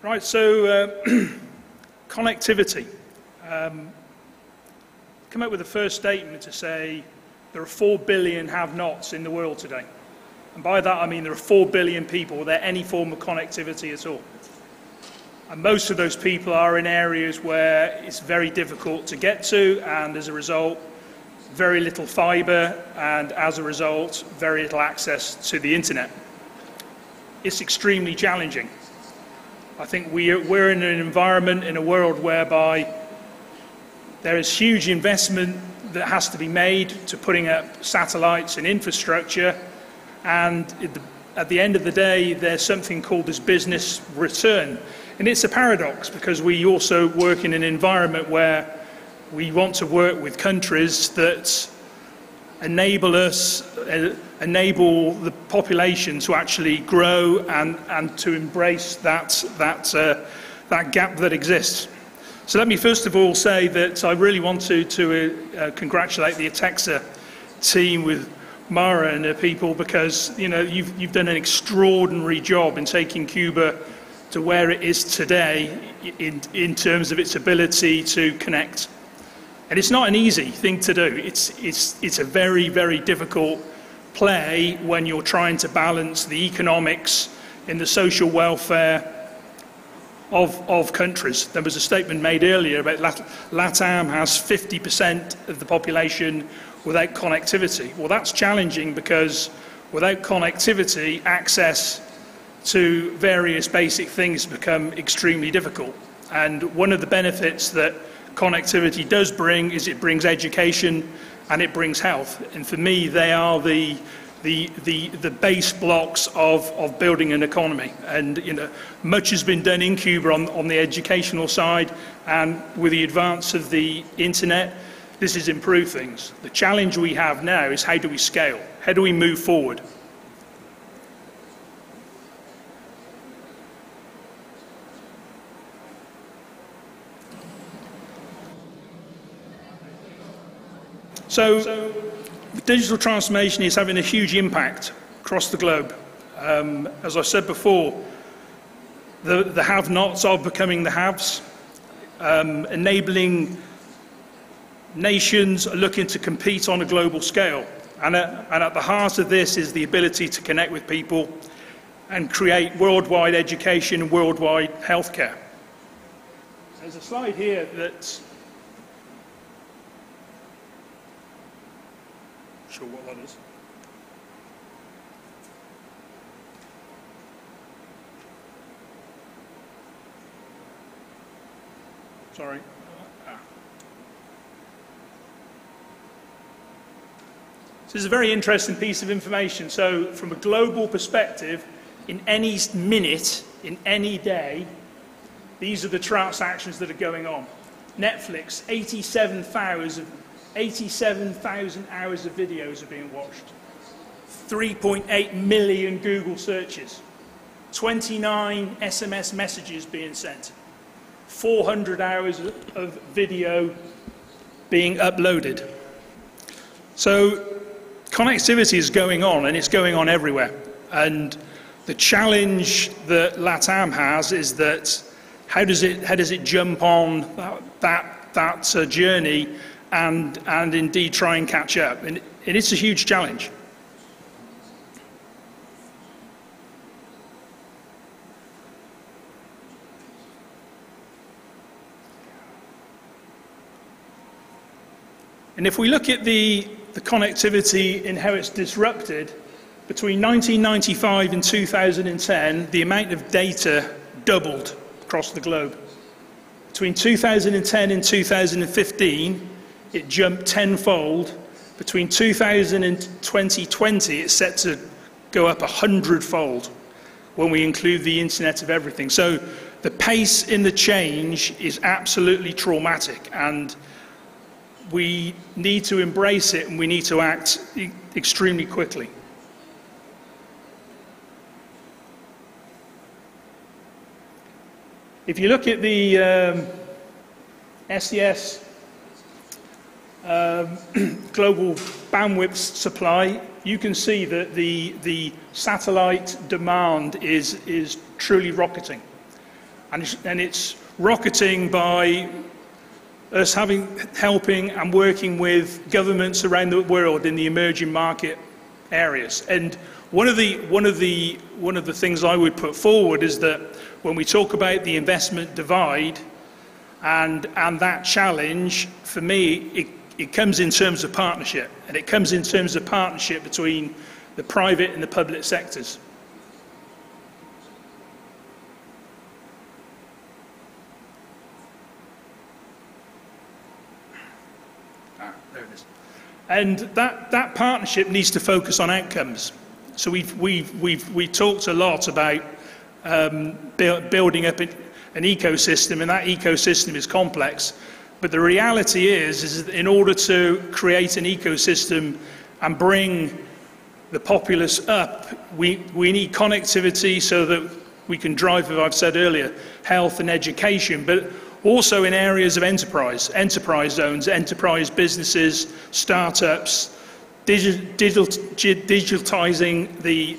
Right, so connectivity. Come up with the first statement to say there are 4 billion have-nots in the world today. And by that I mean there are 4 billion people without any form of connectivity at all. And most of those people are in areas where it's very difficult to get to, and as a result, very little fibre, and as a result, very little access to the internet. It's extremely challenging. I think we're in an environment, in a world whereby there is huge investment that has to be made to putting up satellites and infrastructure, and at the end of the day, there's something called this business return. And it's a paradox, because we also work in an environment where we want to work with countries that enable the population to actually grow and to embrace that gap that exists. So let me first of all say that I really want to congratulate the ATEXA team with Mara and her people, because you've done an extraordinary job in taking Cuba to where it is today in terms of its ability to connect. And it's not an easy thing to do. It's a very, very difficult play when you're trying to balance the economics and the social welfare of countries. There was a statement made earlier about LATAM has 50% of the population without connectivity. Well, that's challenging, because without connectivity, access to various basic things become extremely difficult. And one of the benefits that connectivity does bring is it brings education and it brings health. And for me, they are the base blocks of building an economy. And much has been done in Cuba on the educational side, and with the advance of the internet, this has improved things. The challenge we have now is, how do we scale? How do we move forward? So digital transformation is having a huge impact across the globe. As I said before, the have-nots are becoming the haves, enabling nations are looking to compete on a global scale. And at the heart of this is the ability to connect with people and create worldwide education and worldwide healthcare. There's a slide here that's not sure what that is. Sorry. This is a very interesting piece of information. So from a global perspective, in any minute, in any day, these are the transactions that are going on. Netflix, 87,000 hours of videos are being watched. 3.8 million Google searches. 29 SMS messages being sent. 400 hours of video being uploaded. So connectivity is going on, and it's going on everywhere. And the challenge that LATAM has is that how does it jump on that journey and indeed try and catch up? And it's a huge challenge. And if we look at the connectivity and how it's disrupted, between 1995 and 2010, the amount of data doubled across the globe. Between 2010 and 2015, it jumped tenfold. Between 2000 and 2020, it's set to go up 100-fold when we include the Internet of Everything. So the pace in the change is absolutely traumatic, and we need to embrace it, and we need to act extremely quickly. If you look at the SES global bandwidth supply, you can see that the satellite demand is truly rocketing. And it's rocketing by us helping and working with governments around the world in the emerging market areas. And one of the things I would put forward is that when we talk about the investment divide and that challenge, for me, it comes in terms of partnership, and it comes in terms of partnership between the private and the public sectors. There it is. And that partnership needs to focus on outcomes. So we've talked a lot about building up an ecosystem, and that ecosystem is complex. But the reality is that in order to create an ecosystem and bring the populace up, we need connectivity so that we can drive, as I've said earlier, health and education, but also in areas of enterprise zones, enterprise businesses, startups, digitalizing the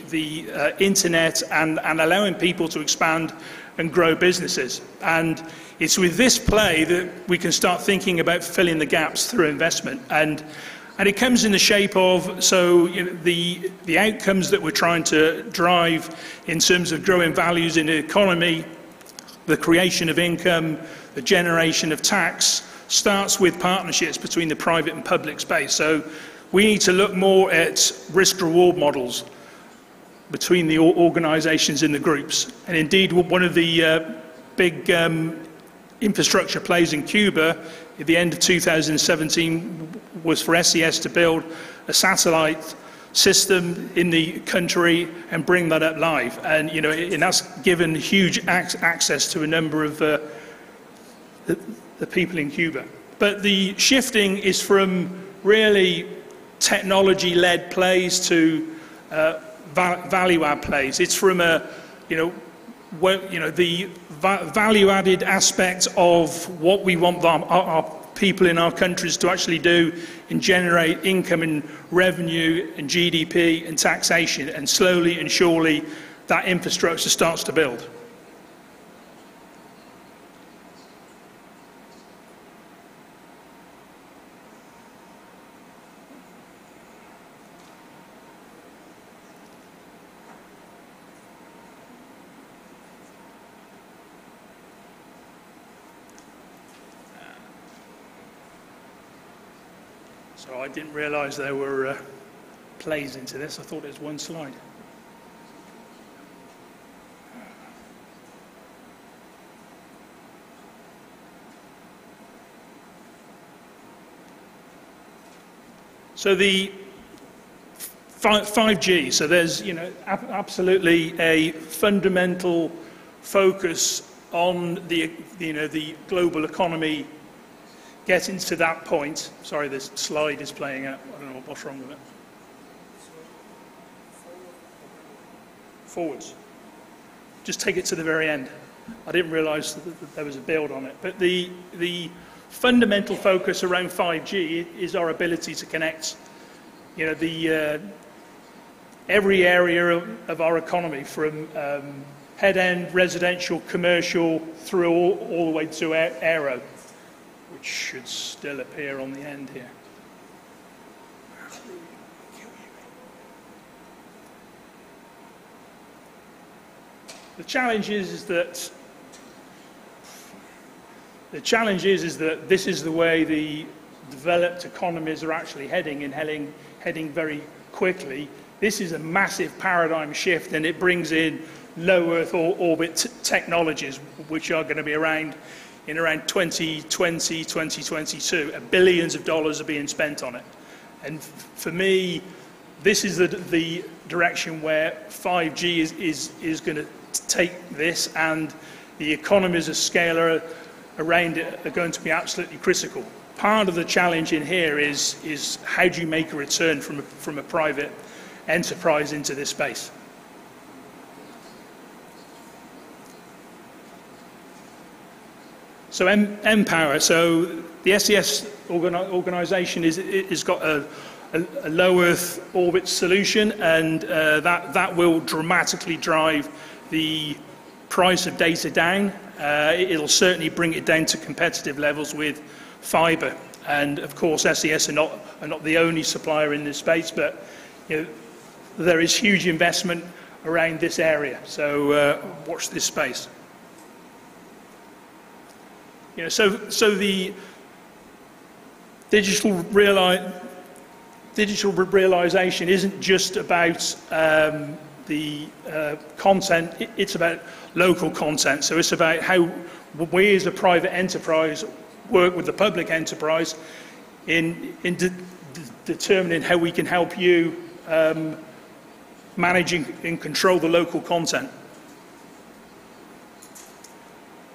internet and allowing people to expand and grow businesses. And it's with this play that we can start thinking about filling the gaps through investment. And it comes in the shape of, so the outcomes that we're trying to drive in terms of growing values in the economy, the creation of income, the generation of tax, starts with partnerships between the private and public space. So we need to look more at risk-reward models between the organisations in the groups. And indeed, one of the big infrastructure plays in Cuba at the end of 2017 was for SES to build a satellite system in the country and bring that up live. And, and that's given huge access to a number of the people in Cuba. But the shifting is from really technology-led plays to value-add plays. It's from the value-added aspect of what we want our people in our countries to actually do and generate income and revenue and GDP and taxation, and slowly and surely that infrastructure starts to build. So I didn't realize there were plays into this. I thought it was one slide. So the 5G, so there's, absolutely a fundamental focus on the global economy getting to that point. Sorry, this slide is playing out. I don't know what's wrong with it. Forwards. Just take it to the very end. I didn't realize that there was a build on it. But the fundamental focus around 5G is our ability to connect, every area of our economy, from head-end, residential, commercial, through all the way to aero, which should still appear on the end here. The challenge is that this is the way the developed economies are actually heading, and heading very quickly. This is a massive paradigm shift, and it brings in low Earth orbit technologies, which are going to be around in around 2020, 2022. Billions of dollars are being spent on it. And for me, this is the direction where 5G is going to take this, and the economies of scale around it are going to be absolutely critical. Part of the challenge in here is how do you make a return from a private enterprise into this space? So Empower, so the SES organisation has got a low Earth orbit solution, and that will dramatically drive the price of data down. It'll certainly bring it down to competitive levels with fibre. And of course, SES are not the only supplier in this space, but there is huge investment around this area. So watch this space. So the digital realization isn't just about the content, it's about local content. So it's about how we as a private enterprise work with the public enterprise in determining how we can help you manage and control the local content.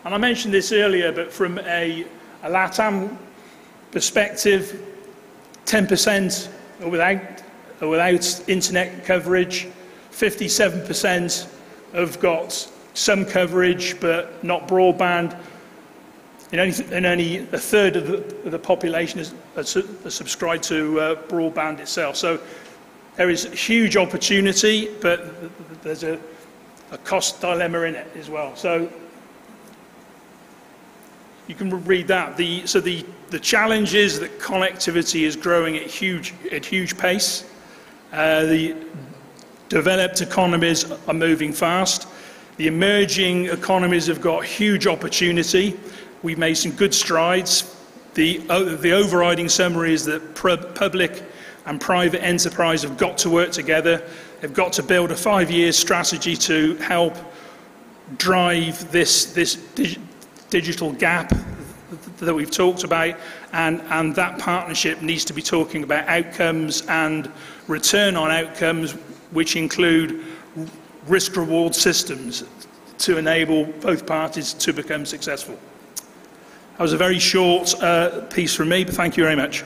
And I mentioned this earlier, but from a LATAM perspective, 10% are without internet coverage, 57% have got some coverage but not broadband, and only a third of the population is subscribed to broadband itself. So there is huge opportunity, but there's a cost dilemma in it as well. So you can read that. The challenge is that connectivity is growing at huge pace. The developed economies are moving fast. The emerging economies have got huge opportunity. We've made some good strides. The overriding summary is that public and private enterprise have got to work together. They've got to build a 5-year strategy to help drive this digital gap that we've talked about, and that partnership needs to be talking about outcomes and return on outcomes, which include risk-reward systems to enable both parties to become successful. That was a very short piece from me, but thank you very much.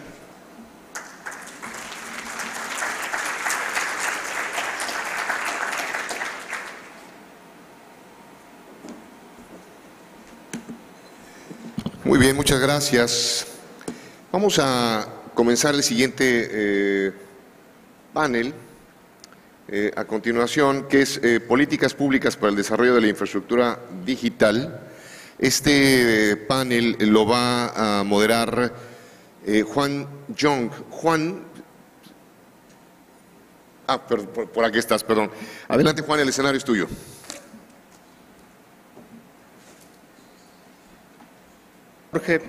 Muy bien, muchas gracias. Vamos a comenzar el siguiente panel a continuación, que es Políticas Públicas para el Desarrollo de la Infraestructura Digital. Este panel lo va a moderar Juan Young. Juan, por aquí estás, perdón. Adelante, Juan, el escenario es tuyo. Jorge,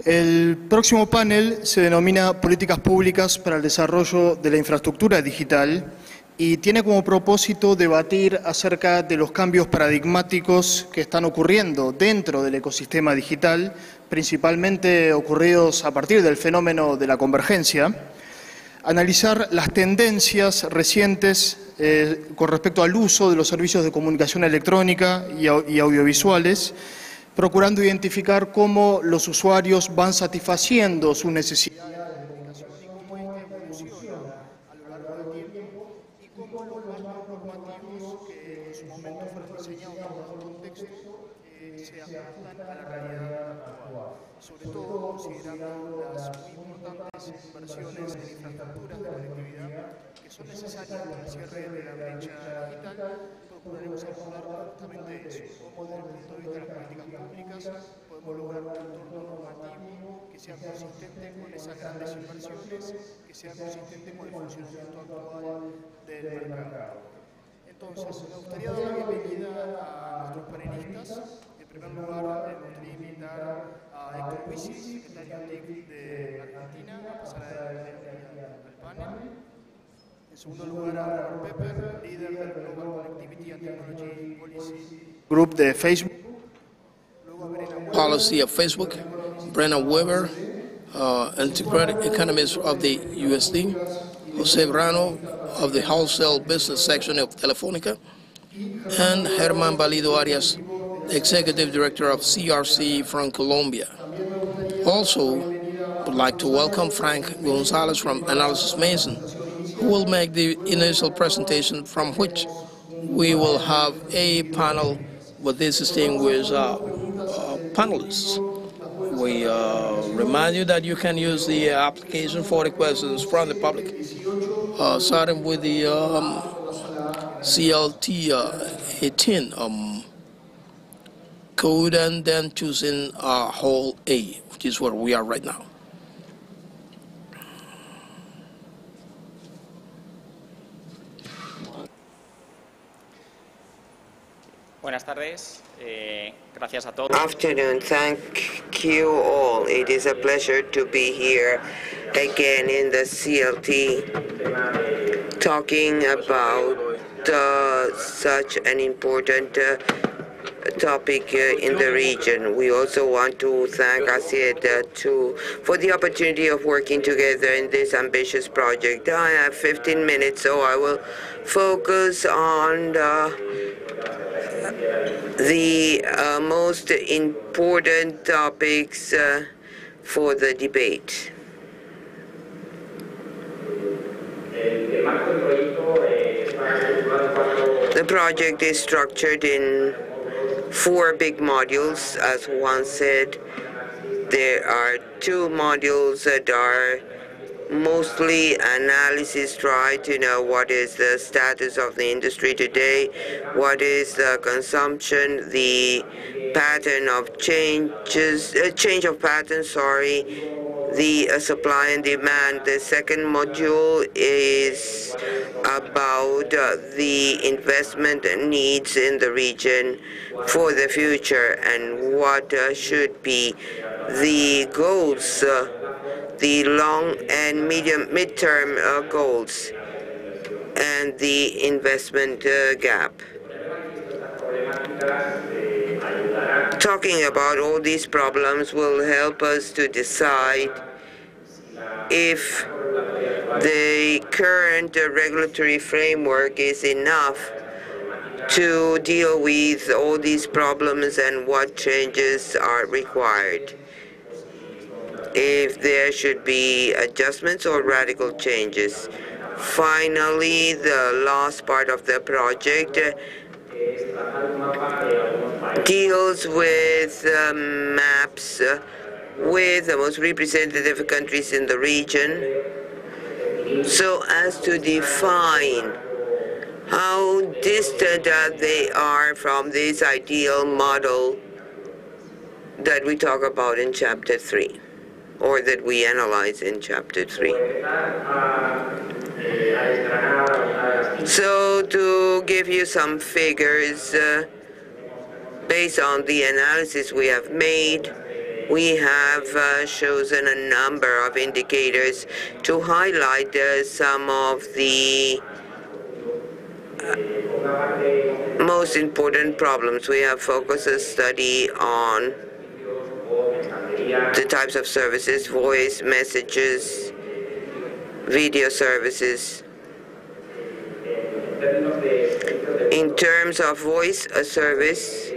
el próximo panel se denomina Políticas Públicas para el Desarrollo de la Infraestructura Digital y tiene como propósito debatir acerca de los cambios paradigmáticos que están ocurriendo dentro del ecosistema digital, principalmente ocurridos a partir del fenómeno de la convergencia, analizar las tendencias recientes con respecto al uso de los servicios de comunicación electrónica y audiovisuales, procurando identificar cómo los usuarios van satisfaciendo sus necesidades de comunicación y cómo esto evoluciona a lo largo del tiempo y cómo los marcos normativos que en su momento fueron diseñados por otro contexto se ajustan a la realidad actual. Sobre todo considerando las muy importantes inversiones en infraestructuras de conectividad que son necesarias para el cierre de la brecha digital, procuraremos abordar justamente eso, cómo desde el punto de vista de las políticas públicas podemos lograr un entorno normativo que sea consistente con esas grandes inversiones, que sea consistente con el funcionamiento actual del mercado. Entonces, me gustaría dar la bienvenida a nuestros panelistas. En primer lugar, me gustaría invitar a Héctor Huisis, secretario TIC de Argentina, a pasar a la bienvenida al panel. En segundo lugar, a Robert Pepper, líder del Global Connectivity and Technology Policy Group de Facebook. Policy of Facebook, Brenna Weber, Integrated Economist of the USD, Jose Brano of the Wholesale Business Section of Telefónica, and Germán Valido Arias, Executive Director of CRC from Colombia. Also, would like to welcome Frank Gonzalez from Analysis Mason, who will make the initial presentation, from which we will have a panel with these distinguished panelists. We remind you that you can use the application for the questions from the public, starting with the CLT 18 code and then choosing hole A, which is where we are right now. Buenas tardes. Gracias a todos. Afternoon. Thank you all. It is a pleasure to be here again in the CLT talking about such an important topic in the region. We also want to thank ASIED for the opportunity of working together in this ambitious project. I have 15 minutes, so I will focus on the most important topics for the debate. The project is structured in 4 big modules. As Juan said, there are 2 modules that are mostly analysis, try to know what is the status of the industry today, what is the consumption, the pattern of change of pattern, the supply and demand. The second module is about the investment needs in the region for the future and what should be the goals, the long and mid-term goals, and the investment gap. Talking about all these problems will help us to decide if the current regulatory framework is enough to deal with all these problems and what changes are required, if there should be adjustments or radical changes. Finally, the last part of the project deals with maps with the most representative countries in the region, so as to define how distant they are from this ideal model that we talk about in Chapter 3, or that we analyze in Chapter 3. So to give you some figures, based on the analysis we have made, we have chosen a number of indicators to highlight some of the most important problems. We have focused a study on the types of services, voice, messages, video services. In terms of voice service,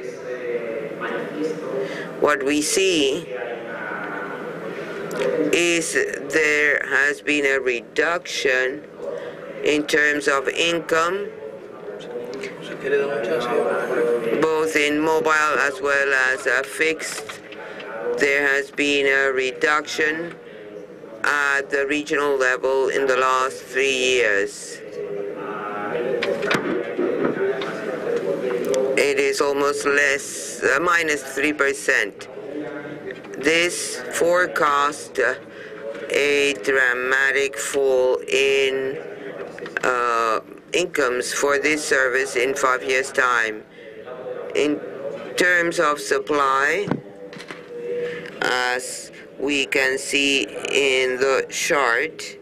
what we see is there has been a reduction in terms of income, both in mobile as well as fixed. There has been a reduction at the regional level in the last 3 years. It is almost less, minus 3%. This forecast a dramatic fall in incomes for this service in 5 years' time. In terms of supply, as we can see in the chart,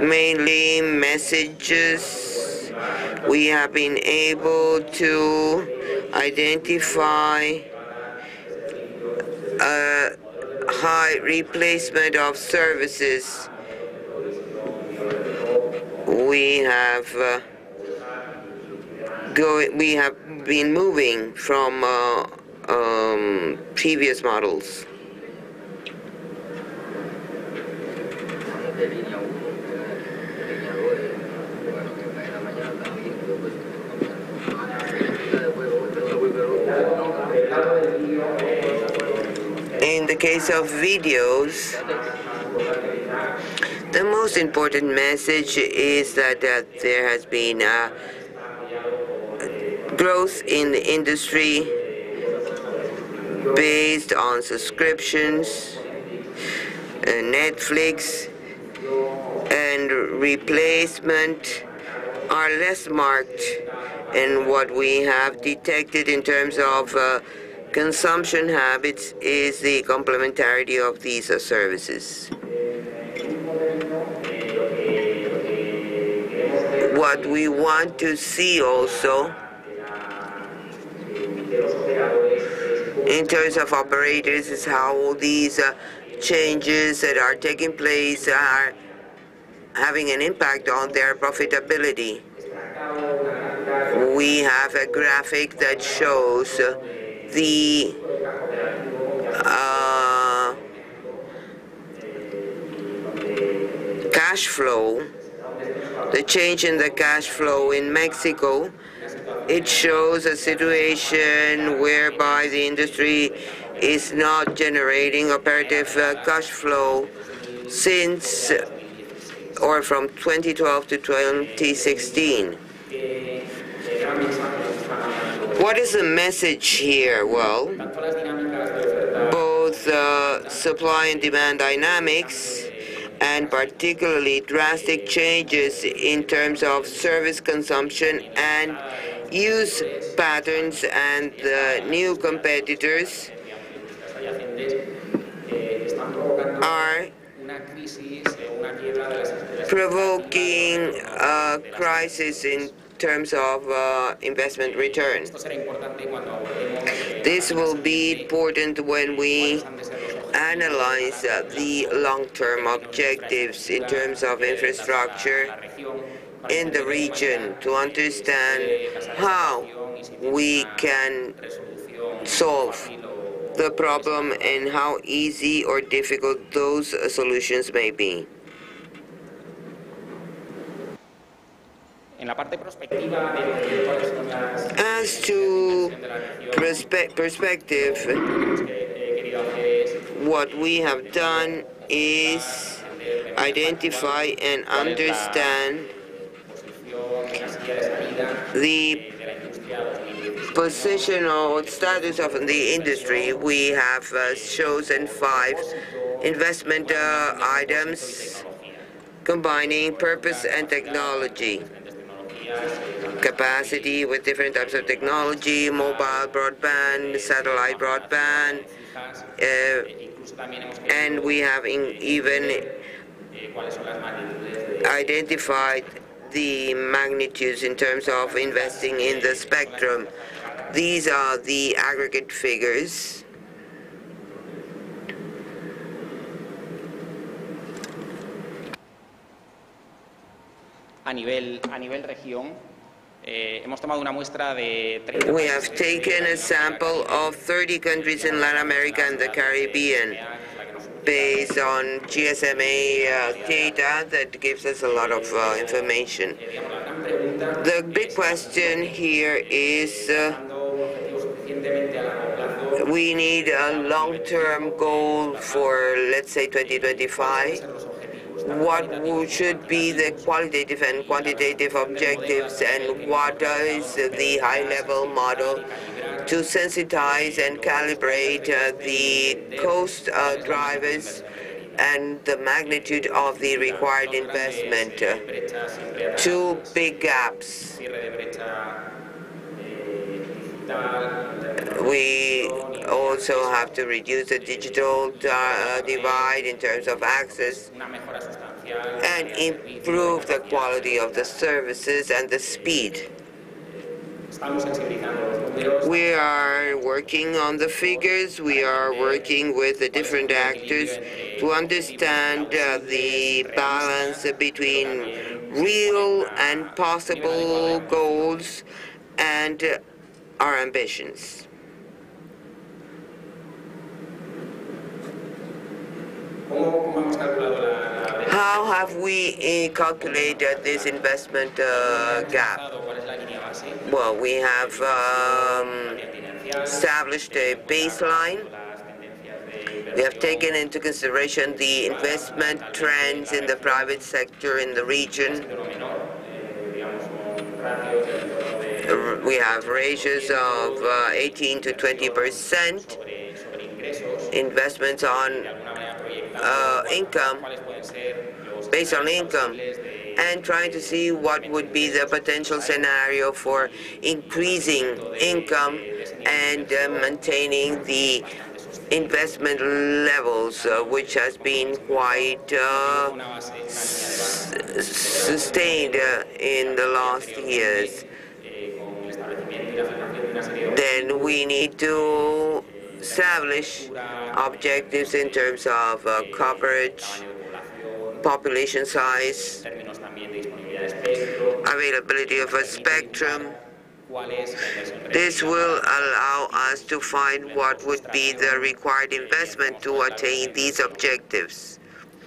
mainly messages, we have been able to identify a high replacement of services. We have been moving from previous models. In the case of videos, the most important message is that there has been growth in the industry based on subscriptions, Netflix, and replacement are less marked. And what we have detected in terms of consumption habits is the complementarity of these services. What we want to see also in terms of operators is how all these changes that are taking place are having an impact on their profitability. We have a graphic that shows the cash flow, the change in the cash flow in Mexico. It shows a situation whereby the industry is not generating operative cash flow since or from 2012 to 2016. What is the message here? Well, both supply and demand dynamics, and particularly drastic changes in terms of service consumption and use patterns and new competitors are provoking a crisis in terms of investment return. This will be important when we analyze the long-term objectives in terms of infrastructure in the region to understand how we can solve the problem and how easy or difficult those solutions may be. As to perspective, what we have done is identify and understand the position or status of the industry. We have chosen 5 investment items combining purpose and technology. Capacity with different types of technology, mobile broadband, satellite broadband, and we have even identified the magnitudes in terms of investing in the spectrum. These are the aggregate figures. A nivel región, hemos tomado una muestra de 30 We have taken a sample of 30 countries in Latin America and the Caribbean based on GSMA data that gives us a lot of information. The big question here is we need a long-term goal for, let's say, 2025. What should be the qualitative and quantitative objectives, and what is the high-level model to sensitize and calibrate the cost drivers and the magnitude of the required investment? 2 big gaps. We also have to reduce the digital divide in terms of access and improve the quality of the services and the speed. We are working on the figures. We are working with the different actors to understand the balance between real and possible goals and our ambitions. How have we calculated this investment gap? Well, we have established a baseline. We have taken into consideration the investment trends in the private sector in the region. We have ratios of 18 to 20% investments on income, based on income, and trying to see what would be the potential scenario for increasing income and maintaining the investment levels, which has been quite sustained in the last years. Then we need to establish objectives in terms of coverage, population size, availability of a spectrum. This will allow us to find what would be the required investment to attain these objectives.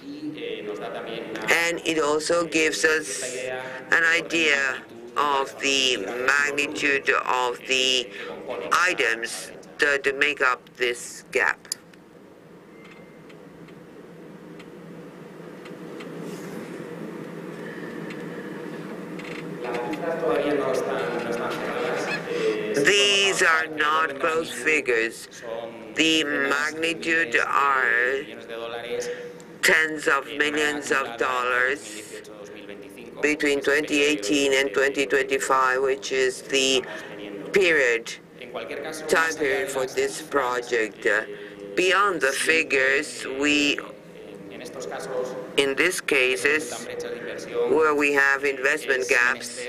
And it also gives us an idea of the magnitude of the items to make up this gap. These are not close figures. The magnitude are tens of millions of dollars between 2018 and 2025, which is the time period for this project. Beyond the figures, in these cases, where we have investment gaps,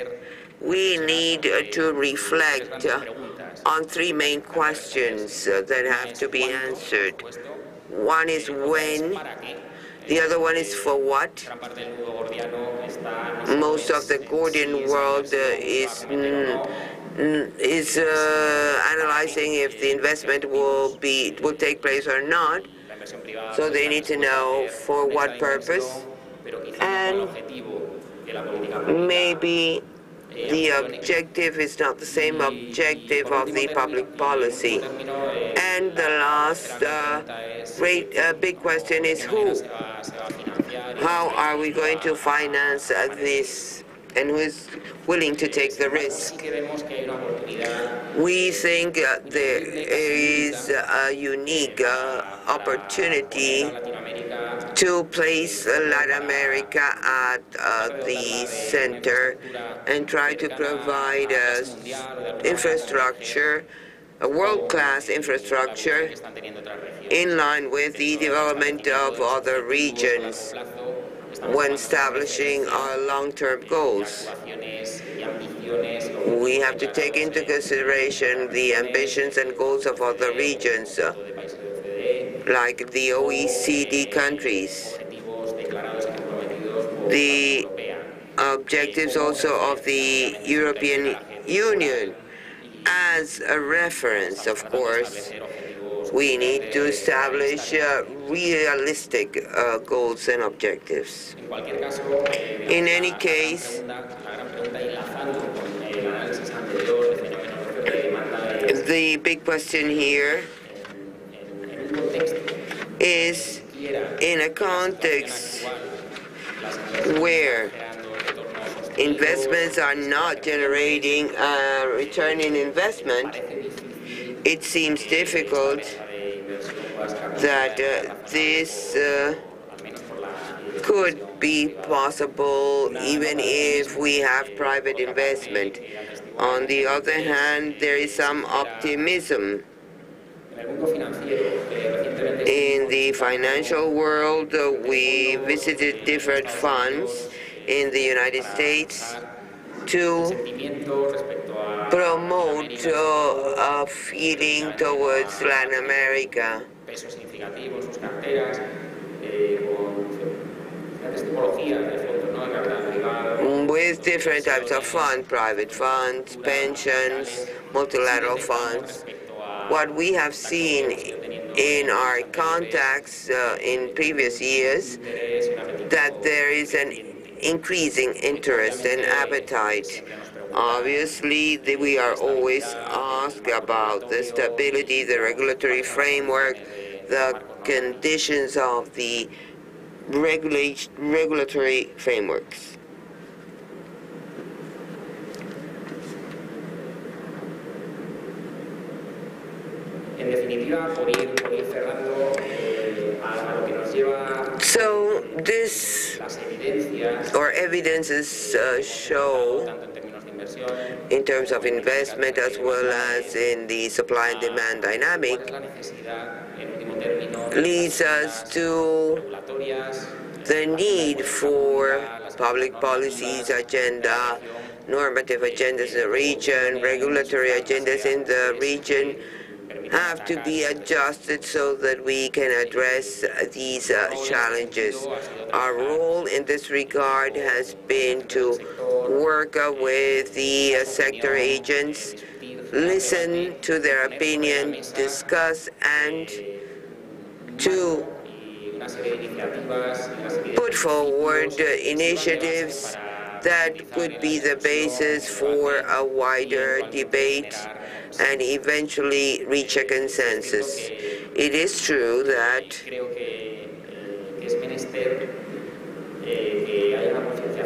we need to reflect on 3 main questions that have to be answered. One is when, the other one is for what. Most of the Gordian world is analyzing if the investment will take place or not. So they need to know for what purpose, and maybe the objective is not the same objective of the public policy. And the last big question is who? How are we going to finance this, and who is willing to take the risk? We think there is a unique opportunity to place Latin America at the center and try to provide infrastructure, a world-class infrastructure in line with the development of other regions when establishing our long-term goals. We have to take into consideration the ambitions and goals of other regions, like the OECD countries, the objectives also of the European Union. As a reference, of course, we need to establish realistic goals and objectives. In any case, the big question here is, in a context where investments are not generating a return in investment, it seems difficult that this could be possible even if we have private investment. On the other hand, there is some optimism. In the financial world, we visited different funds in the United States to promote a feeling towards Latin America with different types of funds, private funds, pensions, multilateral funds. What we have seen in our contacts in previous years, that there is an increasing interest and appetite. Obviously, we are always asked about the stability, the regulatory framework, the conditions of the regulatory frameworks. So this, or evidences show, in terms of investment as well as in the supply and demand dynamic, leads us to the need for public policies agenda, normative agendas in the region, regulatory agendas in the region, have to be adjusted so that we can address these challenges. Our role in this regard has been to work with the sector agents, listen to their opinion, discuss, and to put forward initiatives that could be the basis for a wider debate and eventually reach a consensus. It is true that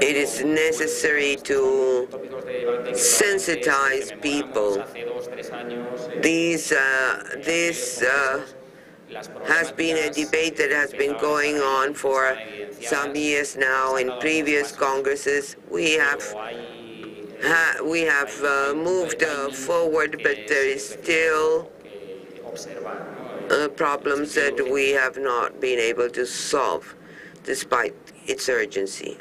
it is necessary to sensitize people. This has been a debate that has been going on for some years now. In previous Congresses, we have moved forward, but there is still problems that we have not been able to solve, despite its urgency.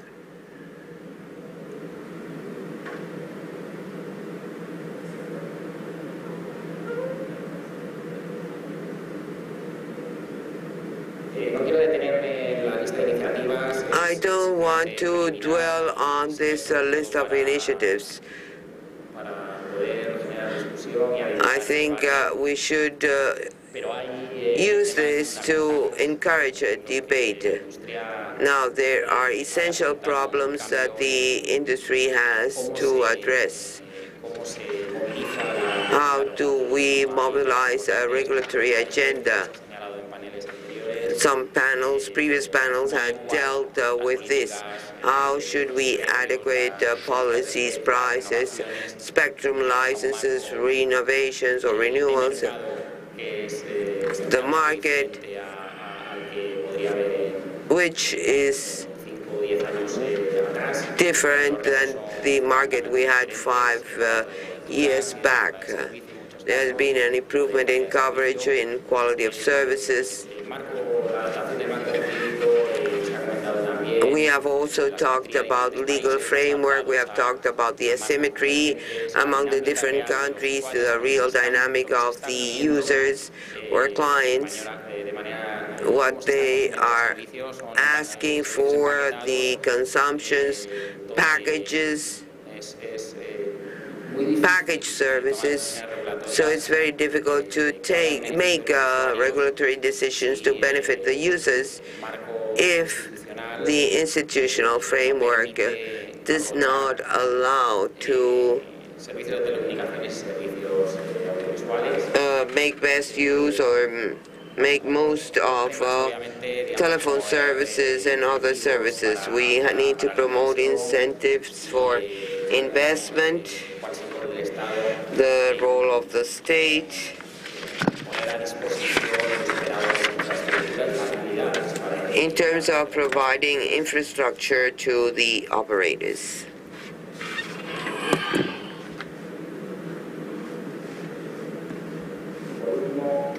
I don't want to dwell on this list of initiatives. I think we should use this to encourage a debate. Now, there are essential problems that the industry has to address. How do we mobilize a regulatory agenda? Some panels, previous panels, had dealt with this. How should we adequate policies, prices, spectrum licenses, renovations or renewals? The market, which is different than the market we had 5 years back. There has been an improvement in coverage, in quality of services. We have also talked about legal framework. We have talked about the asymmetry among the different countries, the real dynamic of the users or clients, what they are asking for, the consumptions, packages, package services. So it's very difficult to make regulatory decisions to benefit the users if the institutional framework does not allow to make best use or make most of telephone services and other services. We need to promote incentives for investment, the role of the state, in terms of providing infrastructure to the operators.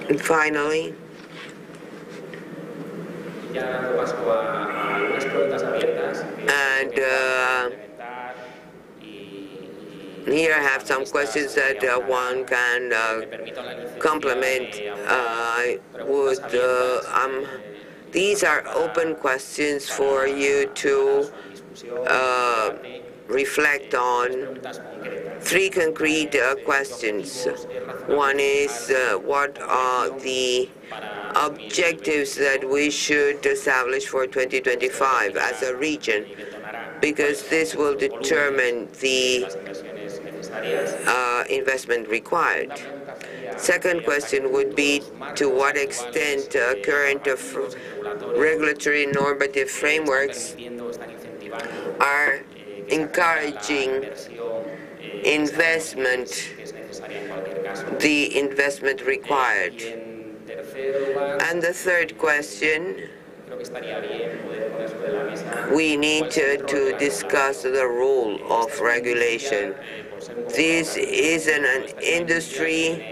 And finally, and here I have some questions that one can complement. These are open questions for you to reflect on. 3 concrete questions. One is, what are the objectives that we should establish for 2025 as a region? Because this will determine the investment required. Second question would be, to what extent current regulatory normative frameworks are encouraging investment, the investment required. And the third question, we need to discuss the role of regulation. This is an industry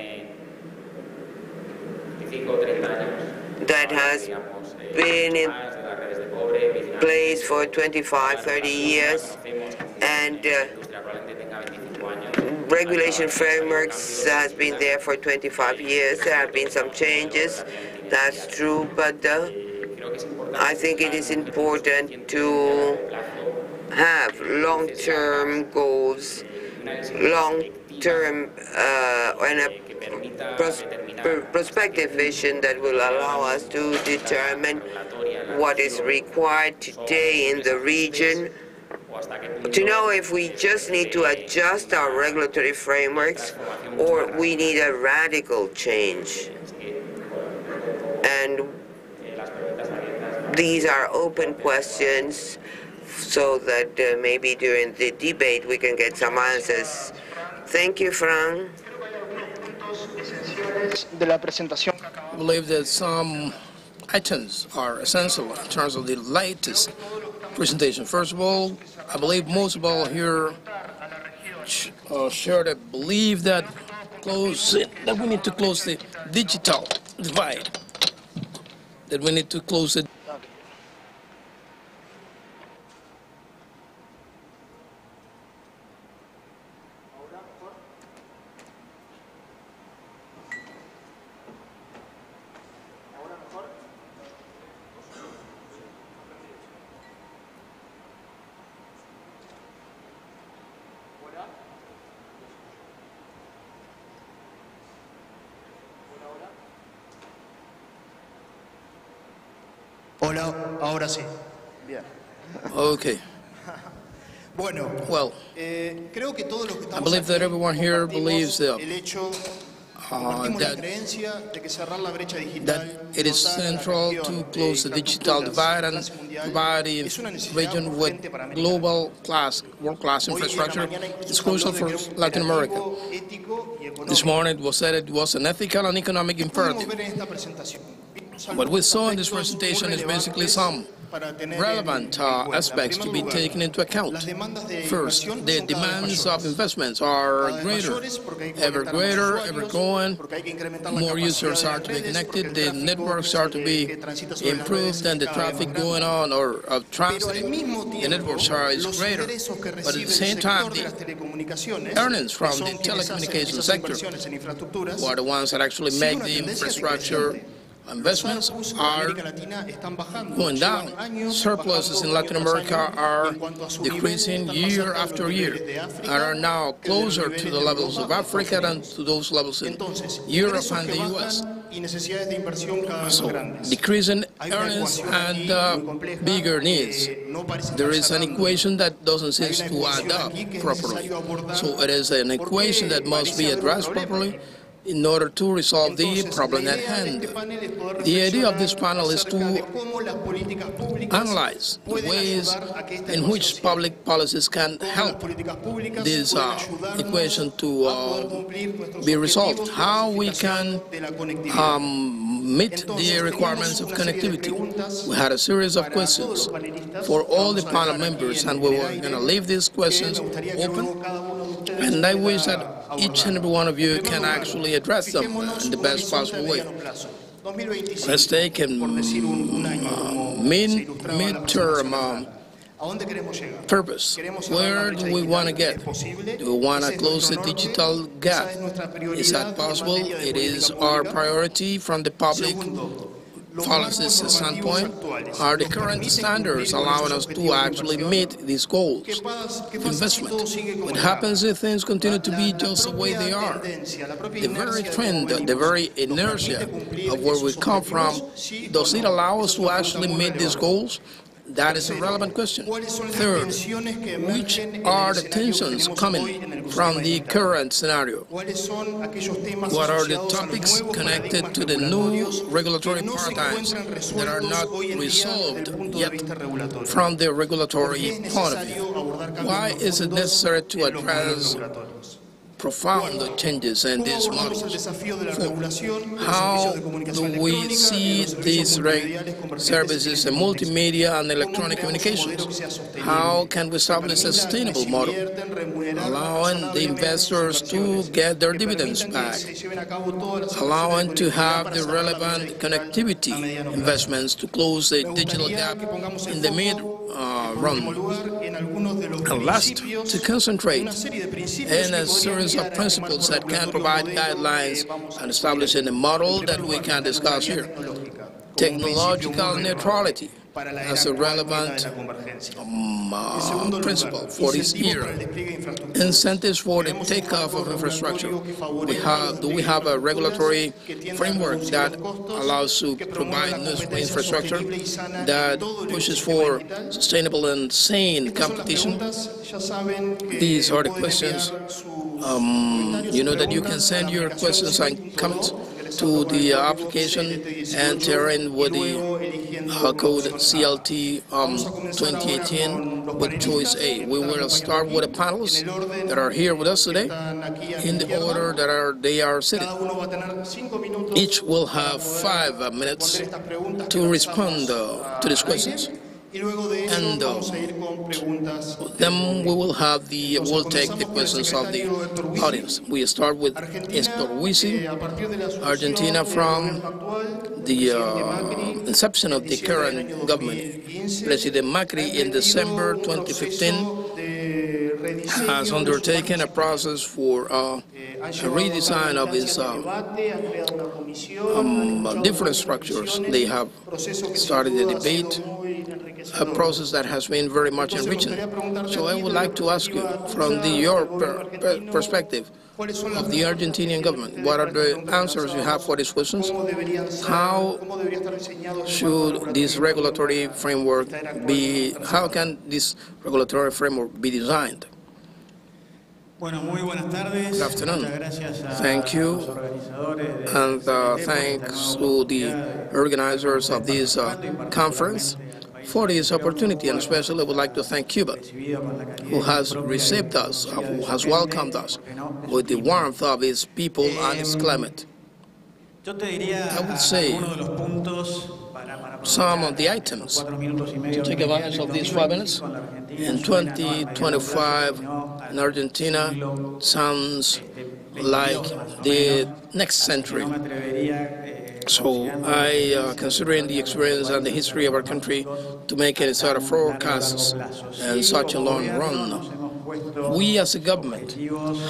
that has been in place for 25, 30 years, and regulation frameworks has been there for 25 years. There have been some changes, that's true, but I think it is important to have long-term goals, long-term and a prospective vision that will allow us to determine what is required today in the region, to know if we just need to adjust our regulatory frameworks or we need a radical change. And these are open questions, so that maybe during the debate we can get some answers. Thank you, Fran. I believe that some items are essential in terms of the latest presentation. First of all, I believe most of all here share that believe that we need to close the digital divide, that we need to close it. Hola, ahora sí. Bien. Okay. Well, creo que todos los que I believe that everyone here believes that it is central to close the digital divide and provide the region with global world-class infrastructure. It's crucial for Latin America. This morning it was said it was an ethical and economic imperative. What we saw in this presentation is basically some relevant aspects to be taken into account. First, the demands of investments are greater, ever growing. More users are to be connected, the networks are to be improved, and the traffic going on or of transit, the networks is greater. But at the same time, the earnings from the telecommunications sector, who are the ones that actually make the infrastructure investments, are going down. Surpluses in Latin America are decreasing year after year and are now closer to the levels of Africa than to those levels in Europe and the U.S. So, decreasing earnings and bigger needs. There is an equation that doesn't seem to add up properly. So it is an equation that must be addressed properly in order to resolve the problem at hand. The idea of this panel is to analyze the ways in which public policies can help this equation to be resolved, how we can meet the requirements of connectivity. We had a series of questions for all the panel members, and we were going to leave these questions open, and I wish that each and every one of you can actually address them in the best possible way. Let's take a mid-term purpose. Where do we want to get? Do we want to close the digital gap? Is that possible? It is our priority from the public policy standpoint. Are the current standards allowing us to actually meet these goals of investment? What happens if things continue to be just the way they are? The very trend, the very inertia of where we come from, does it allow us to actually meet these goals? That is a relevant question. Third, which are the tensions coming from the current scenario? What are the topics connected to the new regulatory paradigms that are not resolved yet from the regulatory point of view? Why is it necessary to address profound changes in these models? How do we see these services in multimedia and electronic communications? How can we establish a sustainable model, allowing the investors to get their dividends back, allowing to have the relevant connectivity investments to close the digital gap in the mid-run? And last, to concentrate in a series of principles that can provide guidelines and establishing a model that we can discuss here. Technological neutrality as a relevant principle for this era. Incentives for the takeoff of infrastructure. Do we have a regulatory framework that allows to provide new infrastructure that pushes for sustainable and sane competition? These are the questions. You know that you can send your questions and comments to the application, enter in with the code CLT 2018 with choice A. We will start with the panelists that are here with us today in the order that they are seated. Each will have 5 minutes to respond to these questions. And then we'll take the questions of the audience. We start with Estor Huisi, Argentina, from the inception of the current government. President Macri in December 2015 has undertaken a process for a redesign of his different structures. They have started a debate a process that has been very much enriching. So I would like to ask you, from your perspective of the Argentinian government, what are the answers you have for these questions? How should this regulatory framework be, how can this regulatory framework be designed? Good afternoon. Thank you, and thanks to the organizers of this conference for this opportunity, and especially I would like to thank Cuba, who has received us, who has welcomed us with the warmth of its people and its climate. I would say some of the items to take advantage of these 5 minutes. In 2025 in Argentina sounds like the next century. So considering the experience and the history of our country, to make any sort of forecasts in such a long run, we as a government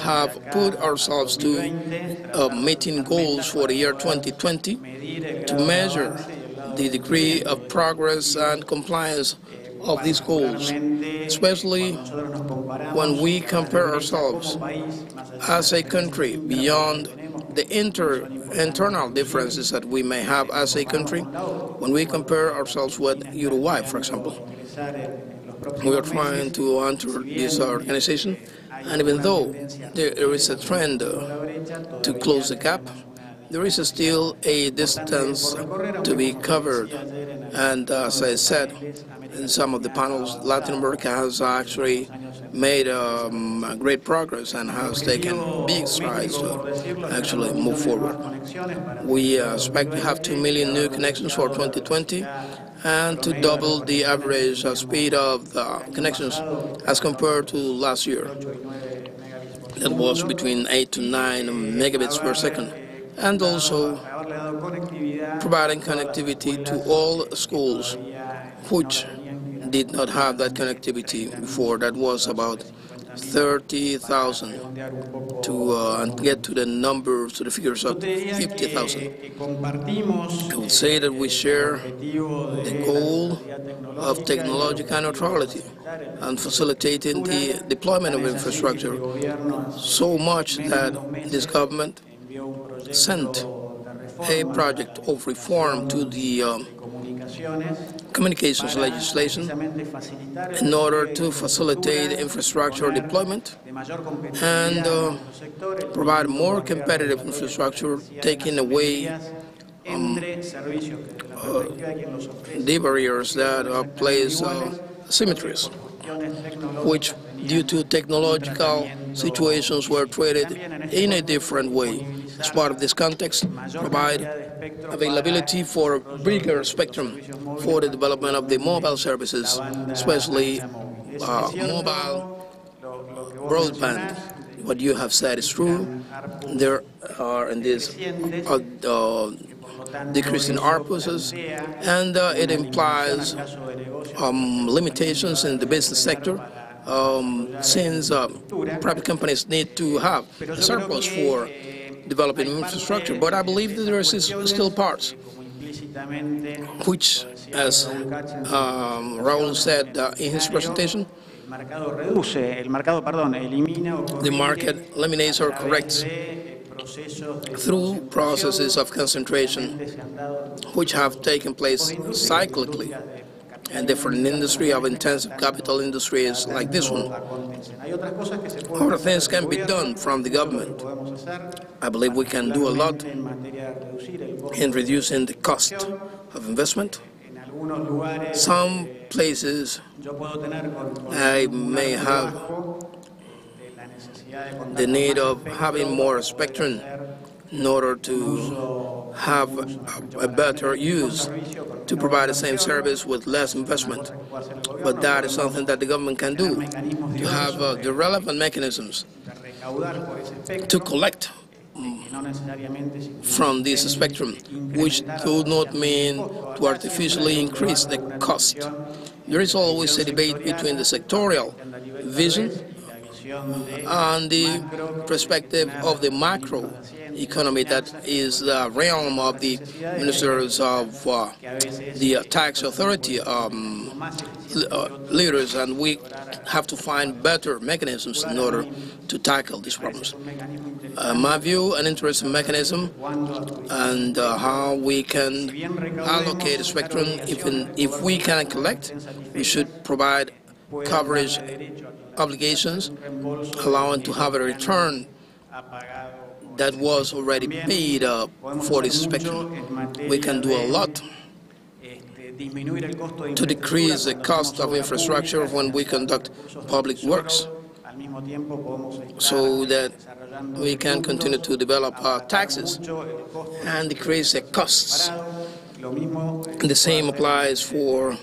have put ourselves to meeting goals for the year 2020 to measure the degree of progress and compliance of these goals, especially when we compare ourselves as a country beyond the internal differences that we may have as a country. When we compare ourselves with Uruguay, for example, we are trying to enter this organization, and even though there is a trend to close the gap, there is still a distance to be covered. And as I said in some of the panels, Latin America has actually made great progress and has taken big strides to actually move forward. We expect to have 2 million new connections for 2020 and to double the average speed of the connections as compared to last year. That was between 8 to 9 megabits per second. And also providing connectivity to all schools which did not have that connectivity before. That was about 30,000 to get to the numbers, to the figures of 50,000. I would say that we share the goal of technological neutrality and facilitating the deployment of infrastructure, so much that this government sent a project of reform to the communications legislation in order to facilitate infrastructure deployment and provide more competitive infrastructure, taking away the barriers that place asymmetries, which due to technological situations were treated in a different way. As part of this context, provide availability for bigger spectrum for the development of the mobile services, especially mobile broadband. What you have said is true. There are in this decrease in ARPUs, and it implies limitations in the business sector, since private companies need to have a surplus for developing infrastructure. But I believe that there is still parts which, as Raul said in his presentation, the market eliminates or corrects through processes of concentration which have taken place cyclically in different industry of intensive capital industries like this one. Other things can be done from the government. I believe we can do a lot in reducing the cost of investment. Some places I may have the need of having more spectrum in order to have a better use to provide the same service with less investment. But that is something that the government can do, to have the relevant mechanisms to collect from this spectrum, which do not mean to artificially increase the cost. There is always a debate between the sectorial vision and the perspective of the macro economy that is the realm of the ministers of the tax authority leaders, and we have to find better mechanisms in order to tackle these problems. My view, an interesting mechanism, and how we can allocate spectrum. If we can collect, we should provide coverage obligations, allowing to have a return that was already paid for this spectrum. We can do a lot to decrease the cost of infrastructure when we conduct public works, so that we can continue to develop our taxes and decrease the costs. The same applies for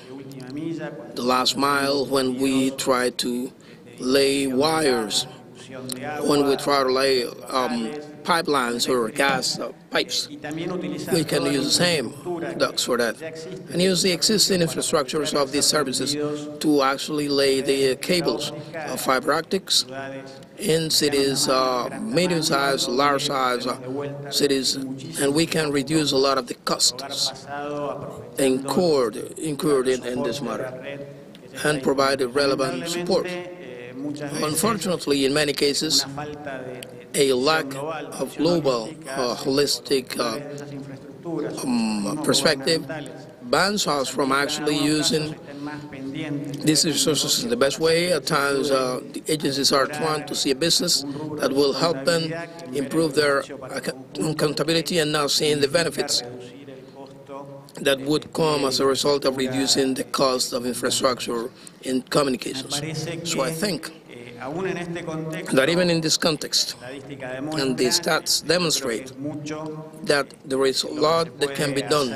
the last mile when we try to lay wires, when we try to lay pipelines or gas pipes. We can use the same ducts for that and use the existing infrastructures of these services to actually lay the cables of fiber optics in cities, medium-sized, large-sized cities, and we can reduce a lot of the costs incurred in this matter and provide relevant support. Unfortunately, in many cases, a lack of global, holistic perspective bans us from actually using these resources in the best way. At times, the agencies are trying to see a business that will help them improve their accountability and not seeing the benefits that would come as a result of reducing the cost of infrastructure in communications. So I think that even in this context, and the stats demonstrate that there is a lot that can be done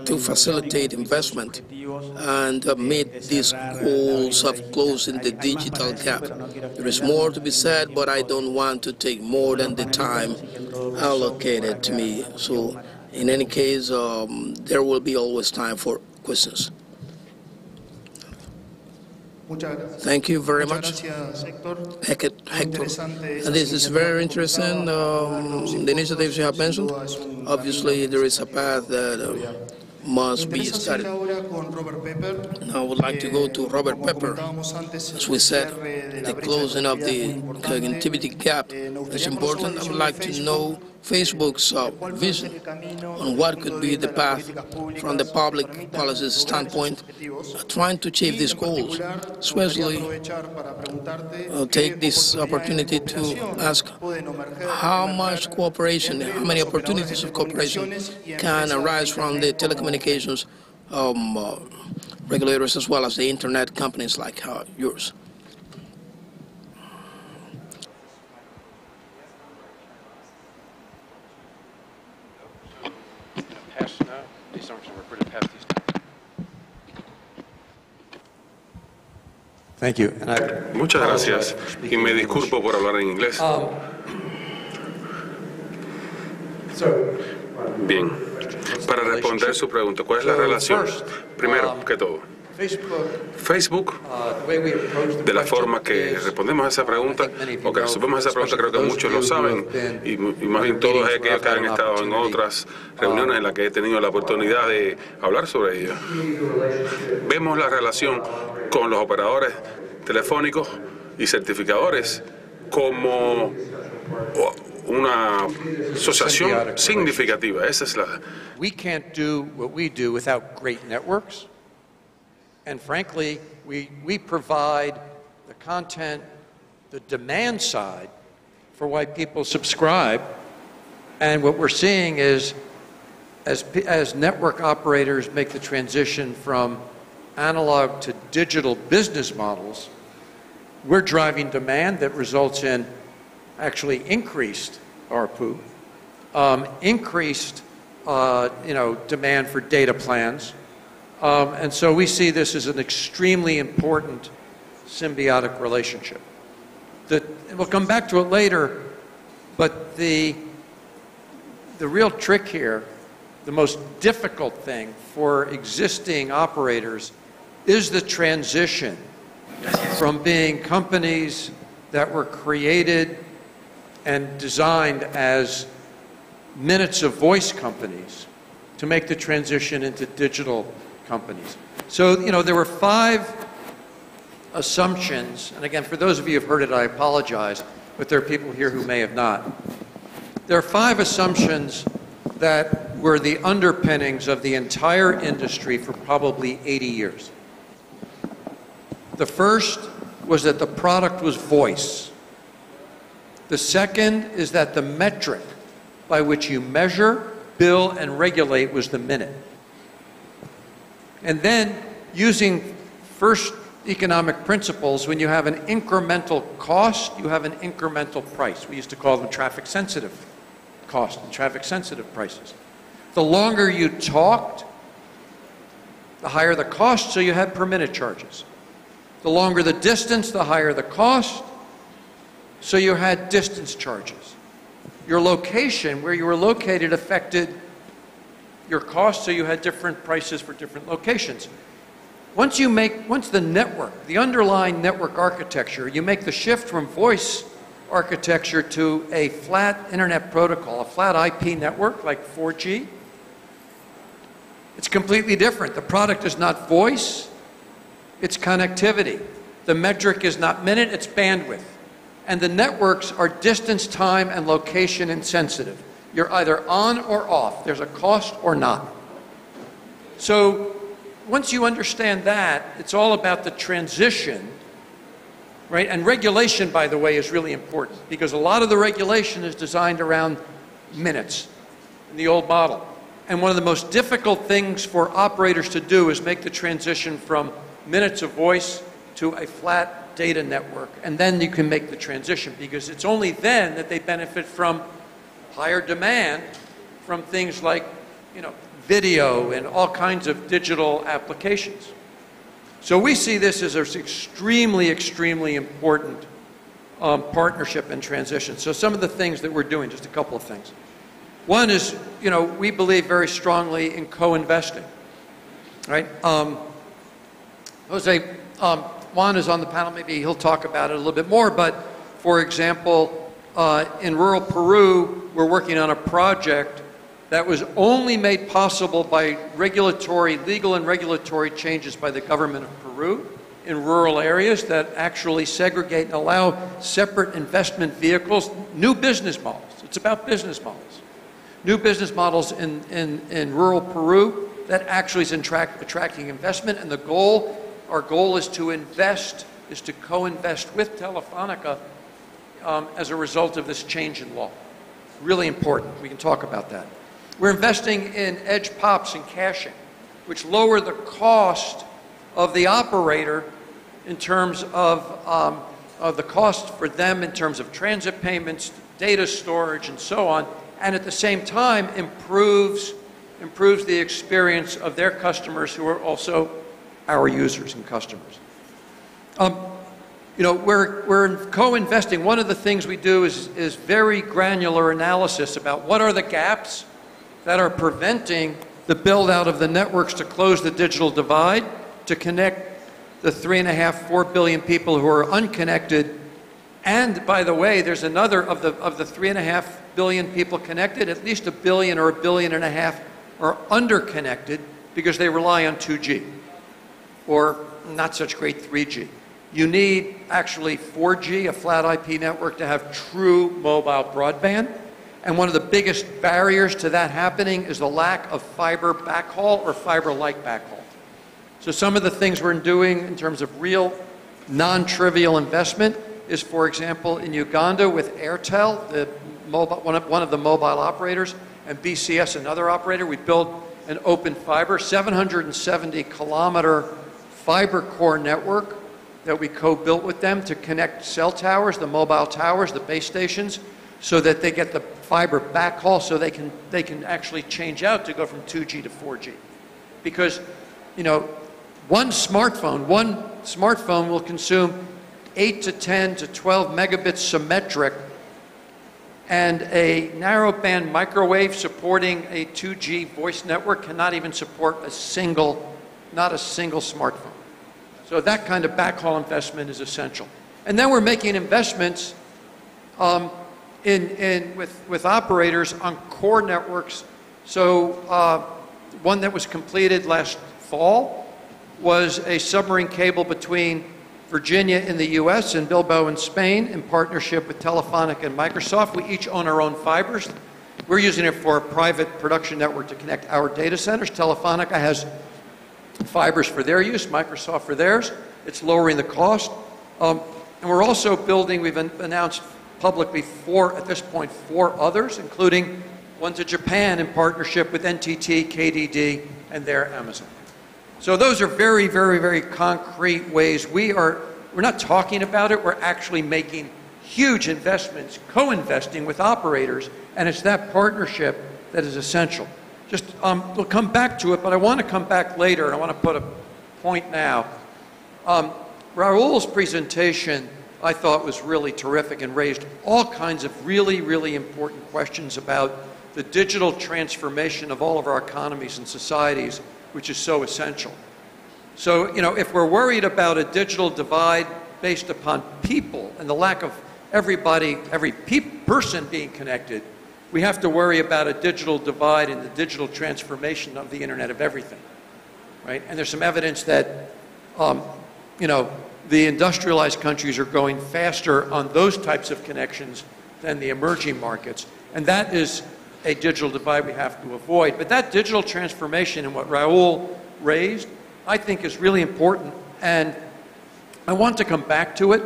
to facilitate investment and meet these goals of closing the digital gap. There is more to be said, but I don't want to take more than the time allocated to me. So in any case, there will be always time for questions. Thank you very much, Hector. And this is very interesting, the initiatives you have mentioned. Obviously, there is a path that must be studied. Now I would like to go to Robert Pepper. As we said, the closing of the connectivity gap is important. I would like to know Facebook's vision on what could be the path from the public policy standpoint, trying to achieve these goals. Especially, take this opportunity to ask how much cooperation, how many opportunities of cooperation can arise from the telecommunications regulators as well as the internet companies like yours. Thank you. Muchas gracias y me disculpo por hablar en inglés. Bien, para responder su pregunta, ¿cuál es la relación? Primero que todo, Facebook, de la forma que respondemos a esa pregunta, o que resolvemos esa pregunta, creo que muchos lo saben, y más bien todos aquellos que han estado en otras reuniones en las que he tenido la oportunidad de hablar sobre ella. Vemos la relación con los operadores telefónicos y certificadores como una asociación significativa. Esa es la. We can't do what we do without great networks. And frankly, we provide the content, the demand side for why people subscribe. And what we're seeing is as network operators make the transition from analog to digital business models, we're driving demand that results in actually increased ARPU, increased demand for data plans, and so we see this as an extremely important symbiotic relationship. We'll come back to it later, but the real trick here, the most difficult thing for existing operators is the transition from being companies that were created and designed as minutes of voice companies to make the transition into digital companies. So, you know, there were 5 assumptions, and again, for those of you who have heard it, I apologize, but there are people here who may have not. There are 5 assumptions that were the underpinnings of the entire industry for probably 80 years. The first was that the product was voice. The second is that the metric by which you measure, bill, and regulate was the minute. And then, using first economic principles, when you have an incremental cost, you have an incremental price. We used to call them traffic-sensitive cost and traffic-sensitive prices. The longer you talked, the higher the cost, so you had per minute charges. The longer the distance, the higher the cost, so you had distance charges. Your location, where you were located, affected your cost, so you had different prices for different locations. Once the network, the underlying network architecture, you make the shift from voice architecture to a flat internet protocol, a flat IP network like 4G, it's completely different. The product is not voice, it's connectivity. The metric is not minute, it's bandwidth. And the networks are distance, time, and location insensitive. You're either on or off. There's a cost or not. So once you understand that, it's all about the transition, right? And regulation, by the way, is really important because a lot of the regulation is designed around minutes in the old model. And one of the most difficult things for operators to do is make the transition from minutes of voice to a flat data network. And then you can make the transition because it's only then that they benefit from higher demand from things like, you know, video and all kinds of digital applications. So we see this as an extremely, extremely important partnership and transition. So some of the things that we're doing, just a couple of things. One is, you know, we believe very strongly in co-investing, right? Jose, Juan is on the panel, maybe he'll talk about it a little bit more, but for example, in rural Peru, we're working on a project that was only made possible by legal and regulatory changes by the government of Peru in rural areas that actually segregate and allow separate investment vehicles, new business models. It's about business models. New business models in rural Peru that actually is attracting investment, and our goal is to co-invest with Telefonica as a result of this change in law. Really important. We can talk about that. We're investing in edge POPs and caching, which lower the cost of the operator in terms of the cost for them in terms of transit payments, data storage, and so on, and at the same time improves the experience of their customers who are also our users and customers. You know, we're co-investing. One of the things we do is very granular analysis about what are the gaps that are preventing the build out of the networks to close the digital divide, to connect the 3.5, 4 billion people who are unconnected. And by the way, there's another of the 3.5 billion people connected, at least 1 billion or 1.5 billion are underconnected because they rely on 2G or not such great 3G. You need actually 4G, a flat IP network, to have true mobile broadband. And one of the biggest barriers to that happening is the lack of fiber backhaul or fiber-like backhaul. So some of the things we're doing in terms of real non-trivial investment is, for example, in Uganda with Airtel, one of the mobile operators, and BCS, another operator, we built an open fiber, 770-kilometer fiber core network that we co-built with them to connect cell towers, the mobile towers, the base stations, so that they get the fiber backhaul so they can actually change out to go from 2G to 4G. Because, you know, one smartphone will consume 8 to 10 to 12 megabits symmetric, and a narrowband microwave supporting a 2G voice network cannot even support not a single smartphone. So that kind of backhaul investment is essential. And then we're making investments with operators on core networks. So one that was completed last fall was a submarine cable between Virginia in the US and Bilbao in Spain in partnership with Telefonica and Microsoft. We each own our own fibers. We're using it for a private production network to connect our data centers. Telefonica has fibers for their use, Microsoft for theirs. It's lowering the cost. And we're also building, we've announced publicly at this point, 4 others, including one to Japan in partnership with NTT, KDD, and their Amazon. So those are very, very, very concrete ways. We're not talking about it, we're actually making huge investments, co-investing with operators, and it's that partnership that is essential. Just, we'll come back to it, but I want to come back later, and I want to put a point now. Raul's presentation, I thought, was really terrific and raised all kinds of really, really important questions about the digital transformation of all of our economies and societies, which is so essential. So, you know, if we're worried about a digital divide based upon people and the lack of every person being connected, we have to worry about a digital divide and the digital transformation of the Internet of Everything, right? And there's some evidence that, you know, the industrialized countries are going faster on those types of connections than the emerging markets. And that is a digital divide we have to avoid. But that digital transformation and what Raul raised, I think is really important. And I want to come back to it.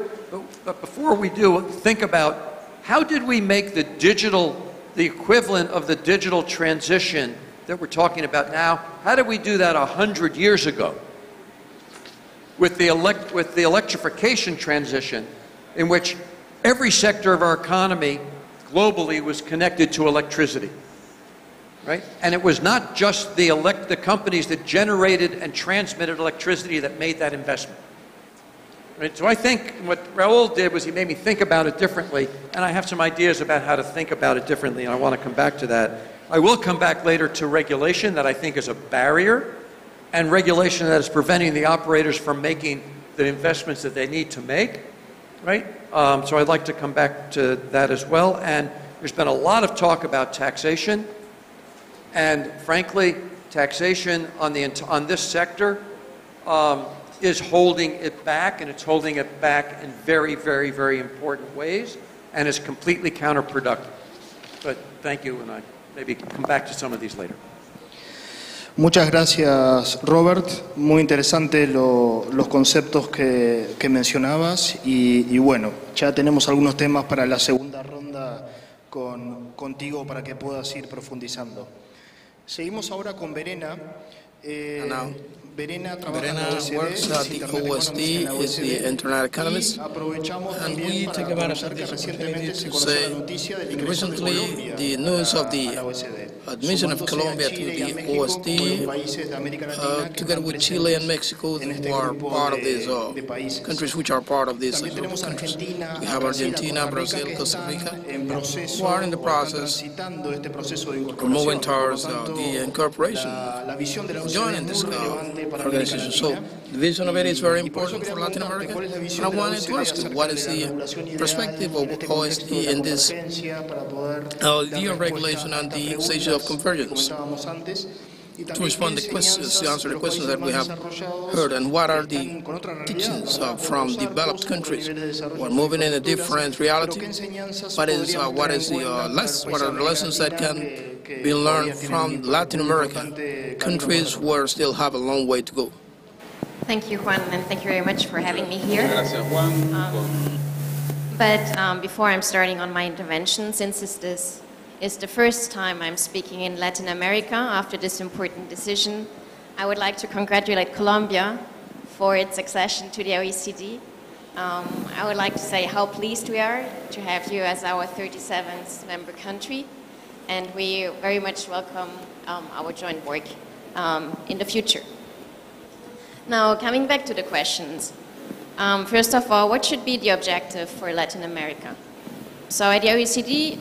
But before we do, think about how did we make the equivalent of the digital transition that we're talking about now, how did we do that 100 years ago? With the electrification transition, in which every sector of our economy globally was connected to electricity, right? And it was not just the companies that generated and transmitted electricity that made that investment. Right? So I think what Raul did was he made me think about it differently, and I have some ideas about how to think about it differently, and I want to come back to that. I will come back later to regulation that I think is a barrier, and regulation that is preventing the operators from making the investments that they need to make, right? So I'd like to come back to that as well. And there's been a lot of talk about taxation, and frankly, taxation on this sector is holding it back, and it's holding it back in very, very, very important ways, and is completely counterproductive. But thank you, and I maybe come back to some of these later. Muchas gracias, Robert. Muy interesante los conceptos que mencionabas y bueno, ya tenemos algunos temas para la segunda ronda contigo para que puedas ir profundizando. Seguimos ahora con Verena. Verena works at the OSD, is the Internet Economist, and we take advantage of this opportunity to say recently the news of the admission of Colombia to the OSD, together with Chile and Mexico, who are part of these countries which are part of these countries. We have Argentina, Brazil, Costa Rica, who are in the process of moving towards the incorporation, joining this organization. So the vision of it is very important for Latin America. And I wanted to ask you, what is the perspective of OSD in this the regulation and the stage of convergence? To respond to questions, to answer the questions that we have heard, and what are the teachings from developed countries who are moving in a different reality? What are the lessons that can be learned from Latin American countries who still have a long way to go? Thank you, Juan, and thank you very much for having me here. But before I'm starting on my intervention, since this is the first time I'm speaking in Latin America after this important decision, I would like to congratulate Colombia for its accession to the OECD. I would like to say how pleased we are to have you as our 37th member country, and we very much welcome our joint work in the future. Now, coming back to the questions. First of all, what should be the objective for Latin America? So at the OECD,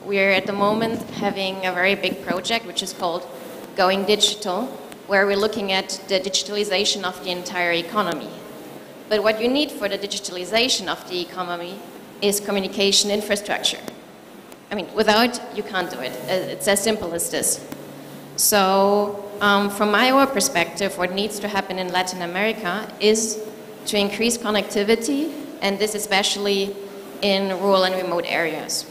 we are at the moment having a very big project which is called Going Digital, where we're looking at the digitalization of the entire economy. But what you need for the digitalization of the economy is communication infrastructure. I mean, without, you can't do it. It's as simple as this. So from our perspective, what needs to happen in Latin America is to increase connectivity, and this especially in rural and remote areas.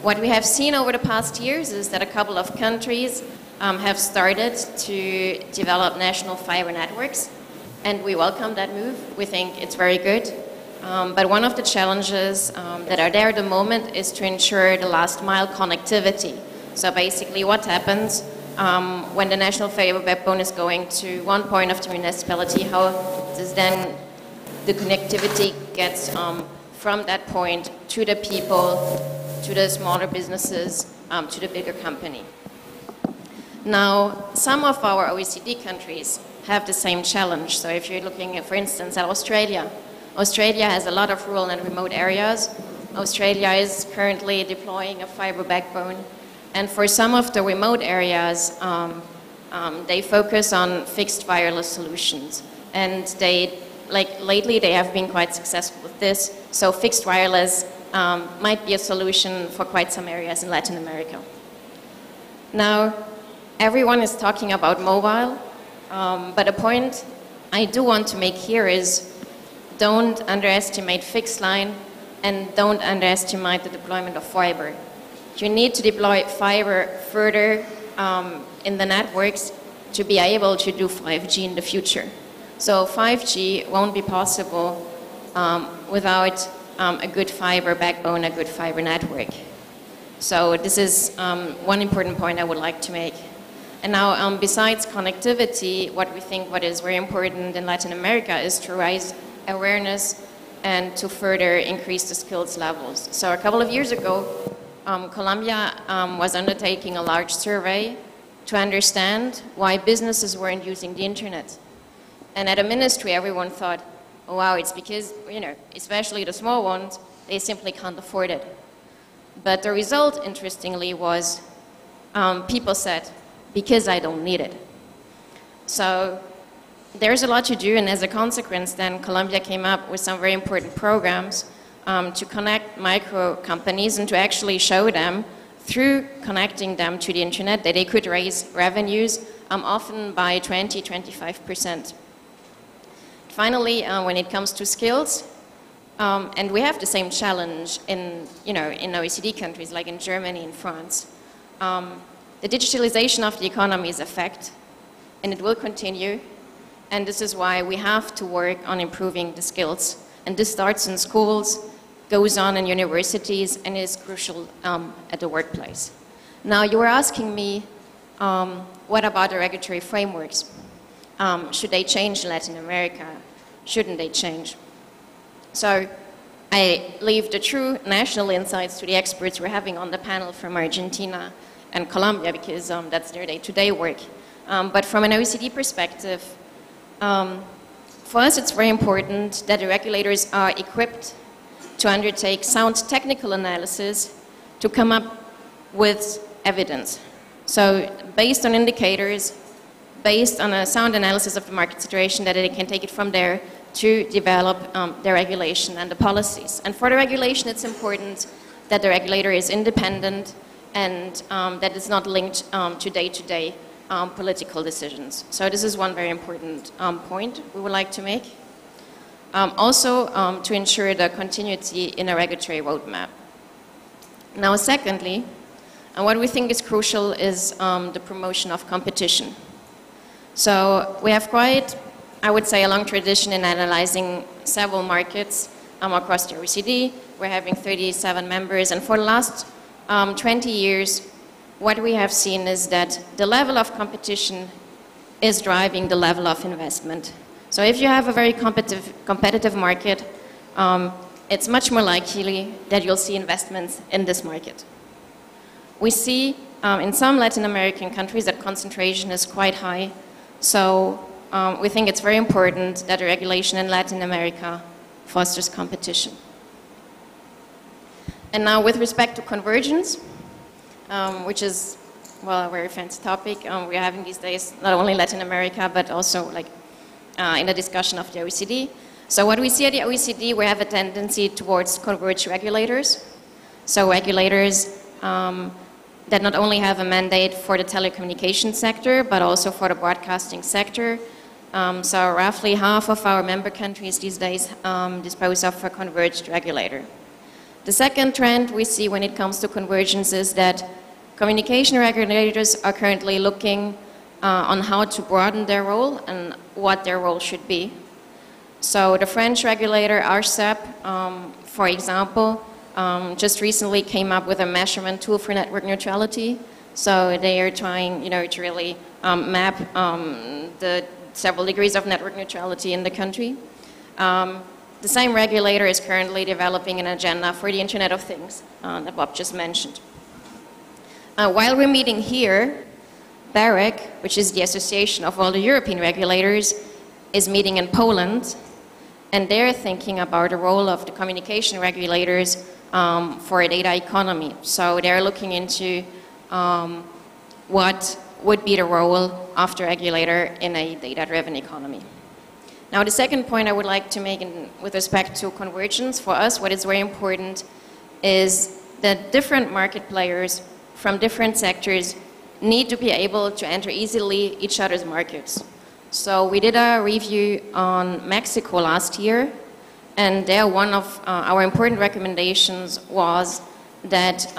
What we have seen over the past years is that a couple of countries have started to develop national fiber networks, and we welcome that move. We think it's very good. But one of the challenges that are there at the moment is to ensure the last mile connectivity. So basically what happens when the national fiber backbone is going to one point of the municipality, how does then the connectivity gets from that point to the people, to the smaller businesses, to the bigger company. Now, some of our OECD countries have the same challenge. So if you're looking at, for instance, at Australia, Australia has a lot of rural and remote areas. Australia is currently deploying a fiber backbone. And for some of the remote areas, they focus on fixed wireless solutions. And lately they have been quite successful with this. So fixed wireless might be a solution for quite some areas in Latin America. Now, everyone is talking about mobile, but a point I do want to make here is don't underestimate fixed line and don't underestimate the deployment of fiber. You need to deploy fiber further in the networks to be able to do 5G in the future. So 5G won't be possible without a good fiber backbone, a good fiber network. So this is one important point I would like to make. And now, besides connectivity, what we think what is very important in Latin America is to raise awareness and to further increase the skills levels. So a couple of years ago, Colombia was undertaking a large survey to understand why businesses weren't using the internet. And at a ministry, everyone thought, oh, wow, it's because, you know, especially the small ones, they simply can't afford it. But the result, interestingly, was people said, because I don't need it. So there's a lot to do, and as a consequence, then Colombia came up with some very important programs to connect micro companies and to actually show them, through connecting them to the internet, that they could raise revenues often by 20–25%. Finally, when it comes to skills, and we have the same challenge in OECD countries like in Germany and France. The digitalization of the economy is a fact, and it will continue. And this is why we have to work on improving the skills. And this starts in schools, goes on in universities, and is crucial at the workplace. Now, you were asking me, what about the regulatory frameworks? Should they change in Latin America? Shouldn't they change? So I leave the true national insights to the experts we're having on the panel from Argentina and Colombia, because that's their day-to-day work. But from an OECD perspective, for us it's very important that the regulators are equipped to undertake sound technical analysis to come up with evidence. So based on indicators, based on a sound analysis of the market situation, that they can take it from there to develop the regulation and the policies. And for the regulation, it's important that the regulator is independent and that it's not linked to day-to-day political decisions. So this is one very important point we would like to make. Also, to ensure the continuity in a regulatory roadmap. Now, secondly, what we think is crucial is the promotion of competition. So we have quite, I would say, a long tradition in analyzing several markets across the OECD. We're having 37 members, and for the last 20 years, what we have seen is that the level of competition is driving the level of investment. So if you have a very competitive market, it's much more likely that you'll see investments in this market. We see in some Latin American countries that concentration is quite high. So we think it's very important that the regulation in Latin America fosters competition. And now with respect to convergence, which is, well, a very fancy topic we're having these days, not only Latin America, but also like in the discussion of the OECD. So what we see at the OECD, we have a tendency towards converged regulators. So regulators that not only have a mandate for the telecommunications sector, but also for the broadcasting sector. So roughly half of our member countries these days dispose of a converged regulator. The second trend we see when it comes to convergence is that communication regulators are currently looking on how to broaden their role and what their role should be. So the French regulator, ARCEP, for example, just recently came up with a measurement tool for network neutrality. So they are trying, to really map the several degrees of network neutrality in the country. The same regulator is currently developing an agenda for the Internet of Things that Bob just mentioned. While we're meeting here, BEREC, which is the association of all the European regulators, is meeting in Poland, and they're thinking about the role of the communication regulators for a data economy. So they're looking into what would be the role of the regulator in a data-driven economy. Now, the second point I would like to make with respect to convergence, for us, what is very important is that different market players from different sectors need to be able to enter easily each other's markets. So we did a review on Mexico last year, and there one of our important recommendations was that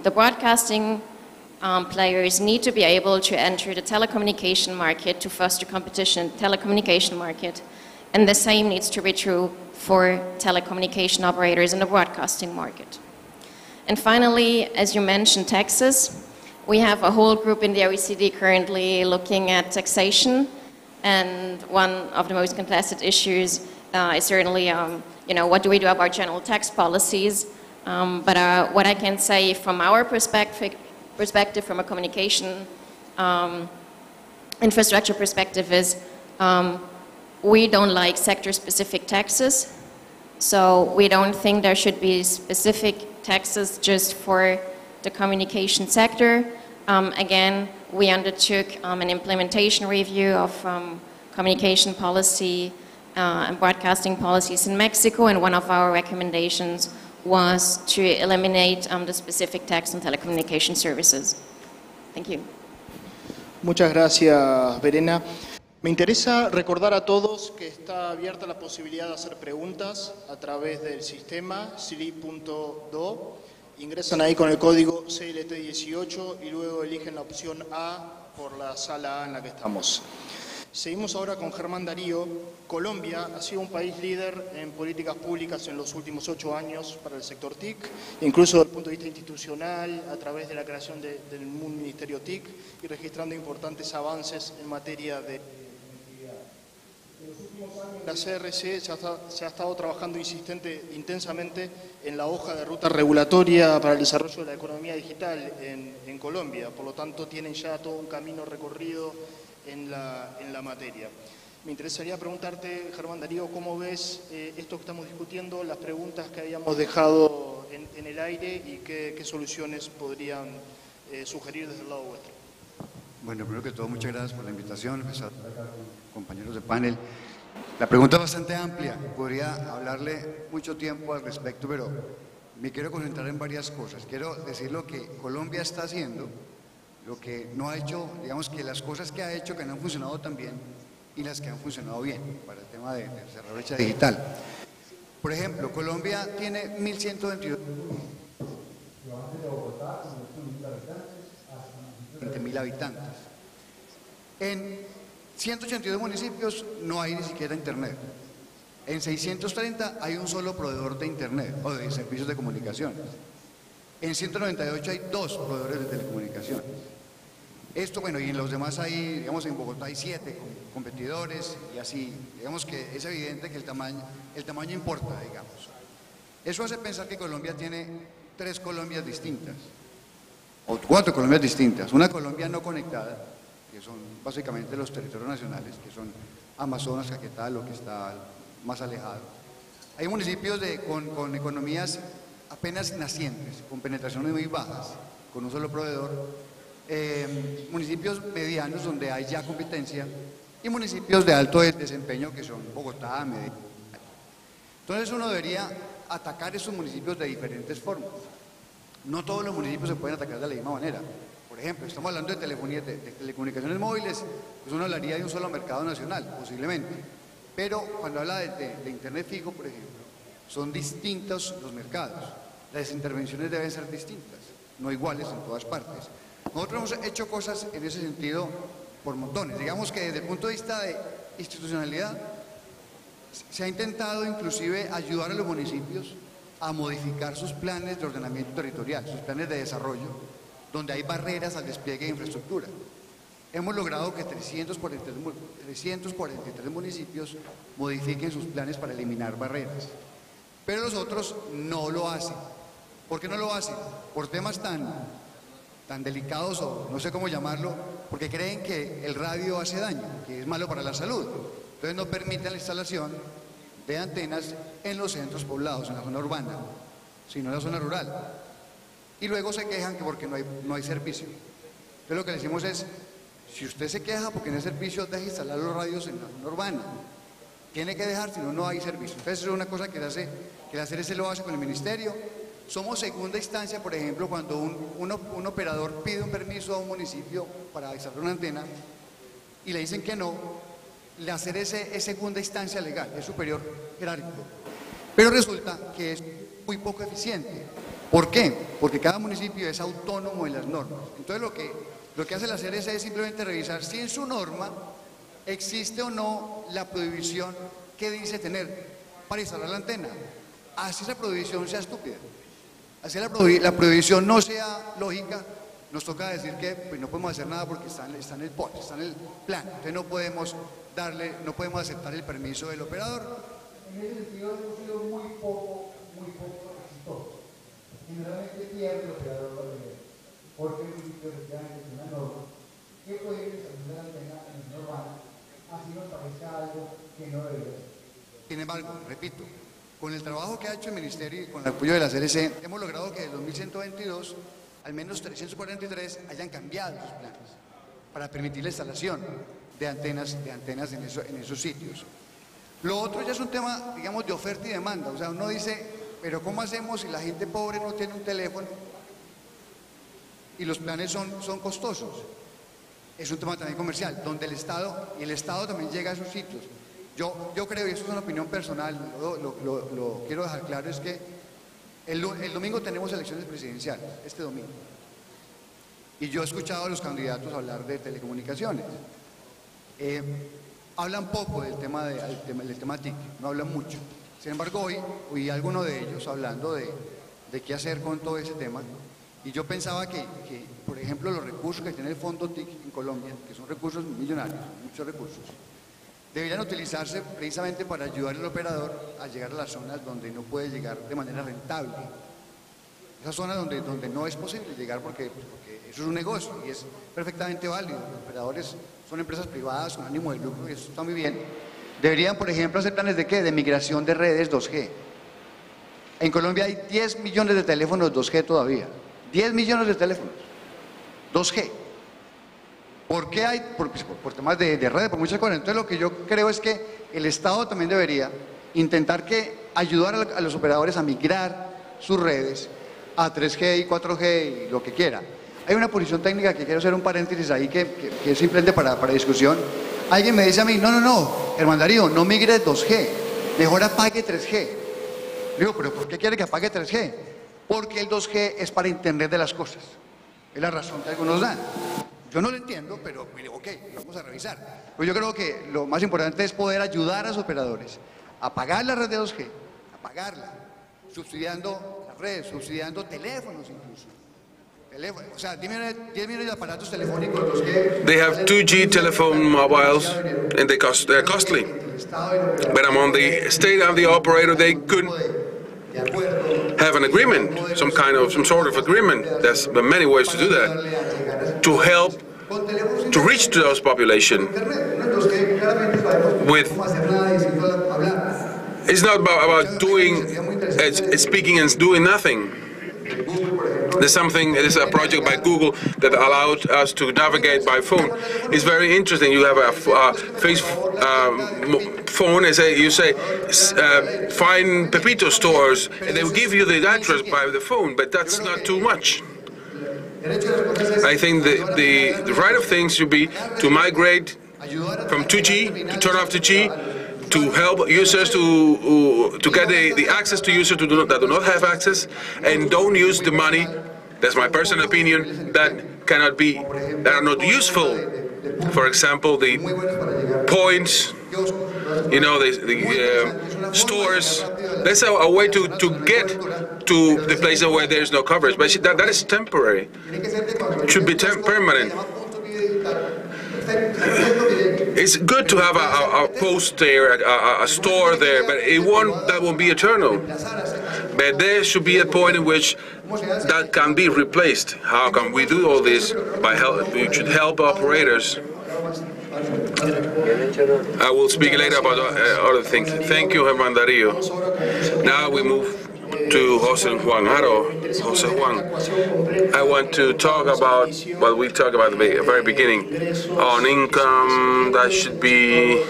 the broadcasting players need to be able to enter the telecommunication market to foster competition in the telecommunication market, and the same needs to be true for telecommunication operators in the broadcasting market. And finally, as you mentioned, taxes. We have a whole group in the OECD currently looking at taxation, and one of the most contested issues is certainly, what do we do about general tax policies? But what I can say from our perspective, from a communication infrastructure perspective, is we don't like sector-specific taxes. So we don't think there should be specific taxes just for the communication sector. Again, we undertook an implementation review of communication policy and broadcasting policies in Mexico, and one of our recommendations was to eliminate the specific tax on telecommunication services. Thank you. Muchas gracias, Verena. Me interesa recordar a todos que está abierta la posibilidad de hacer preguntas a través del sistema siri.do. Ingresan ahí con el código CLT18 y luego eligen la opción A por la sala A en la que estamos. Seguimos ahora con Germán Darío. Colombia ha sido un país líder en políticas públicas en los últimos 8 años para el sector TIC, incluso desde el punto de vista institucional, a través de la creación del Ministerio TIC y registrando importantes avances en materia de... En los últimos años la CRC se ha estado trabajando intensamente en la hoja de ruta regulatoria para el desarrollo de la economía digital en Colombia. Por lo tanto, tienen ya todo un camino recorrido en la materia. Me interesaría preguntarte, Germán Darío, ¿cómo ves esto que estamos discutiendo, las preguntas que habíamos dejado en el aire y qué soluciones podrían sugerir desde el lado vuestro? Bueno, primero que todo, muchas gracias por la invitación, compañeros de panel. La pregunta es bastante amplia, podría hablarle mucho tiempo al respecto, pero me quiero concentrar en varias cosas. Quiero decir lo que Colombia está haciendo, lo que no ha hecho, digamos que las cosas que ha hecho que no han funcionado tan bien y las que han funcionado bien para el tema de cerrar brecha digital. Por ejemplo, Colombia tiene 1.122 20.000 habitantes. En 182 municipios no hay ni siquiera internet. En 630 hay un solo proveedor de internet o de servicios de comunicación. En 198 hay 2 proveedores de telecomunicaciones. Esto, bueno, y en los demás hay, digamos, en Bogotá hay 7 competidores y así, digamos que es evidente que el tamaño importa, digamos. Eso hace pensar que Colombia tiene 3 Colombias distintas, o 4 Colombias distintas. Una Colombia no conectada, que son básicamente los territorios nacionales, que son Amazonas, Caquetá, lo que está más alejado. Hay municipios con economías apenas nacientes, con penetraciones muy bajas, con un solo proveedor. Municipios medianos donde hay ya competencia y municipios de alto desempeño que son Bogotá, Medellín. Entonces uno debería atacar esos municipios de diferentes formas. No todos los municipios se pueden atacar de la misma manera. Por ejemplo, estamos hablando de telefonía, de telecomunicaciones móviles, pues uno hablaría de un solo mercado nacional, posiblemente. Pero cuando habla de Internet fijo, por ejemplo, son distintos los mercados. Las intervenciones deben ser distintas, no iguales en todas partes. Nosotros hemos hecho cosas en ese sentido por montones. Digamos que desde el punto de vista de institucionalidad, se ha intentado inclusive ayudar a los municipios a modificar sus planes de ordenamiento territorial, sus planes de desarrollo, donde hay barreras al despliegue de infraestructura. Hemos logrado que 343 municipios modifiquen sus planes para eliminar barreras, pero los otros no lo hacen. ¿Por qué no lo hacen? Por temas tan delicados, o no sé cómo llamarlo, porque creen que el radio hace daño, que es malo para la salud. Entonces no permiten la instalación de antenas en los centros poblados, en la zona urbana, sino en la zona rural. Y luego se quejan que porque no hay servicio. Entonces lo que le decimos es, si usted se queja porque no hay servicio, deje instalar los radios en la zona urbana. Tiene que dejar, si no, no hay servicio. Entonces es una cosa que la CLT lo hace con el ministerio. Somos segunda instancia, por ejemplo, cuando un operador pide un permiso a un municipio para instalar una antena y le dicen que no, la CLT es segunda instancia legal, es superior jerárquico. Pero resulta que es muy poco eficiente. ¿Por qué? Porque cada municipio es autónomo en las normas. Entonces lo que hace la CLT es simplemente revisar si en su norma existe o no la prohibición que dice tener para instalar la antena. Así esa prohibición sea estúpida, así la prohibición no sea lógica, nos toca decir que pues, no podemos hacer nada porque está en el POT, está en el plan. Entonces no podemos aceptar el permiso del operador. En ese sentido hemos sido muy poco exitosos. Generalmente pierde el operador la primera, porque el municipio efectivamente es una norma que puede desarrollar la antena en el urbano, así nos parezca algo que no debería ser. Sin embargo, repito, con el trabajo que ha hecho el Ministerio y con el apoyo de la CLT, hemos logrado que en 2122 al menos 343 hayan cambiado sus planes para permitir la instalación de antenas en esos sitios. Lo otro ya es un tema, digamos, de oferta y demanda. O sea, uno dice, pero ¿cómo hacemos si la gente pobre no tiene un teléfono y los planes son costosos? Es un tema también comercial, donde el Estado también llega a esos sitios. Yo creo, y esto es una opinión personal, lo quiero dejar claro, es que el domingo tenemos elecciones presidenciales, este domingo. Y yo he escuchado a los candidatos hablar de telecomunicaciones. Hablan poco del tema TIC, no hablan mucho. Sin embargo, hoy oí a alguno de ellos hablando de qué hacer con todo ese tema. Y yo pensaba que, por ejemplo, los recursos que tiene el fondo TIC en Colombia, que son recursos millonarios, muchos recursos, deberían utilizarse precisamente para ayudar al operador a llegar a las zonas donde no puede llegar de manera rentable. Esas zonas donde no es posible llegar porque eso es un negocio y es perfectamente válido. Los operadores son empresas privadas con ánimo de lucro y eso está muy bien. Deberían, por ejemplo, hacer planes de ¿qué? De migración de redes 2G. En Colombia hay 10 millones de teléfonos 2G todavía. 10 millones de teléfonos 2G. ¿Por qué hay? Por temas de redes, por muchas cosas. Entonces lo que yo creo es que el Estado también debería intentar ayudar a los operadores a migrar sus redes a 3G y 4G y lo que quiera. Hay una posición técnica que quiero hacer un paréntesis ahí que es simplemente para discusión. Alguien me dice a mí, no, hermano Darío, no migre 2G, mejor apague 3G. Le digo, ¿pero por qué quiere que apague 3G? Porque el 2G es para Internet de las cosas. Es la razón que algunos dan. Yo no lo entiendo, pero ok, vamos a revisar. Pues yo creo que lo más importante es poder ayudar a los operadores a pagar la red de 2G, a pagarla, subsidiando las redes, subsidiando teléfonos incluso. O sea, 10 millones de aparatos telefónicos 2G. They have 2G telephone mobiles and they're costly. But among the state of the operator, they could have an agreement, some sort of agreement. There's many ways to do that, to help to reach to those population. It's not about doing, speaking and doing nothing. there's a project by Google that allowed us to navigate by phone. It's very interesting. You have a phone, and you say, find Pepito stores, and they will give you the address by the phone, but that's not too much. I think the right of things should be to migrate from 2G, to turn off 2G, to help users to get the access to users that do not have access, and don't use the money, that's my personal opinion, that are not useful. For example, the points, the stores. That's a way to get to the places where there's no coverage. But that is temporary. It should be permanent. It's good to have a post there, a store there, but that won't be eternal. But there should be a point in which that can be replaced. How can we do all this? We should help operators. I will speak later about other things. Thank you, Herman Darío. Now we move to Jose Juan. Hello, Jose Juan. I want to talk about what we talked about at the very beginning, on income that should be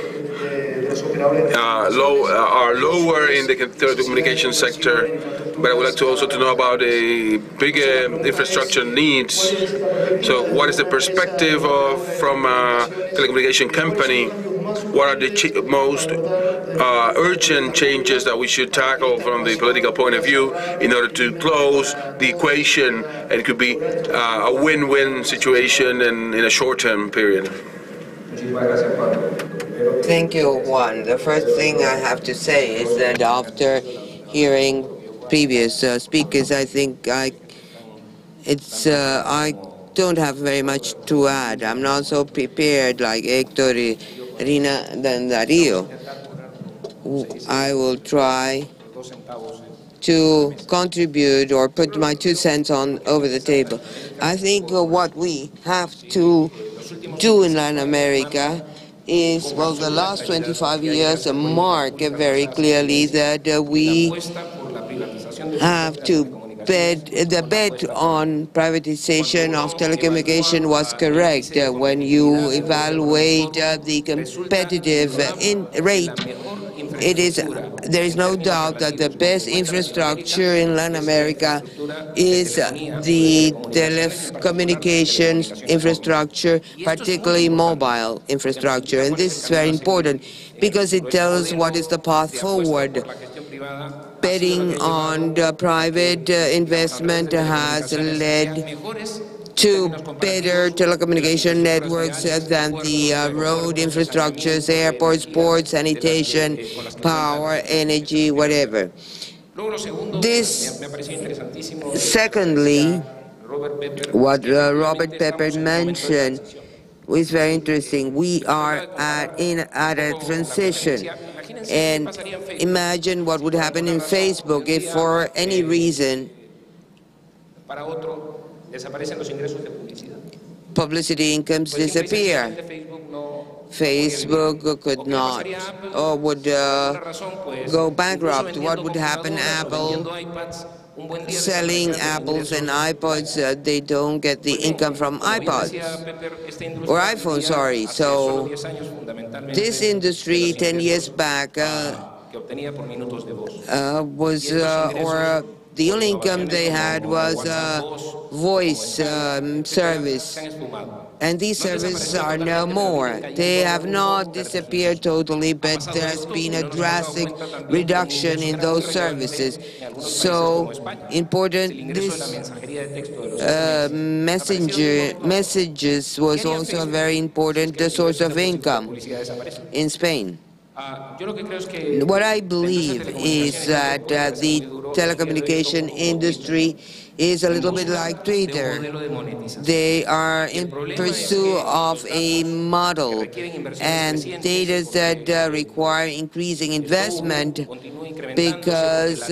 lower in the telecommunication sector. But I would like to also know about the bigger infrastructure needs. So what is the perspective from a telecommunication company? What are the most urgent changes that we should tackle from the political point of view in order to close the equation, and it could be a win-win situation in a short-term period? Thank you, Juan. The first thing I have to say is that after hearing previous speakers, I think I don't have very much to add. I'm not so prepared like Hector, Rina, and Darío. I will try to contribute or put my 2 cents over the table. I think what we have to do in Latin America is, well, the last 25 years mark very clearly that we have to the bet on privatization of telecommunication was correct. When you evaluate the competitive rate, there is no doubt that the best infrastructure in Latin America is the telecommunications infrastructure, particularly mobile infrastructure. And this is very important because it tells what is the path forward. Betting on the private investment has led to better telecommunication networks than the road infrastructures, airports, ports, sanitation, power, energy, whatever. Secondly, what Robert Pepper mentioned was very interesting. We are at a transition. And imagine what would happen in Facebook if for any reason publicity incomes disappear. Facebook could not, or would go bankrupt. What would happen? Apple selling apples and iPods, they don't get the income from iPods or iPhones, sorry. So this industry 10 years back was, or the only income they had was voice service. And these services are no more. They have not disappeared totally, but there's been a drastic reduction in those services. So important, this messages was also a very important source of income in Spain. What I believe is that the telecommunication industry is a little bit like Twitter. They are in pursuit of a model and data that require increasing investment because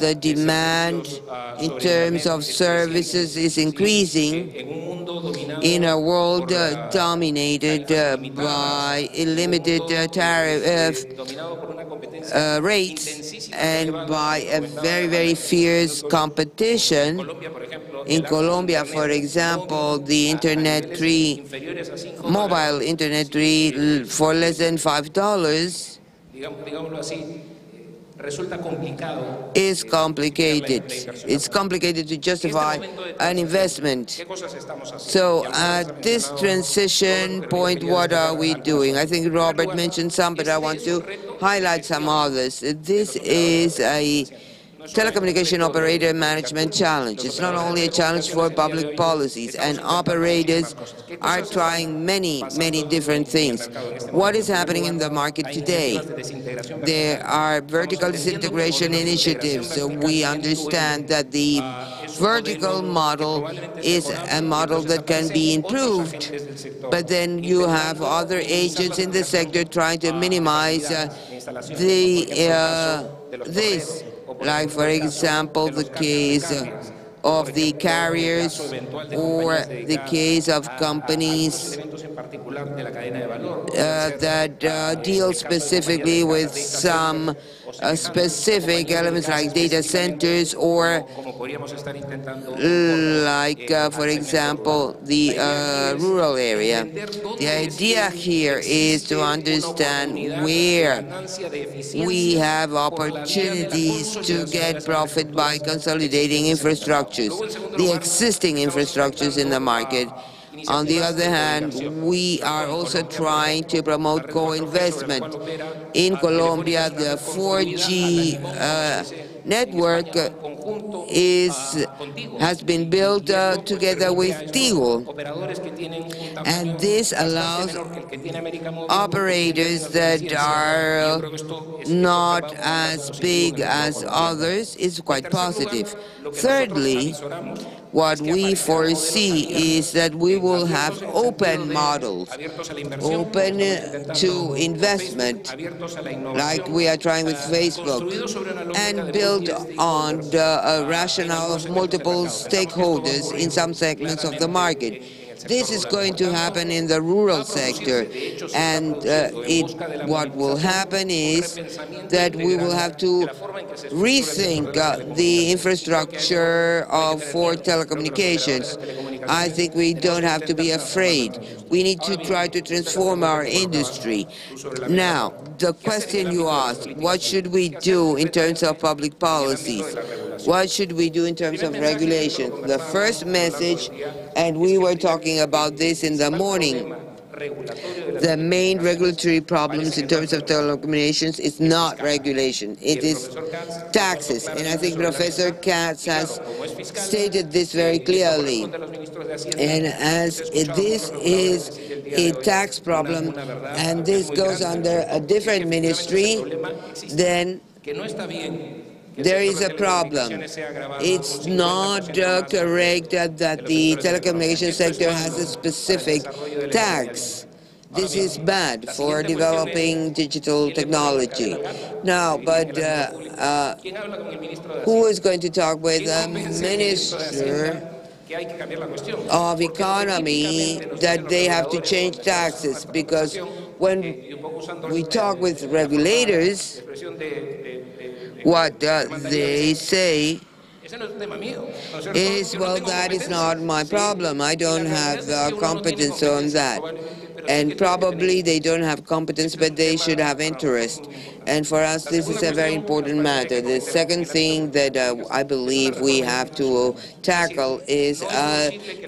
that the demand in terms of services is increasing in a world dominated by limited tariff rates and by a very, very fierce competition. In Colombia, for example, the mobile internet tree for less than $5 is complicated. It's complicated to justify an investment. So at this transition point, what are we doing? I think Robert mentioned some, but I want to highlight some others. This is a telecommunication operator management challenge. It's not only a challenge for public policies, and operators are trying many, many different things. What is happening in the market today? There are vertical disintegration initiatives. So we understand that the vertical model is a model that can be improved, but then you have other agents in the sector trying to minimize this. Like, for example, the case of the carriers or the case of companies that deal specifically with some specific elements like data centers or like, for example, the rural area. The idea here is to understand where we have opportunities to get profit by consolidating infrastructures, the existing infrastructures in the market. On the other hand, we are also trying to promote co-investment. In Colombia, the 4G network has been built together with Tigo, and this allows operators that are not as big as others. Is quite positive. Thirdly, what we foresee is that we will have open models, open to investment, like we are trying with Facebook, and built on the rationale of multiple stakeholders in some segments of the market. This is going to happen in the rural sector, and what will happen is that we will have to rethink the infrastructure for telecommunications. I think we don't have to be afraid. We need to try to transform our industry. Now, the question you asked, what should we do in terms of public policies? What should we do in terms of regulation? The first message, and we were talking about this in the morning, the main regulatory problems in terms of telecommunications is not regulation, it is taxes. And I think Professor Katz has stated this very clearly. And as this is a tax problem, and this goes under a different ministry, then there is a problem. It's not correct that the telecommunications sector has a specific tax. This is bad for developing digital technology. Now, but who is going to talk with the Minister of Economy that they have to change taxes? Because when we talk with regulators, what they say is, well, that is not my problem. I don't have competence on that. And probably they don't have competence, but they should have interest. And for us, this is a very important matter. The second thing that I believe we have to tackle is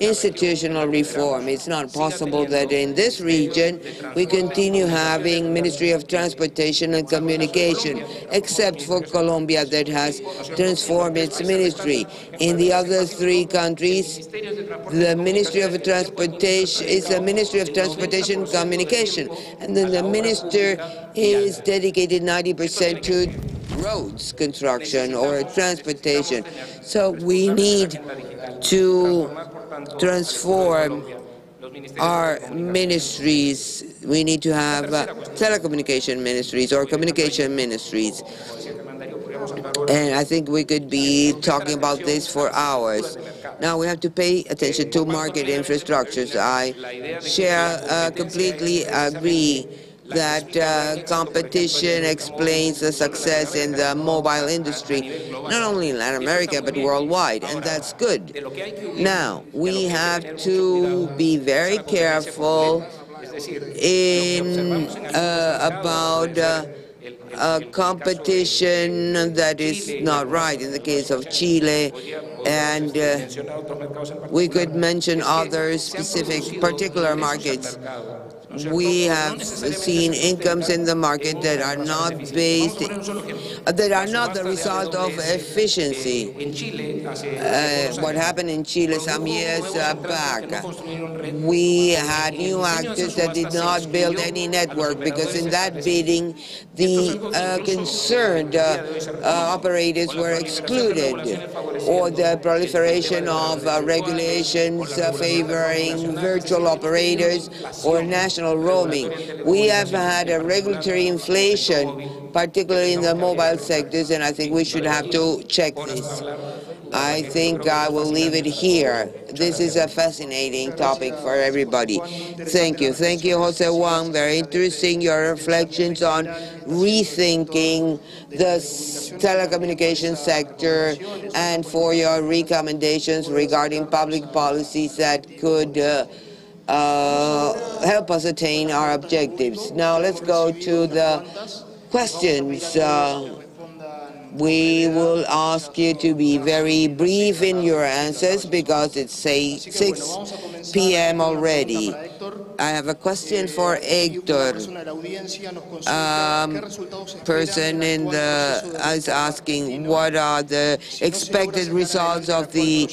institutional reform. It's not possible that in this region we continue having Ministry of Transportation and Communication, except for Colombia that has transformed its ministry. In the other three countries, the Ministry of Transportation is a Ministry of Transportation and Communication, and then the minister is dedicated 90% to roads construction or transportation. So we need to transform our ministries. We need to have telecommunication ministries or communication ministries. And I think we could be talking about this for hours. Now we have to pay attention to market infrastructures. I completely agree that competition explains the success in the mobile industry, not only in Latin America, but worldwide, and that's good. Now, we have to be very careful about competition that is not right in the case of Chile, and we could mention other specific particular markets. We have seen incomes in the market that are not based, that are not the result of efficiency. What happened in Chile some years back, we had new actors that did not build any network because in that bidding, the concerned operators were excluded, or the proliferation of regulations favoring virtual operators or national roaming. We have had a regulatory inflation, particularly in the mobile sectors, and I think we should have to check this. I think I will leave it here. This is a fascinating topic for everybody. Thank you. Thank you, Jose Juan. Very interesting, your reflections on rethinking the telecommunications sector and for your recommendations regarding public policies that could help us attain our objectives. Now let's go to the questions. We will ask you to be very brief in your answers because it's 6 p.m. already. I have a question for Hector. Person is asking what are the expected results of the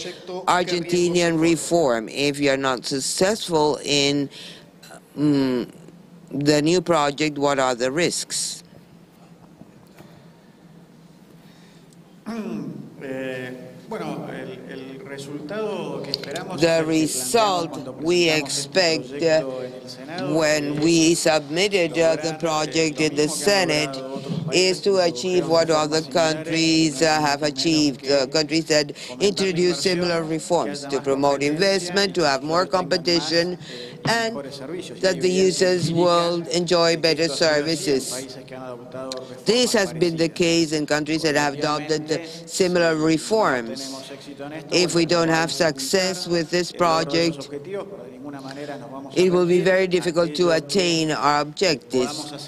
Argentinian reform if you're not successful in the new project. What are the risks? The result we expect when we submitted the project in the Senate is to achieve what other countries have achieved, countries that introduce similar reforms, to promote investment, to have more competition, and that the users will enjoy better services. This has been the case in countries that have adopted similar reforms. If we don't have success with this project, it will be very difficult to attain our objectives.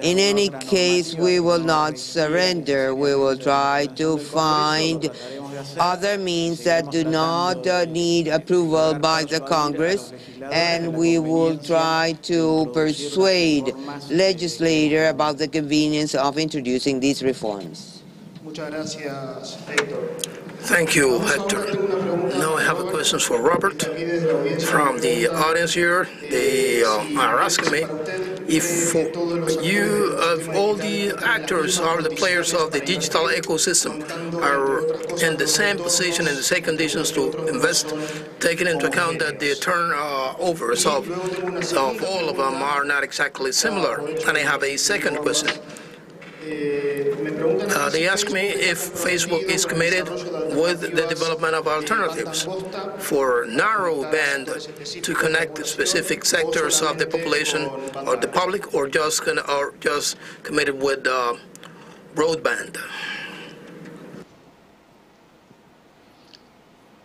In any case, we will not surrender. We will try to find other means that do not need approval by the Congress, and we will try to persuade legislators about the convenience of introducing these reforms. Thank you, Hector. Now I have a question for Robert from the audience here. They are asking me if you, all the actors or the players of the digital ecosystem are in the same position, in the same conditions to invest, taking into account that the turnovers of all of them are not exactly similar. And I have a second question. They ask me if Facebook is committed with the development of alternatives for narrow band to connect specific sectors of the population or the public, or just committed with broadband.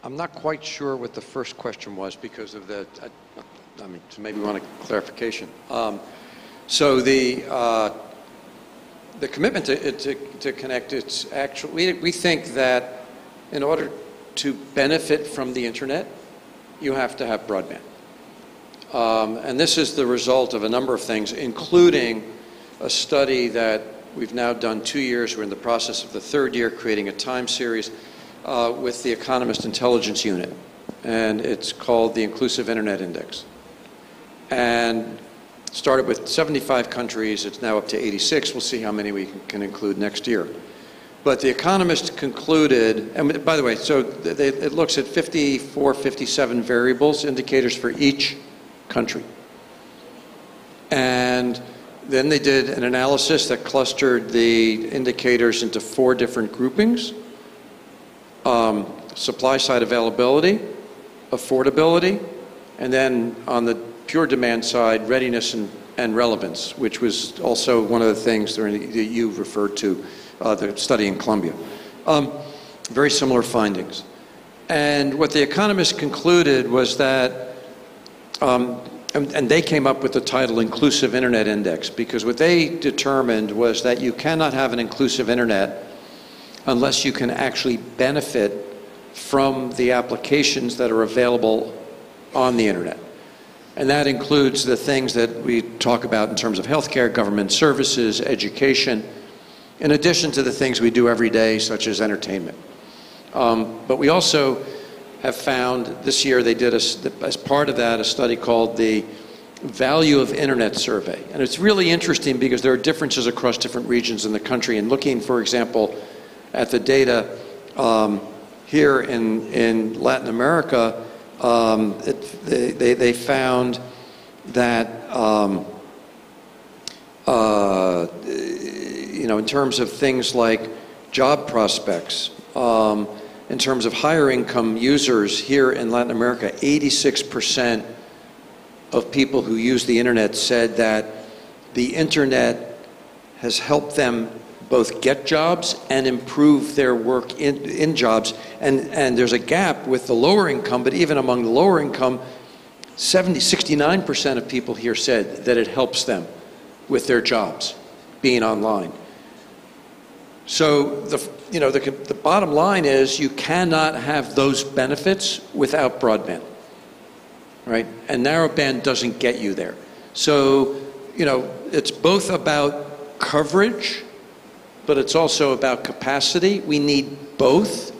I'm not quite sure what the first question was because of the. I mean, so maybe we want a clarification. So the commitment to connect, it's actually, we think that in order to benefit from the internet, you have to have broadband. And this is the result of a number of things, including a study that we've now done 2 years. We're in the process of the 3rd year, creating a time series with the Economist Intelligence Unit. And it's called the Inclusive Internet Index. And started with 75 countries, it's now up to 86. We'll see how many we can include next year. But The Economist concluded, and by the way, so it looks at 54, 57 variables, indicators for each country. And Then they did an analysis that clustered the indicators into 4 different groupings: supply side availability, affordability, and then on the pure demand side, readiness and relevance, which was also one of the things that you referred to, the study in Columbia. Very similar findings. And what the economists concluded was that, and they came up with the title Inclusive Internet Index, because what they determined was that you cannot have an inclusive internet unless you can actually benefit from the applications that are available on the internet. And that includes the things that we talk about in terms of healthcare, government services, education, in addition to the things we do every day, such as entertainment. But we also have found, this year they did, as part of that, a study called the Value of Internet Survey. And it's really interesting because there are differences across different regions in the country. And looking, for example, at the data here in Latin America, they found that, in terms of things like job prospects, in terms of higher income users here in Latin America, 86% of people who use the internet said that the internet has helped them both get jobs and improve their work in jobs. And there's a gap with the lower income, but even among the lower income, 69% of people here said that it helps them with their jobs, being online. So the bottom line is you cannot have those benefits without broadband, right? And narrowband doesn't get you there. So, it's both about coverage, but it's also about capacity. We need both,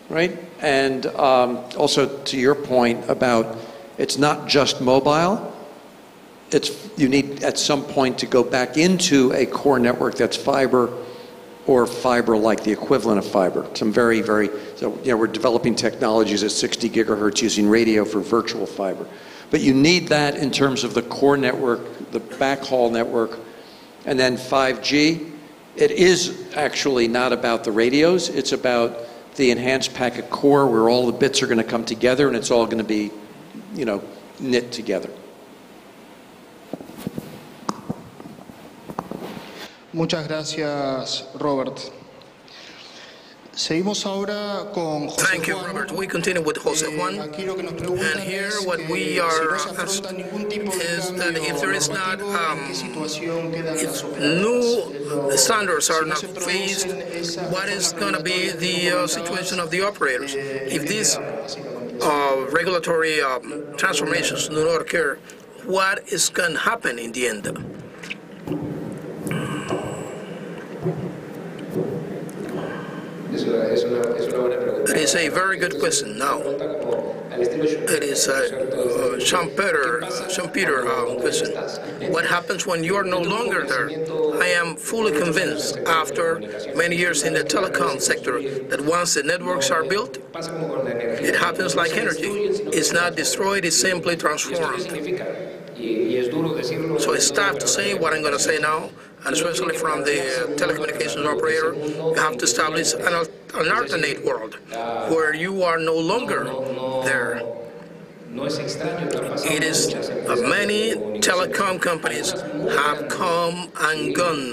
right? And also to your point about it's not just mobile. You need at some point to go back into a core network that's fiber or fiber-like, the equivalent of fiber. Some very, we're developing technologies at 60 gigahertz using radio for virtual fiber. But you need that in terms of the core network, the backhaul network, and then 5G. It is actually not about the radios, it's about the enhanced packet core where all the bits are going to come together and it's all going to be, knit together. Muchas gracias, Robert. Seguimos ahora con José Thank you, Robert. We continue with Jose Juan. And here what we are asked is that if there is not, if new standards are not faced, what is going to be the situation of the operators? If these regulatory transformations do not occur, what is going to happen in the end? It is a very good question. Now, it is a Jean-Peter question. What happens when you are no longer there? I am fully convinced, after many years in the telecom sector, that once the networks are built, it happens like energy. It's not destroyed, it's simply transformed. So it's tough to say what I'm going to say now, and especially from the telecommunications operator, you have to establish an alternate world where you are no longer there. It is many telecom companies have come and gone,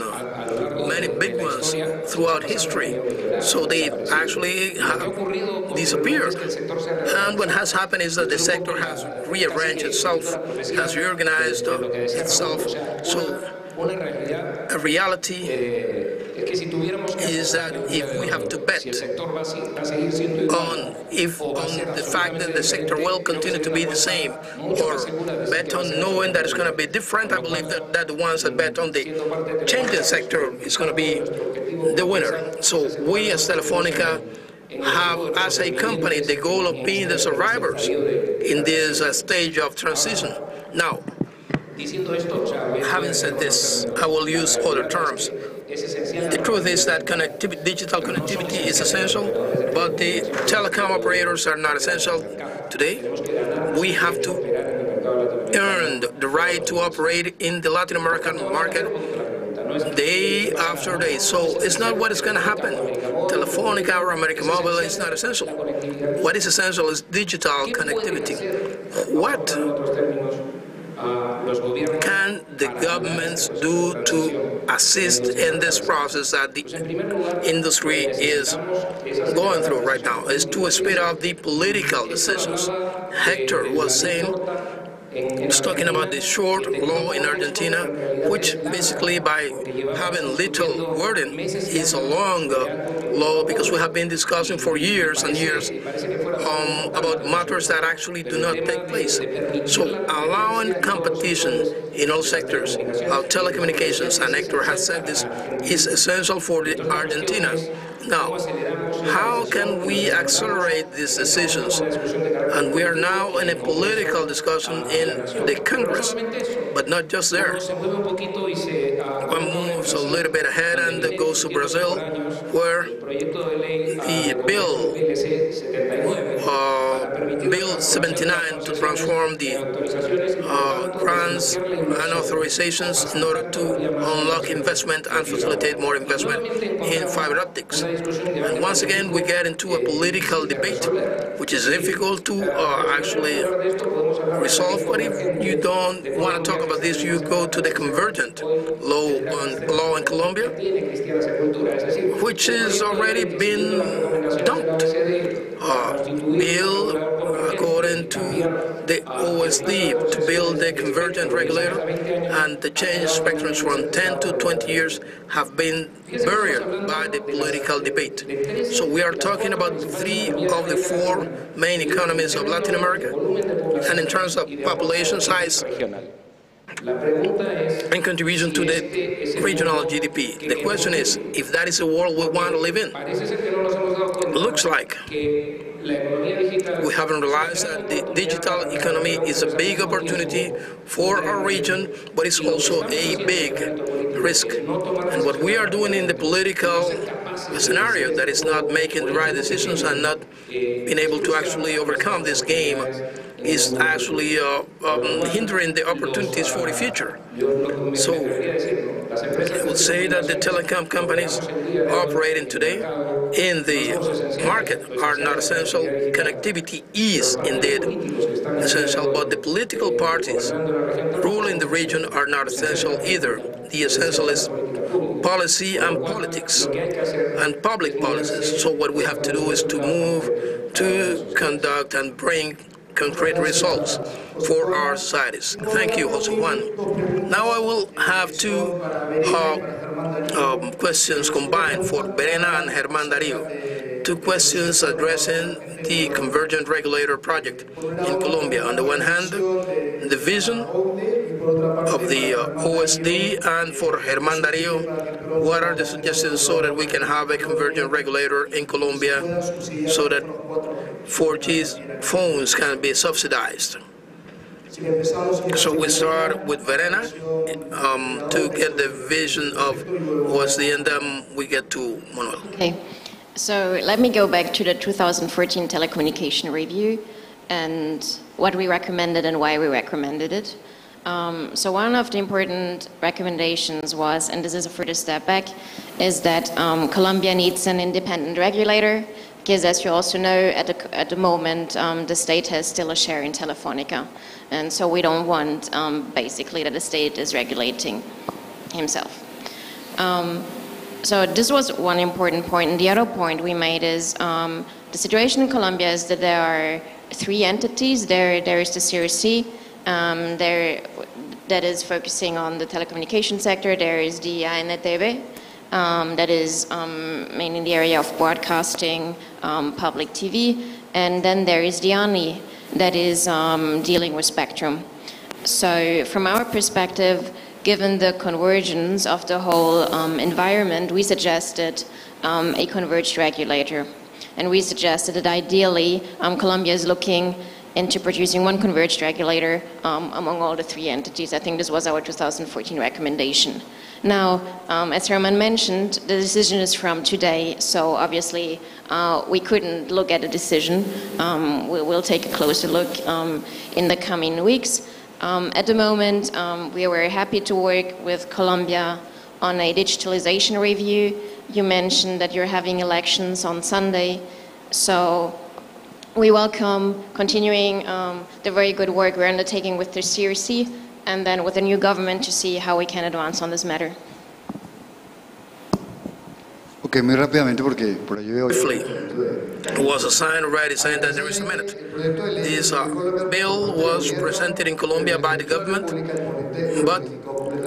many big ones throughout history, so they actually have disappeared. And what has happened is that the sector has rearranged itself, has reorganized itself. So a reality is that if we have to bet on the fact that the sector will continue to be the same, or bet on knowing that it's going to be different, I believe that the ones that bet on the changing sector is going to be the winner. So we as Telefonica have, as a company, the goal of being the survivors in this stage of transition. Now, having said this, I will use other terms. The truth is that digital connectivity is essential, but the telecom operators are not essential today. We have to earn the right to operate in the Latin American market day after day. So it's not what is going to happen. Telefonica or American Mobile is not essential. What is essential is digital connectivity. What can the governments do to assist in this process that the industry is going through right now? Is to speed up the political decisions. Hector was saying, was talking about the short law in Argentina, which basically by having little wording is a long law, because we have been discussing for years and years about matters that actually do not take place. So allowing competition in all sectors of telecommunications, and Hector has said this, is essential for Argentina. Now, how can we accelerate these decisions? And we are now in a political discussion in the Congress, but not just there. One moves a little bit ahead and goes to Brazil, where the Bill 79 to transform the grants and authorizations in order to unlock investment and facilitate more investment in fiber optics. And once again, we get into a political debate, which is difficult to actually resolve. But if you don't want to talk about this, you go to the convergent law in Colombia, which has already been dumped. Bill, according to the OSD, to build a convergent regulator, and the change spectrums from 10 to 20 years have been buried by the political debate. So we are talking about 3 of the 4 main economies of Latin America, and in terms of population size and contribution to the regional GDP. The question is, if that is a world we want to live in. It looks like we haven't realized that the digital economy is a big opportunity for our region, but it's also a big risk. And what we are doing in the political scenario that is not making the right decisions and not being able to actually overcome this game is actually hindering the opportunities for the future. So I would say that the telecom companies operating today in the market are not essential. Connectivity is indeed essential, but the political parties ruling the region are not essential either. The essential is policy and politics and public policies. So what we have to do is to move to conduct and bring concrete results for our societies. Thank you, Jose Juan. Now I will have 2 questions combined for Verena and Germán Darío. 2 questions addressing the Convergent Regulator project in Colombia. On the one hand, the vision of the OSD, and for Germán Darío, what are the suggestions so that we can have a convergent regulator in Colombia so that 4G phones can be subsidized? So we start with Verena to get the vision of OSD, and then we get to Manuel. Okay. So let me go back to the 2014 telecommunication review and what we recommended and why we recommended it. So one of the important recommendations was, and this is a further step back, is that Colombia needs an independent regulator, because as you also know, at the moment, the state has still a share in Telefonica. And so we don't want, basically, that the state is regulating himself. So this was one important point. And the other point we made is the situation in Colombia is that there are 3 entities. There is the CRC, that is focusing on the telecommunication sector. There is the ANTV, that is mainly in the area of broadcasting, public TV. And then there is the ANI, that is dealing with spectrum. So from our perspective, given the convergence of the whole environment, we suggested a converged regulator. And we suggested that ideally, Colombia is looking into producing one converged regulator among all the 3 entities. I think this was our 2014 recommendation. Now, as Herman mentioned, the decision is from today, so obviously we couldn't look at the decision. We'll take a closer look in the coming weeks. At the moment, we are very happy to work with Colombia on a digitalization review. You mentioned that you're having elections on Sunday, so we welcome continuing the very good work we're undertaking with the CRC and then with the new government to see how we can advance on this matter. Okay, muy rápidamente porque por allí veo. Was a sign already saying that there is a minute. This bill was presented in Colombia by the government, but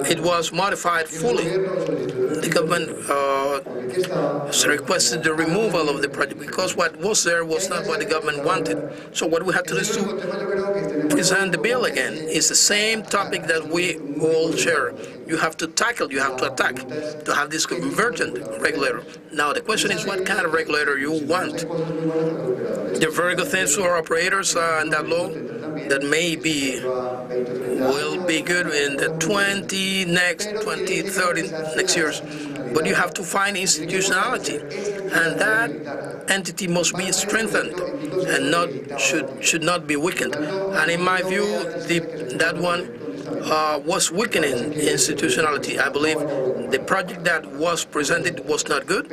it was modified fully. The government requested the removal of the project because what was there was not what the government wanted. So what we have to do is to present the bill again. It's the same topic that we all share. You have to tackle, you have to attack, to have this convergent regulator. Now the question is what kind of regulator you want. There are very good things for operators in that law that maybe will be good in the 20, 30 next years. But you have to find institutionality, and that entity must be strengthened and should not be weakened. And in my view, that one was weakening institutionality. I believe the project that was presented was not good,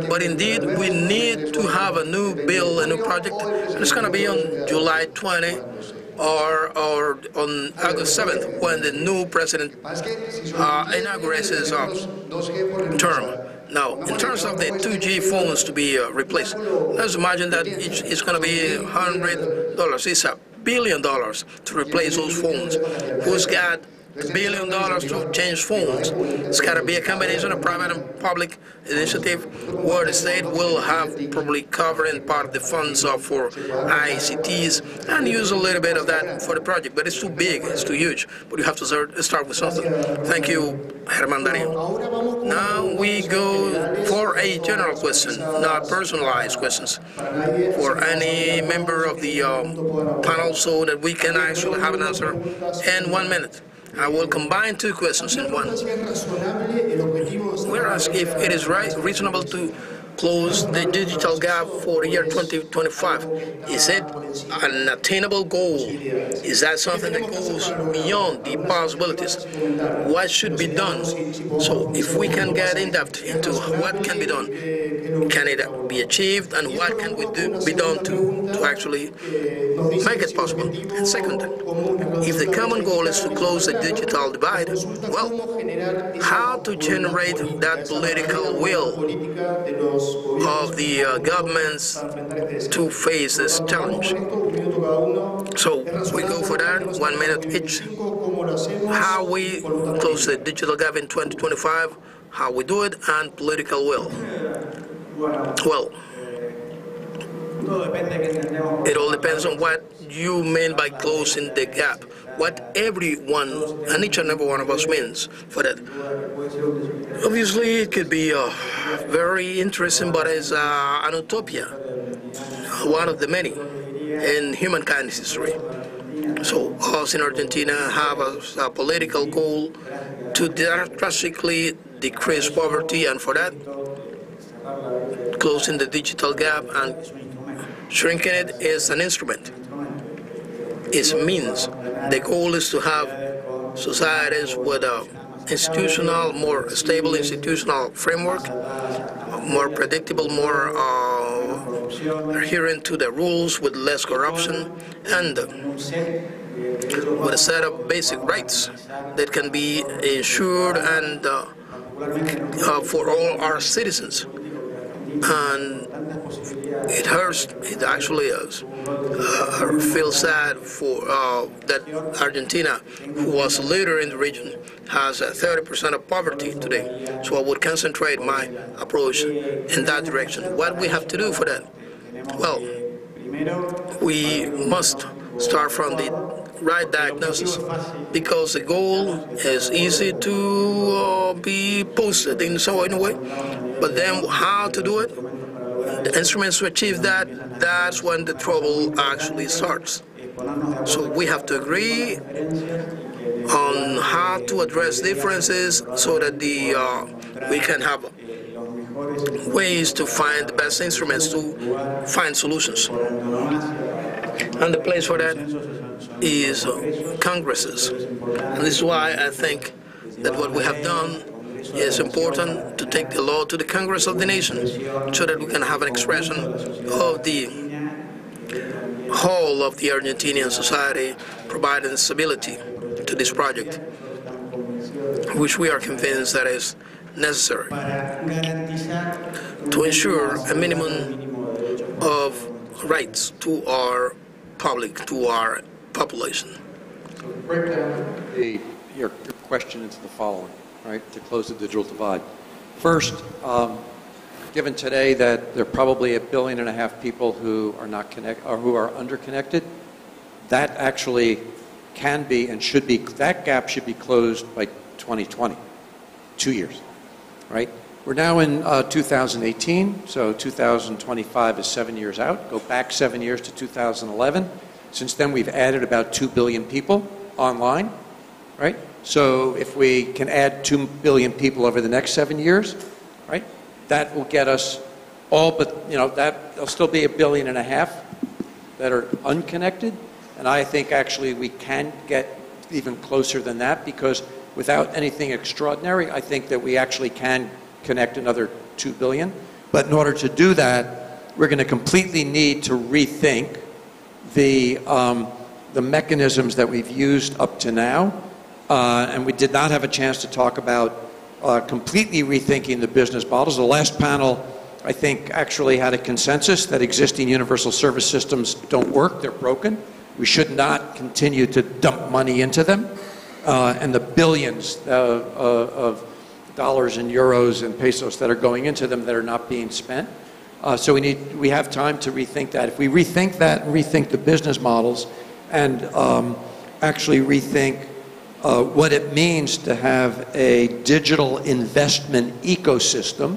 but indeed we need to have a new bill, a new project, and it's going to be on July 20 or on August 7th when the new president inaugurates his term. Now, in terms of the 2G phones to be replaced, let's imagine that it's going to be $100. It's $1 billion to replace those phones. Who's got $1 billion to change phones? It's got to be a combination of private and public initiative where the state will have probably covering part of the funds for ICTs and use a little bit of that for the project. But it's too big, it's too huge. But you have to start with something. Thank you, Germán Darío. Now we go for a general question, not personalized questions, for any member of the panel so that we can actually have an answer in 1 minute. I will combine two questions in one. We're asking if it is reasonable to close the digital gap for the year 2025. Is it an attainable goal? Is that something that goes beyond the possibilities? What should be done? So if we can get in depth into what can be done, can it be achieved, and what can be done to actually make it possible? And second, if the common goal is to close the digital divide, well, how to generate that political will of the governments to face this challenge. So we go for that, 1 minute each. How we close the digital gap in 2025, how we do it, and political will. Well, it all depends on what you mean by closing the gap, what everyone and each and every one of us means for that. Obviously, it could be very interesting, but it's an utopia, one of the many in humankind's history. So us in Argentina have a political goal to drastically decrease poverty, and for that, closing the digital gap and shrinking it is an instrument. It's a means. The goal is to have societies with a more stable institutional framework, more predictable, more adherent to the rules, with less corruption, and with a set of basic rights that can be ensured and for all our citizens. And it hurts, it actually feels sad for that Argentina, who was a leader in the region, has 30% of poverty today. So I would concentrate my approach in that direction. What we have to do for that? Well, we must start from the right diagnosis, because the goal is easy to be posted in a way, but then how to do it, the instruments to achieve that, that's when the trouble actually starts. So we have to agree on how to address differences so that we can have ways to find the best instruments to find solutions. And the place for that is congresses. And this is why I think that what we have done is important, to take the law to the Congress of the nation so that we can have an expression of the whole of the Argentinian society, providing stability to this project, which we are convinced that is necessary to ensure a minimum of rights to our public, to our population. Break down your question into the following, right, to close the digital divide. First, given today that there are probably 1.5 billion people who are not connected or who are underconnected, that actually can be and should be, that gap should be closed by 2020, 2 years, right? We're now in 2018, so 2025 is 7 years out. Go back 7 years to 2011. Since then, we've added about 2 billion people online, right? So if we can add 2 billion people over the next 7 years, right, that will get us all but, you know, there'll still be 1.5 billion that are unconnected. And I think actually we can get even closer than that, because without anything extraordinary, I think that we actually can connect another 2 billion. But in order to do that, we're going to completely need to rethink the mechanisms that we've used up to now. And we did not have a chance to talk about completely rethinking the business models. The last panel, I think, actually had a consensus that existing universal service systems don't work, they're broken. We should not continue to dump money into them. And the billions of dollars and euros and pesos that are going into them that are not being spent. So we have time to rethink that. If we rethink that and rethink the business models and actually rethink what it means to have a digital investment ecosystem,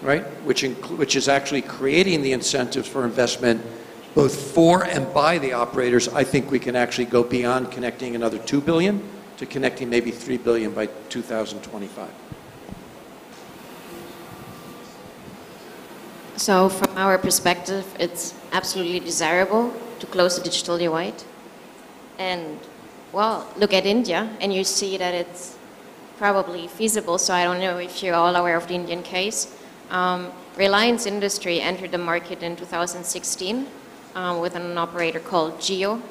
right, which is actually creating the incentives for investment both for and by the operators, I think we can actually go beyond connecting another 2 billion to connecting maybe 3 billion by 2025. So from our perspective, it's absolutely desirable to close the digital divide. And, well, look at India, and you see that it's probably feasible. So I don't know if you're all aware of the Indian case. Reliance Industry entered the market in 2016 with an operator called Jio.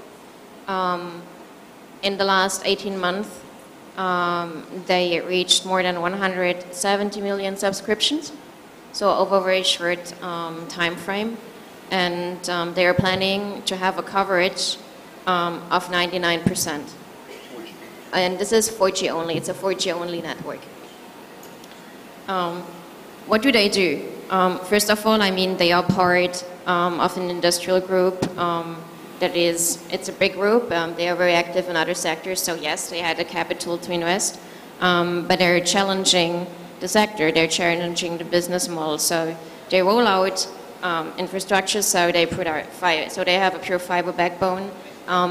In the last 18 months, they reached more than 170 million subscriptions. So over a very short time frame. And they are planning to have a coverage of 99%. And this is 4G only. It's a 4G only network. What do they do? First of all, I mean, they are part of an industrial group it's a big group. They are very active in other sectors. So yes, they had the capital to invest, but they're challenging the sector. They're challenging the business model. So they roll out infrastructure. So they put out fiber. So they have a pure fiber backbone.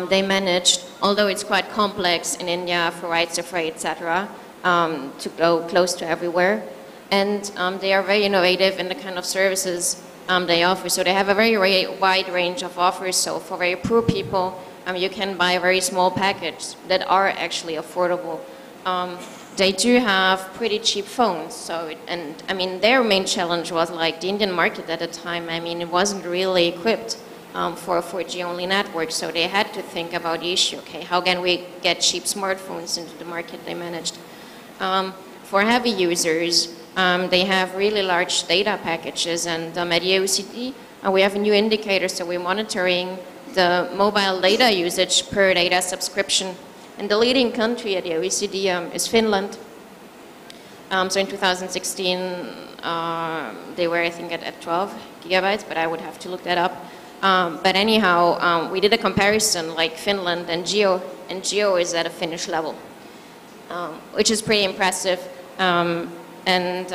They managed, although it's quite complex in India for rights of way, etc., to go close to everywhere. And they are very innovative in the kind of services they offer. So they have a very wide range of offers. So for very poor people, you can buy a very small package that are actually affordable. They do have pretty cheap phones. So, and I mean, their main challenge was like the Indian market at the time. I mean, it wasn't really equipped for a 4G only network. So they had to think about the issue. Okay, how can we get cheap smartphones into the market? They managed. For heavy users, they have really large data packages, and at the OECD, we have a new indicator, so we're monitoring the mobile data usage per data subscription. And the leading country at the OECD is Finland. So in 2016, they were, I think, at 12 gigabytes, but I would have to look that up. But anyhow, we did a comparison, like Finland and Geo is at a Finnish level, which is pretty impressive. And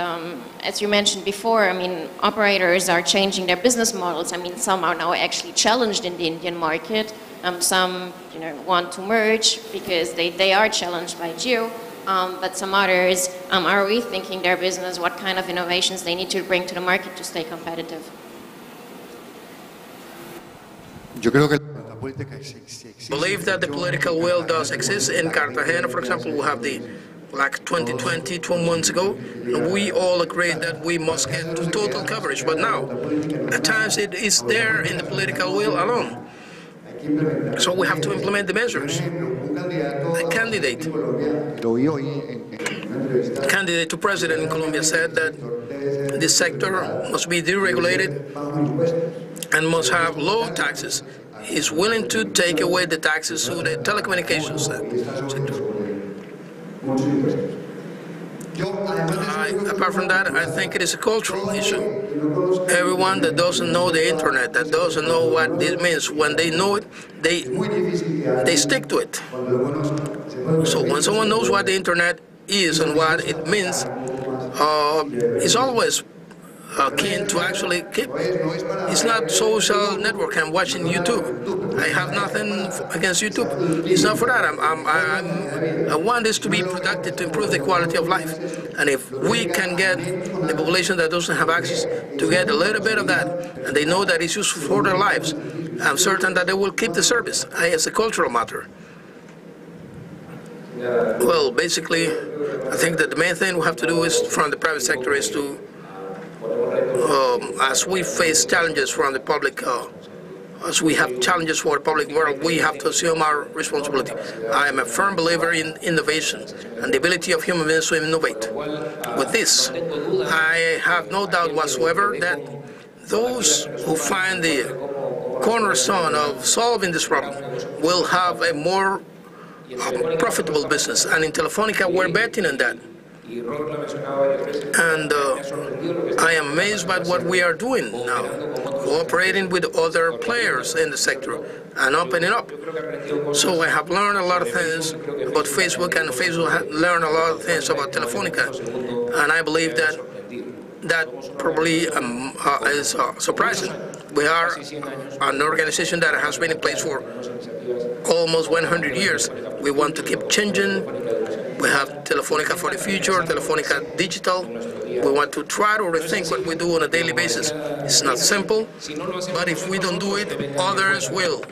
as you mentioned before, I mean, operators are changing their business models. I mean, some are now actually challenged in the Indian market. Some, want to merge because they are challenged by Jio. But some others are rethinking their business, what kind of innovations they need to bring to the market to stay competitive. Yo creo que believe that the political will does exist. In Cartagena, for example, we have the like 2020, 2 months ago, and we all agreed that we must get to total coverage. But now, at times it is there in the political will alone. So we have to implement the measures. A candidate to president in Colombia said that this sector must be deregulated and must have low taxes. He's willing to take away the taxes to the telecommunications sector. Apart from that, I think it is a cultural issue. Everyone that doesn't know the internet, that doesn't know what it means, when they know it, they stick to it. So when someone knows what the internet is and what it means, it's always keen to actually keep. It's not social network. I'm watching YouTube. I have nothing against YouTube. It's not for that. I want this to be productive to improve the quality of life. And if we can get the population that doesn't have access to get a little bit of that, and they know that it's useful for their lives, I'm certain that they will keep the service. It's a cultural matter. Well, basically, I think that the main thing we have to do is from the private sector is to as we face challenges from the public, as we have challenges for the public world, we have to assume our responsibility. I am a firm believer in innovation and the ability of human beings to innovate. With this, I have no doubt whatsoever that those who find the cornerstone of solving this problem will have a more profitable business. And in Telefonica, we're betting on that. And I am amazed by what we are doing now, cooperating with other players in the sector and opening up. So I have learned a lot of things about Facebook, and Facebook has learned a lot of things about Telefonica. And I believe that probably is surprising. We are an organization that has been in place for almost 100 years. We want to keep changing. We have Telefonica for the future, Telefonica Digital. We want to try to rethink what we do on a daily basis. It's not simple, but if we don't do it, others will.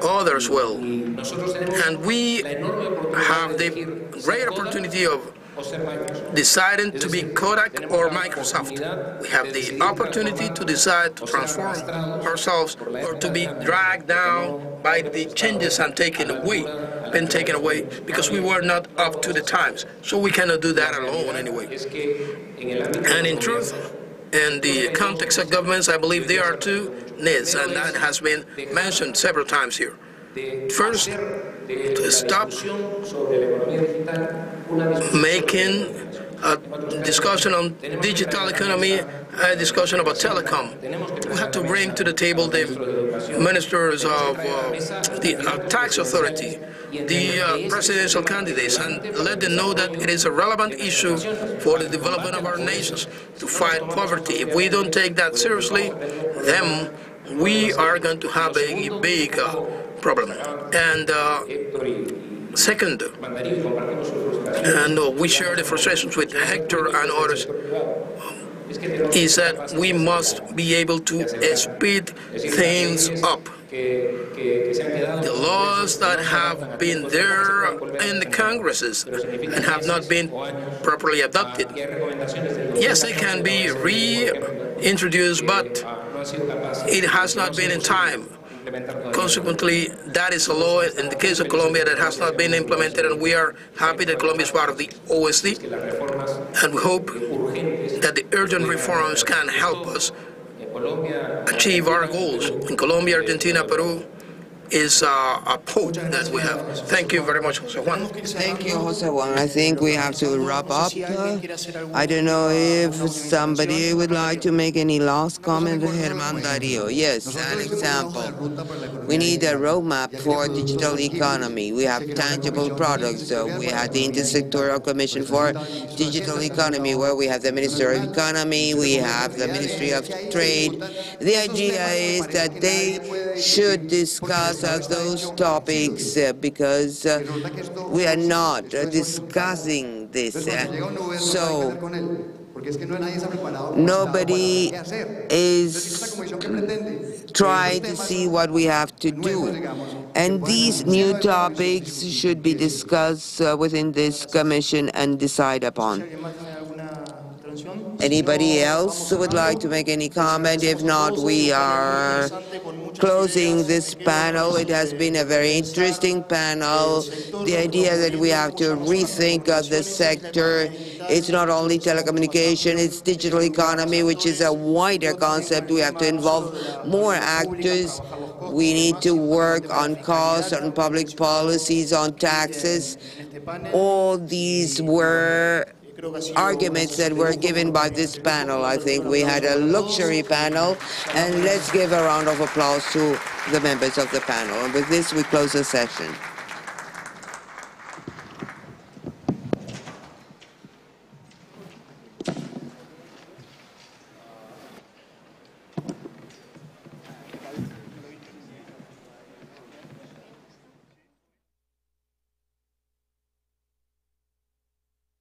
Others will. And we have the great opportunity of deciding to be Kodak or Microsoft. We have the opportunity to decide to transform ourselves or to be dragged down by the changes and been taken away because we were not up to the times. So we cannot do that alone anyway. And in truth, in the context of governments, I believe there are two needs, and that has been mentioned several times here. First, to stop making a discussion on digital economy, a discussion about telecom. We have to bring to the table the ministers of the tax authority, the presidential candidates, and let them know that it is a relevant issue for the development of our nations to fight poverty. If we don't take that seriously, then we are going to have a big problem. And second, and we share the frustrations with Hector and others, is that we must be able to speed things up. The laws that have been there in the Congresses and have not been properly adopted, yes, they can be reintroduced, but it has not been in time. Consequently, that is a law in the case of Colombia that has not been implemented, and we are happy that Colombia is part of the OSD, and we hope that the urgent reforms can help us achieve our goals. In Colombia, Argentina, Peru is a hope that we have. Thank you very much, Jose Juan. Thank you, Jose Juan. I think we have to wrap up. I don't know if somebody would like to make any last comment. Germán Darío. Yes, an example. We need a roadmap for digital economy. We have tangible products. We have the Intersectoral Commission for Digital Economy, where we have the Minister of Economy, we have the Ministry of Trade. The idea is that they should discuss those topics because we are not discussing this. So nobody is try to see what we have to do. And these new topics should be discussed within this commission and decide upon. Anybody else who would like to make any comment? If not, we are closing this panel. It has been a very interesting panel. The idea that we have to rethink the sector. It's not only telecommunication, it's digital economy, which is a wider concept. We have to involve more actors. We need to work on costs, on public policies, on taxes. All these were arguments that were given by this panel. I think we had a luxury panel, and let's give a round of applause to the members of the panel. And with this, we close the session.